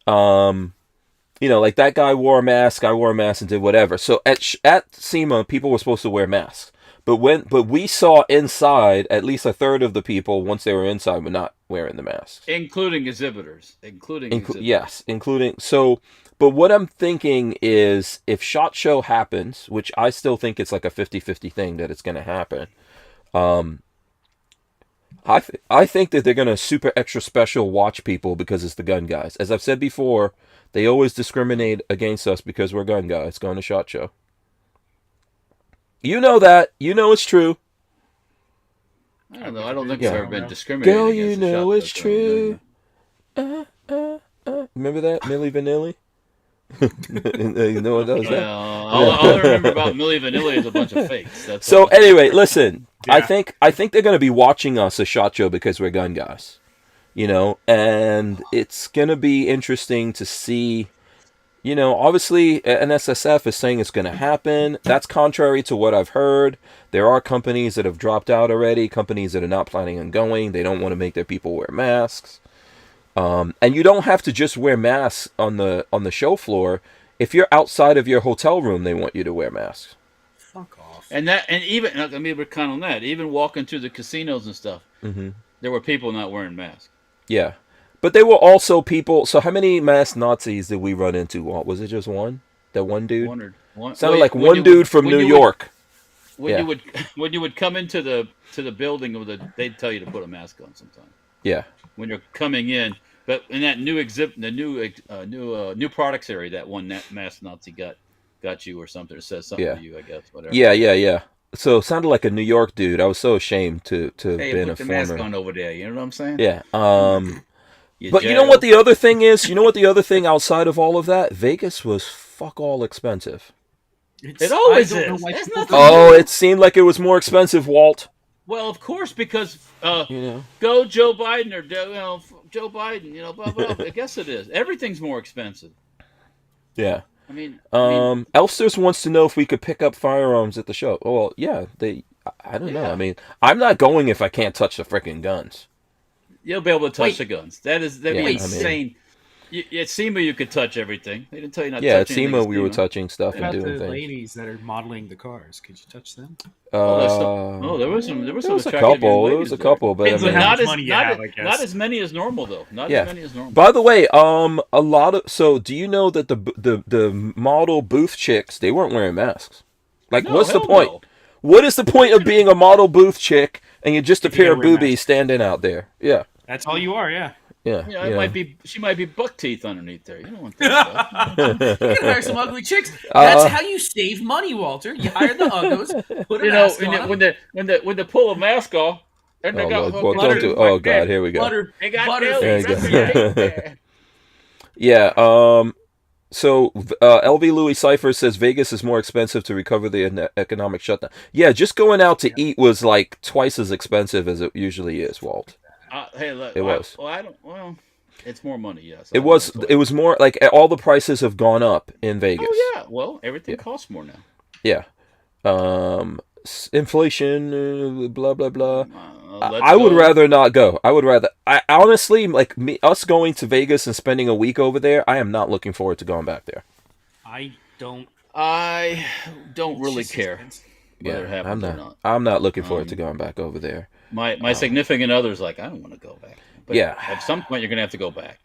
S2: like that guy wore a mask, I wore a mask and did whatever. So at SEMA, people were supposed to wear masks. But we saw inside, at least a third of the people, once they were inside, were not wearing the masks.
S1: Including exhibitors.
S2: Yes, including... So... But what I'm thinking is, if SHOT Show happens, which I still think it's like a 50-50 thing that it's going to happen, I think that they're going to super extra special watch people because it's the gun guys. As I've said before, they always discriminate against us because we're gun guys going to SHOT Show. You know that. You know it's true.
S1: I don't know. I don't think I've ever been discriminated
S2: Girl,
S1: against.
S2: you know it's true. Remember that, Milli Vanilli? You know what that was?
S1: All I remember about Milli Vanilli is a bunch of fakes. That's
S2: so anyway, listen. Yeah. I think they're going to be watching us at SHOT Show because we're gun guys, and it's going to be interesting to see. Obviously, NSSF is saying it's going to happen. That's contrary to what I've heard. There are companies that have dropped out already. Companies that are not planning on going. They don't want to make their people wear masks. And you don't have to just wear masks on the show floor. If you're outside of your hotel room, they want you to wear masks.
S3: Fuck off.
S1: And even let me recount on that. Even walking through the casinos and stuff, there were people not wearing masks.
S2: Yeah, but there were also people. So how many masked Nazis did we run into? Was it just one? That one dude? Sounded like one dude from New York.
S1: When you would come into the building, they'd tell you to put a mask on sometimes.
S2: Yeah.
S1: When you're coming in. But in that new products area, that one masked Nazi got you or something. It says something to you, I guess. Whatever.
S2: Yeah. So it sounded like a New York dude. I was so ashamed to have been a
S1: put the
S2: former.
S1: mask on over there. You know what I'm saying?
S2: Yeah. But you know what the other thing is? You know what the other thing outside of all of that? Vegas was fuck all expensive.
S1: It always is.
S2: It seemed like it was more expensive, Walt.
S1: Well, of course, because go Joe Biden or Joe Biden, blah blah. I guess it is. Everything's more expensive.
S2: Yeah. I mean, Elsters wants to know if we could pick up firearms at the show. Well, yeah. I don't know. I mean, I'm not going if I can't touch the freaking guns.
S1: You'll be able to touch the guns. That'd be insane. At SEMA, you could touch everything. They didn't tell you not to touch anything.
S2: Yeah, at SEMA, we were touching stuff and doing things.
S3: The ladies that are modeling the cars, could you touch them?
S1: There was some. There was a
S2: couple. There was a couple, but
S1: not as many as normal though. Not as many as normal.
S2: By the way, a lot of. So, do you know that the model booth chicks, they weren't wearing masks? Like, what's the point? No. What is the point of being a model booth chick and you're just a pair of boobies standing out there? Yeah,
S3: that's all you are. Yeah.
S1: Yeah, she might be buck teeth underneath there. You don't want that stuff.
S3: You can hire some ugly chicks. That's how you save money, Walter. You hire the uggos, put a mask on.
S1: When they pull a mask off, and they got
S2: God, here we go.
S1: They got butter.
S2: Yeah. So LV Louis Cypher says Vegas is more expensive to recover the economic shutdown. Yeah, just going out to eat was like twice as expensive as it usually is, Walt.
S1: Hey, look,
S2: it was.
S1: It's more money, yes.
S2: It was more like all the prices have gone up in Vegas.
S1: Oh yeah, well, everything costs more now.
S2: Yeah, inflation, blah blah blah. I would rather not go. I honestly us going to Vegas and spending a week over there. I am not looking forward to going back there.
S3: I don't
S1: really care. Whether it happens or not.
S2: I'm not looking forward to going back over there.
S1: My significant other's like, I don't want to go back. But at some point you're gonna have to go back.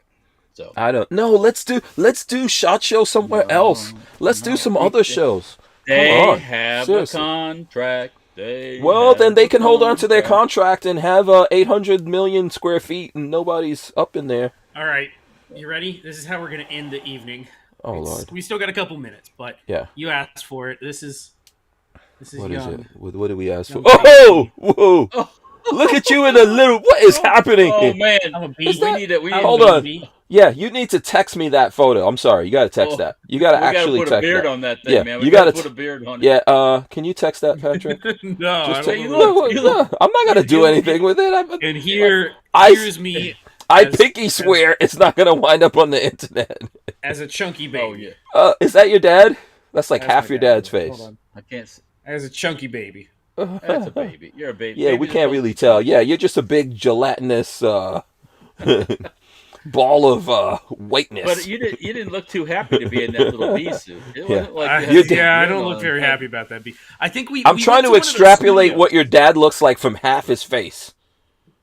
S1: So
S2: I don't know. Let's do SHOT Show somewhere else. Let's do some other shows.
S1: They have a contract.
S2: Then they can hold on to their contract and have 800 million square feet and nobody's up in there.
S3: All right, you ready? This is how we're gonna end the evening.
S2: Oh Lord,
S3: we still got a couple minutes, but you asked for it. This is
S2: what
S3: young.
S2: is it? What did we ask for? Oh, whoa! Look at you in a little. What is happening?
S1: Oh man,
S3: I'm a beast.
S1: we need it. We need
S2: Hold
S1: to-
S2: on. Yeah, you need to text me that photo. I'm sorry, you got to text that. You got to
S1: We gotta
S2: actually
S1: put a
S2: text
S1: beard
S2: that.
S1: on that thing,
S2: Yeah,
S1: man.
S2: you
S1: We
S2: gotta
S1: gotta put a beard on it.
S2: Yeah, can you text that, Patrick?
S3: No, I
S2: Just
S3: don't
S2: take,
S3: know.
S1: you look-
S2: no, I'm not gonna do anything with it.
S3: And
S2: I-
S3: here's me
S2: I
S3: as-
S2: pinky swear it's not gonna wind up on the internet.
S3: as a chunky baby.
S1: Oh yeah,
S2: Is that your dad? That's like
S3: That's
S2: half
S3: my
S2: your
S3: dad.
S2: dad's face.
S3: Hold on.
S1: I can't.
S3: As a chunky baby.
S1: That's a baby. You're a baby.
S2: Yeah,
S1: Baby's
S2: we can't
S1: supposed
S2: really
S1: to-
S2: tell. Yeah, you're just a big gelatinous ball of whiteness.
S1: But you didn't look too happy to be in that little bee suit. It
S2: Yeah.
S1: wasn't like
S2: You're-
S3: I don't look very happy about that. I think
S2: I'm
S3: we
S2: trying
S3: went
S2: to
S3: one of those
S2: extrapolate
S3: studios.
S2: what your dad looks like from half his face.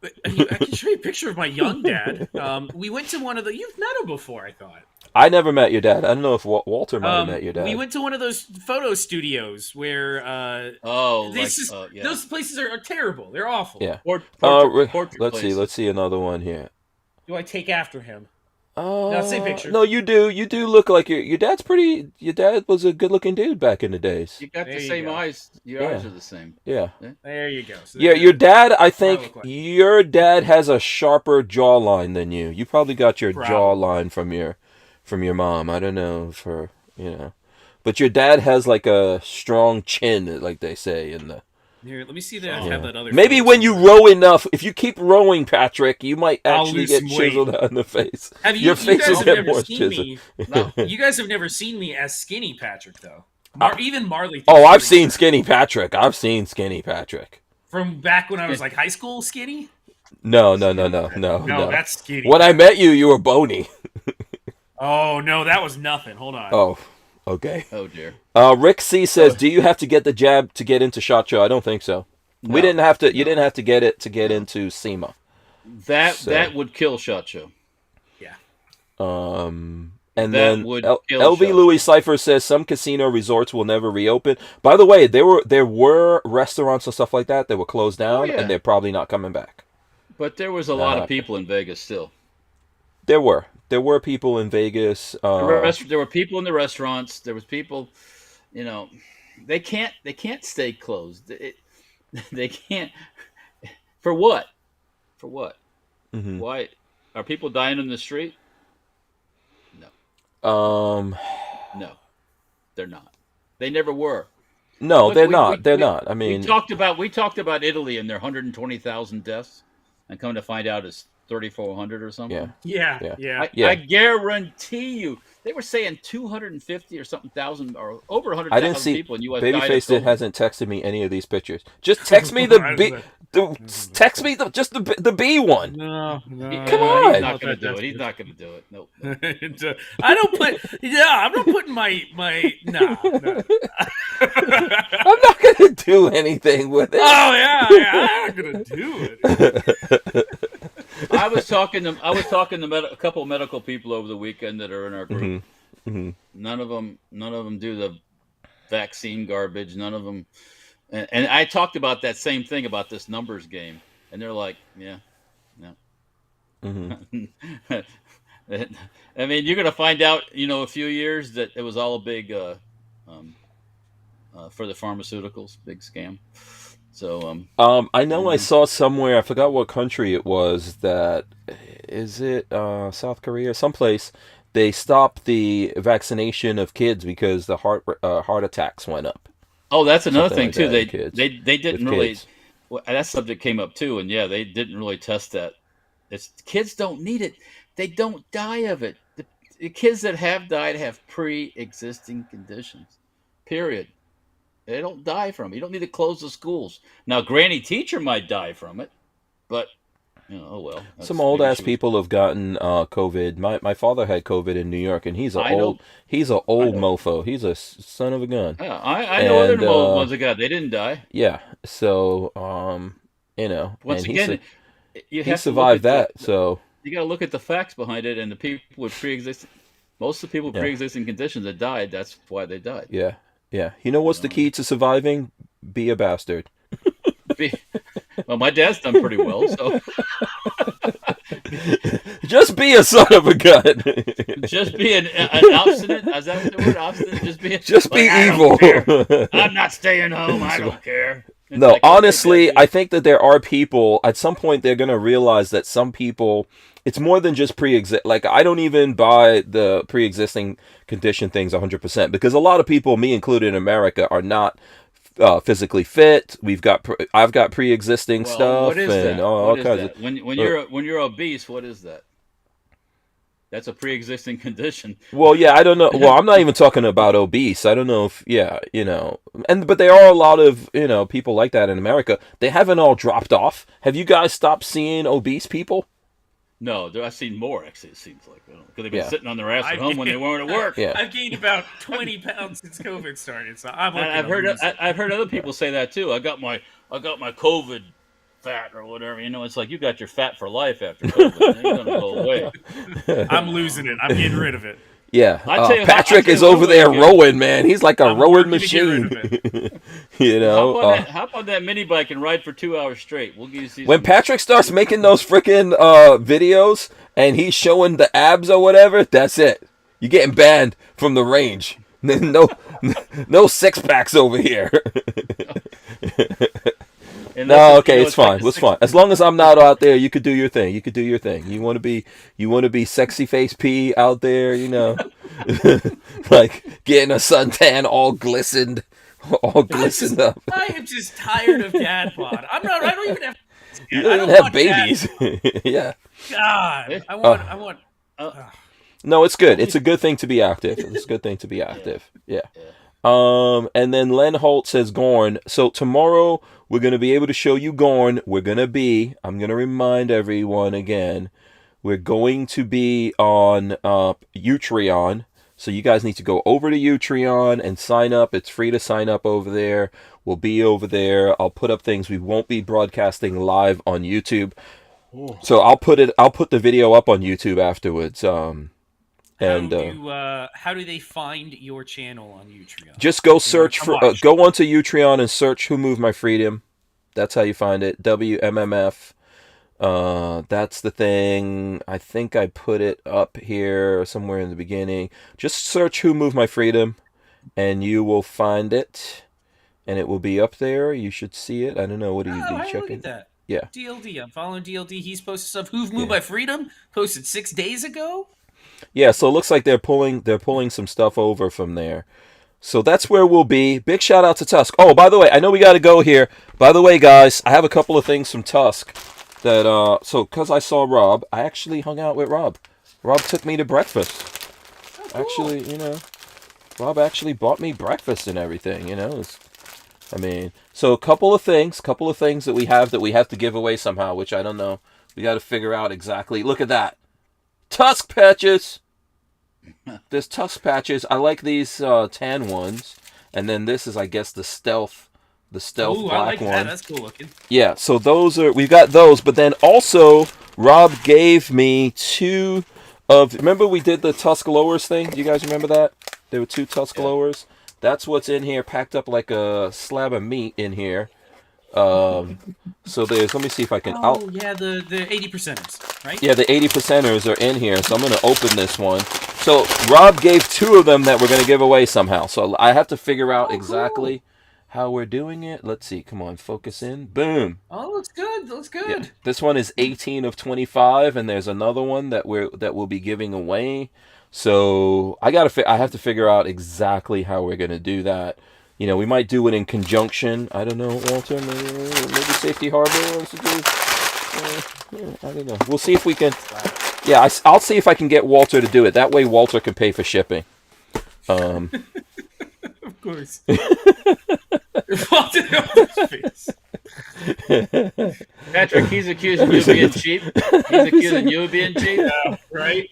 S3: I can show you a picture of my young dad. We went to one of the. You've met him before, I thought.
S2: I never met your dad. I don't know if Walter might have met your dad.
S3: We went to one of those photo studios where those places are terrible. They're awful.
S2: Yeah.
S1: Portrait
S2: Let's see.
S1: place.
S2: Let's see another one here.
S3: Do I take after him? Same picture.
S2: No, you do. You do look like your dad's pretty. Your dad was a good-looking dude back in the days.
S1: You got
S3: There
S1: the
S3: you
S1: same
S3: go.
S1: eyes. Your eyes are the same.
S2: Yeah.
S3: There you go. So
S2: Yeah, your dad. I think
S3: look like.
S2: your dad has a sharper jawline than you. You probably got your
S3: Probably.
S2: jawline from your mom. I don't know but your dad has like a strong chin, like they say in the.
S3: Here, let me see that. I have that other.
S2: Maybe
S3: photo
S2: when you
S3: somewhere.
S2: row enough, if you keep rowing, Patrick, you might
S3: I'll
S2: actually
S3: lose
S2: get
S3: some weight.
S2: chiseled out in the face.
S3: Have you,
S2: Your
S3: you
S2: face
S3: guys
S2: will
S3: have
S2: get
S3: never
S2: more
S3: seen
S2: chiseled.
S3: me. You guys have never seen me as skinny Patrick, though. Even Marley. thinks
S2: Oh,
S3: I'm
S2: I've
S3: pretty
S2: seen
S3: fat.
S2: Skinny Patrick. I've seen Skinny Patrick.
S3: From back when I was like high school skinny.
S2: No.
S3: No, that's skinny.
S2: When I met you, you were bony.
S3: Oh no, that was nothing. Hold on.
S2: Oh, okay.
S1: Oh dear.
S2: Rick C says, "Do you have to get the jab to get into SHOT Show?" I don't think so. We
S1: No.
S2: didn't have to. You didn't have to get it to get into SEMA.
S1: That would kill SHOT Show.
S3: Yeah.
S2: And
S1: That
S2: then
S1: would
S2: LV
S1: kill SHOT
S2: Louis Cipher says some casino resorts will never reopen. By the way, there were restaurants and stuff like that were closed down,
S1: yeah.
S2: and they're probably not coming back.
S1: But there was a lot of people in Vegas still.
S2: There were people in Vegas.
S1: There were people in the restaurants. There was people, they can't stay closed. They can't. For what? For what?
S2: Mhm.
S1: Why are people dying in the street?
S2: Um,
S1: No, they're not. They never were.
S2: no,
S1: Look,
S2: they're
S1: we-
S2: not.
S1: we-
S2: They're
S1: we-
S2: not. I mean,
S1: we talked about Italy and their 120,000 deaths, and come to find out it's 3,400 or something.
S2: Yeah.
S3: Yeah.
S1: I guarantee you, they were saying 250 or something thousand or over
S2: I
S1: 100,000
S2: didn't see.
S1: people in U.S. died of
S2: Babyface
S1: COVID.
S2: hasn't texted me any of these pictures. Just text me text me the B one.
S3: No.
S2: Come on.
S1: He's not going to do it. He's not going to do it. Nope.
S3: I don't put. Yeah, I'm not putting my. No.
S2: I'm not gonna do anything with it.
S3: Oh yeah, I'm not gonna do it.
S1: I was talking to a couple of medical people over the weekend that are in our group.
S2: Mm-hmm.
S1: None of them do the vaccine garbage. None of them. And I talked about that same thing about this numbers game, and they're like, yeah, no.
S2: Mm-hmm.
S1: I mean, you're going to find out, a few years that it was all a big for the pharmaceuticals, big scam. So
S2: I know I saw somewhere, I forgot what country it was, that is it South Korea, someplace they stopped the vaccination of kids because the heart attacks went up.
S1: oh, that's another
S2: Something
S1: thing
S2: like
S1: too.
S2: that in kids.
S1: They didn't
S2: With
S1: really.
S2: kids.
S1: Well, that subject came up too, and yeah, they didn't really test that. Kids don't need it. They don't die of it. The kids that have died have pre-existing conditions. Period. They don't die from it. You don't need to close the schools. Now, Granny Teacher might die from it, but oh well.
S2: Some old ass people have gotten COVID. My father had COVID in New York, and he's an
S1: I know.
S2: old mofo. He's a son of a gun.
S1: Yeah, I know other
S2: And,
S1: ones that got. They didn't die.
S2: Yeah. So
S1: Once
S2: and
S1: again, you
S2: he
S1: have to
S2: survived
S1: look at
S2: that. So
S1: you got to look at the facts behind it, and the people with pre-existing. Most of the people with
S2: Yeah.
S1: pre-existing conditions that died. That's why they died.
S2: yeah. You know what's the key to surviving? Be a bastard.
S1: Well, my dad's done pretty well, so
S2: Just be a son of a gun.
S1: just be an obstinate. Is that the word? Obstinate. Just be
S2: Just be
S1: I don't
S2: evil.
S1: care. I'm not staying home. I don't care. It's
S2: No,
S1: like, okay,
S2: honestly,
S1: Dad,
S2: I think that there are people at some point they're gonna realize that some people it's more than just pre-exist. Like I don't even buy the pre-existing condition things 100% because a lot of people, me included in America, are not physically fit. I've got pre-existing
S1: well, what
S2: stuff
S1: is
S2: and
S1: that?
S2: all
S1: What is
S2: kinds of.
S1: that? When
S2: Uh,
S1: you're obese, what is that? That's a pre-existing condition.
S2: Well, yeah, I don't know. Well, I'm not even talking about obese. I don't know if, yeah, but there are a lot of, people like that in America. They haven't all dropped off. Have you guys stopped seeing obese people?
S1: No, I've seen more actually. It seems like because they've been
S2: Yeah,
S1: sitting on their ass at
S3: I've
S1: home when they
S3: gained,
S1: weren't at work.
S2: yeah.
S3: I've gained about 20 pounds since COVID started, so I'm
S1: And
S3: looking
S1: I've
S3: to
S1: heard
S3: lose it.
S1: I've heard other people say that too. I got my COVID fat or whatever. It's like you got your fat for life after COVID. It ain't gonna go away.
S3: I'm losing it. I'm getting rid of it.
S2: Yeah,
S1: I tell you,
S2: Patrick
S1: I
S2: is
S1: tell you
S2: over
S1: what
S2: there
S1: I'm gonna
S2: rowing, man. He's like a
S3: I'm
S2: rowing
S3: working to get rid
S2: machine.
S3: of it.
S1: hop on that mini bike and ride for 2 hours straight. We'll give you
S2: When
S1: some.
S2: Patrick starts making those freaking videos and he's showing the abs or whatever, that's it. You're getting banned from the range. No, no six packs over here. No, okay, it's fine. It's fine. As long as I'm not out there, you could do your thing. You could do your thing. You want to be sexy face P out there, like getting a suntan all glistened up.
S3: I am just tired of dad bod. I don't even have.
S2: You
S3: I
S2: don't
S3: don't
S2: even have
S3: want
S2: babies. Yeah.
S3: God, I want.
S2: No, it's good. It's a good thing to be active. It's a good thing to be active. Yeah. And then Len Holt says Gorn. So tomorrow we're going to be able to show you Gorn. I'm going to remind everyone again, we're going to be on Utreon. So you guys need to go over to Utreon and sign up. It's free to sign up over there. We'll be over there. I'll put up things. We won't be broadcasting live on YouTube. So I'll put the video up on YouTube afterwards.
S3: How do they find your channel on Utreon?
S2: Just go search for go onto Utreon and search "Who Moved My Freedom." That's how you find it. WMMF. That's the thing. I think I put it up here somewhere in the beginning. Just search "Who Moved My Freedom," and you will find it, and it will be up there. You should see it. I don't know. What are you checking?
S3: Look at that.
S2: Yeah.
S3: DLD. I'm following DLD. He's posted stuff. Who've moved my freedom? Posted 6 days ago.
S2: Yeah, so it looks like they're pulling some stuff over from there. So that's where we'll be. Big shout out to TUSC. Oh, by the way, I know we got to go here. By the way, guys, I have a couple of things from TUSC that so because I saw Rob, I actually hung out with Rob. Rob took me to breakfast.
S3: Oh, cool.
S2: Actually, Rob actually bought me breakfast and everything. So a couple of things that we have to give away somehow, which I don't know. We got to figure out exactly. Look at that. TUSC patches. There's TUSC patches. I like these tan ones, and then this is, I guess, the stealth
S3: Ooh,
S2: black
S3: I like
S2: one.
S3: that. That's cool looking.
S2: Yeah. So we've got those, but then also Rob gave me two of. Remember we did the TUSC lowers thing? Do you guys remember that? There were two TUSC lowers. That's what's in here, packed up like a slab of meat in here. So let me see if I can.
S3: Yeah, the 80%ers, right?
S2: Yeah, the 80%ers are in here, so I'm going to open this one. So Rob gave two of them that we're going to give away somehow. So I have to figure out exactly how we're doing it. Let's see. Come on, focus in. Boom.
S3: Oh, looks good. Looks good.
S2: Yeah. This one is 18 of 25, and there's another one that we'll be giving away. So I have to figure out exactly how we're going to do that. We might do it in conjunction. I don't know, Walter. Maybe Safety Harbor wants to do. I don't know. We'll see if we can. Yeah, I'll see if I can get Walter to do it. That way, Walter can pay for shipping.
S3: Of course. Walter's face.
S1: Patrick, he's accusing you of being cheap. He's accusing you of being cheap.
S3: Yeah, right?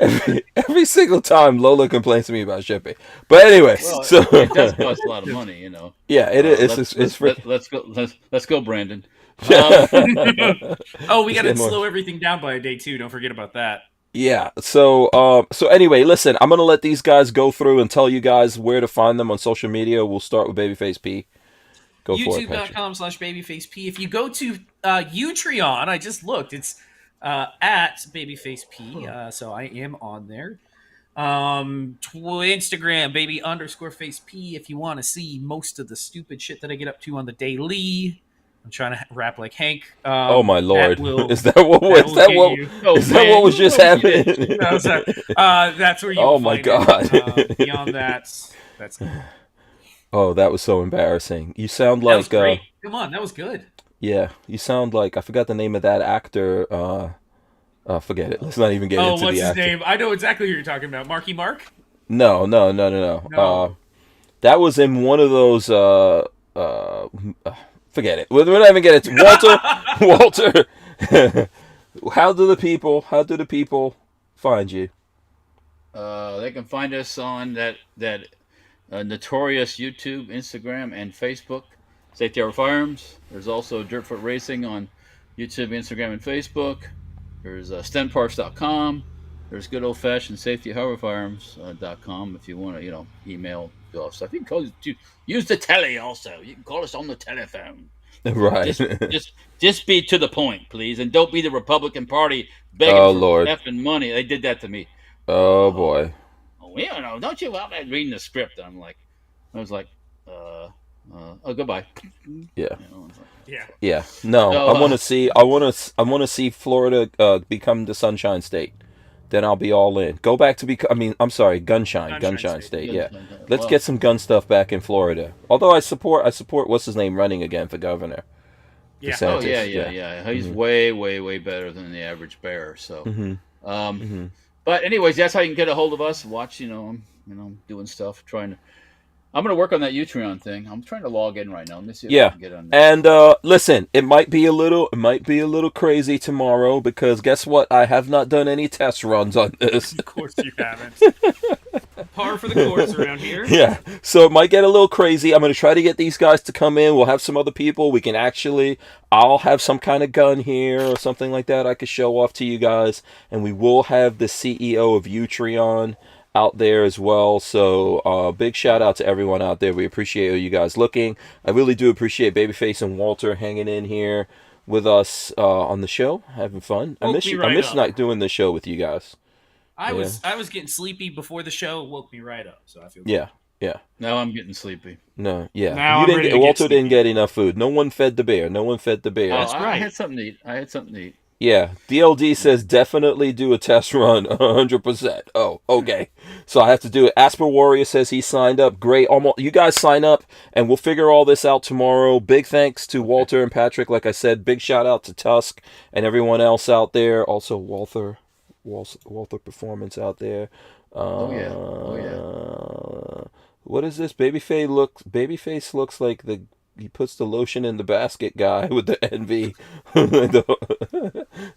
S2: Every single time Lola complains to me about shipping. But anyway,
S1: it does cost a lot of money,
S2: Yeah, it is. It's free.
S1: Let's go, Brandon.
S3: We got to slow everything down by a day too. Don't forget about that.
S2: Yeah. So anyway, listen, I'm gonna let these guys go through and tell you guys where to find them on social media. We'll start with Babyface P.
S3: YouTube.com/babyfaceP. If you go to Utreon, I just looked. It's at babyfaceP. So I am on there. Instagram, baby_faceP. If you want to see most of the stupid shit that I get up to on the daily. I'm trying to rap like Hank.
S2: Oh my lord!
S3: Will,
S2: is that what was that what is that what was just happening?
S3: No, that's where you.
S2: Oh my god!
S3: Beyond that's.
S2: Oh, that was so embarrassing. You sound
S3: That
S2: like
S3: was great. Come on, that was good.
S2: Yeah, you sound like I forgot the name of that actor. Forget it. Let's not even get into
S3: what's
S2: the
S3: his
S2: actor.
S3: name? I know exactly who you're talking about. Marky Mark?
S2: No.
S3: No.
S2: That was in one of those. Forget it. We're not even getting to Walter. How do the people find you?
S1: They can find us on that notorious YouTube, Instagram, and Facebook. Safety Harbor Firearms. There's also Dirtfoot Racing on YouTube, Instagram, and Facebook. There's STEMparts.com. There's good old fashioned SafetyHarborFirearms.com if you want to, email stuff. You can use the tele also. You can call us on the telephone.
S2: Right.
S1: Just be to the point, please, and don't be the Republican Party begging for effing money. They did that to me.
S2: Oh boy.
S1: Oh, don't you? I'm reading the script. I was like, goodbye.
S2: Yeah.
S3: Yeah.
S2: No, I want to see Florida become the Sunshine State. Then I'll be all in. Go back to Gunshine State. Yeah. Let's get some gun stuff back in Florida. Although I support what's his name running again for governor.
S3: Yeah.
S2: DeSantis.
S1: Yeah. He's way better than the average bear. So, but anyways, that's how you can get a hold of us. Watch, I'm doing stuff, I'm going to work on that Utreon thing. I'm trying to log in right now. Let me see if I can get on there.
S2: And listen, it might be a little crazy tomorrow because guess what? I have not done any test runs on this.
S3: Of course you haven't. Par for the course around here.
S2: Yeah, so it might get a little crazy. I'm going to try to get these guys to come in. We'll have some other people. I'll have some kind of gun here or something like that I could show off to you guys. And we will have the CEO of Utreon out there as well. So big shout out to everyone out there. We appreciate you guys looking. I really do appreciate Babyface and Walter hanging in here with us on the show, having fun. I miss not doing the show with you guys.
S3: I was getting sleepy before the show. It woke me right up, so I feel good.
S2: Yeah.
S1: Now I'm getting sleepy.
S2: No, yeah.
S3: Now
S2: Walter didn't get enough food. No one fed the bear.
S1: That's right. I had something to eat.
S2: Yeah, DLD says definitely do a test run, 100%. Oh, okay. So I have to do it. Asper Warrior says he signed up. Great. You guys sign up, and we'll figure all this out tomorrow. Big thanks to Walter and Patrick. Like I said, big shout out to TUSC and everyone else out there. Also, Walther Performance out there.
S1: Oh yeah.
S2: What is this? Babyface looks like he puts the lotion in the basket guy with the envy.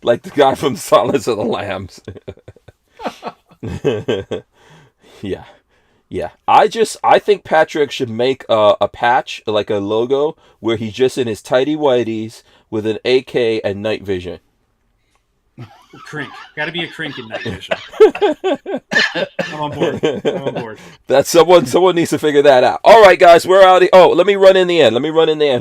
S2: Like the guy from Silence of the Lambs. Yeah. I think Patrick should make a patch, like a logo, where he's just in his tighty whities with an AK and night vision.
S3: Crink. Gotta be a crink in night vision. I'm on board.
S2: That's someone needs to figure that out. All right, guys, we're out. Let me run in the end.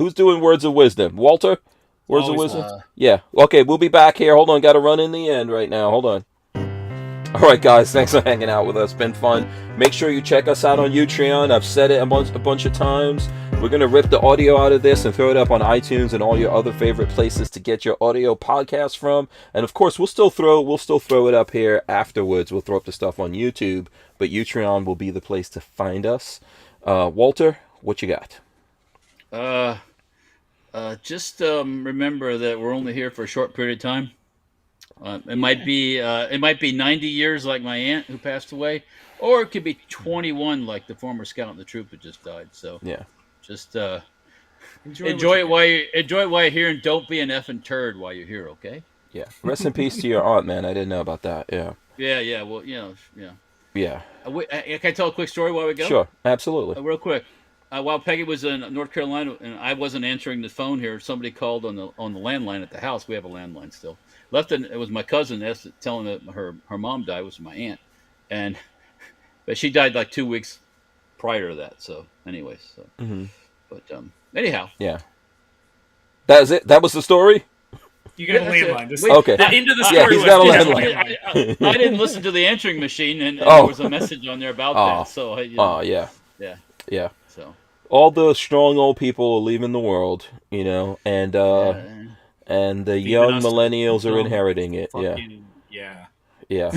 S2: Who's doing words of wisdom? Walter? Words of wisdom? Yeah. Okay, we'll be back here. Hold on, got to run in the end right now. Hold on. All right, guys, thanks for hanging out with us. Been fun. Make sure you check us out on Utreon. I've said it a bunch of times. We're going to rip the audio out of this and throw it up on iTunes and all your other favorite places to get your audio podcast from. And of course, we'll still throw it up here afterwards. We'll throw up the stuff on YouTube, but Utreon will be the place to find us. Walter, what you got?
S1: Just remember that we're only here for a short period of time. It might be 90 years like my aunt who passed away, or it could be 21 like the former scout in the troop that just died. So
S2: yeah,
S1: just enjoy it while you're here, and don't be an effing turd while you're here. Okay?
S2: Yeah. Rest in peace to your aunt, man. I didn't know about that. Yeah.
S1: Yeah. Well, yeah.
S2: Yeah.
S1: Can I tell a quick story while we go?
S2: Sure, absolutely.
S1: Real quick. While Peggy was in North Carolina and I wasn't answering the phone here, somebody called on the landline at the house. We have a landline still. It was my cousin telling that her mom died. It was my aunt, but she died like 2 weeks prior to that. So, anyways, but anyhow,
S2: yeah, that was it. That was the story.
S3: You got a landline.
S2: Okay.
S3: The end of the story.
S2: Yeah, he's got a landline.
S1: I didn't listen to the answering machine, and there was a message on there about that. So,
S2: yeah.
S1: So
S2: all the strong old people are leaving the world, you know, and the
S3: Leaving
S2: young
S3: us
S2: millennials are
S3: dumb
S2: inheriting it. Yeah.
S3: fucking, yeah.
S2: Yeah.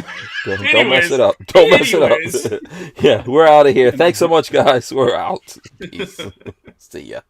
S2: Don't mess
S3: Anyways,
S2: it up. Don't mess
S3: anyways.
S2: it up. Yeah, we're out of here. Thanks so much, guys. We're out. Peace. See ya.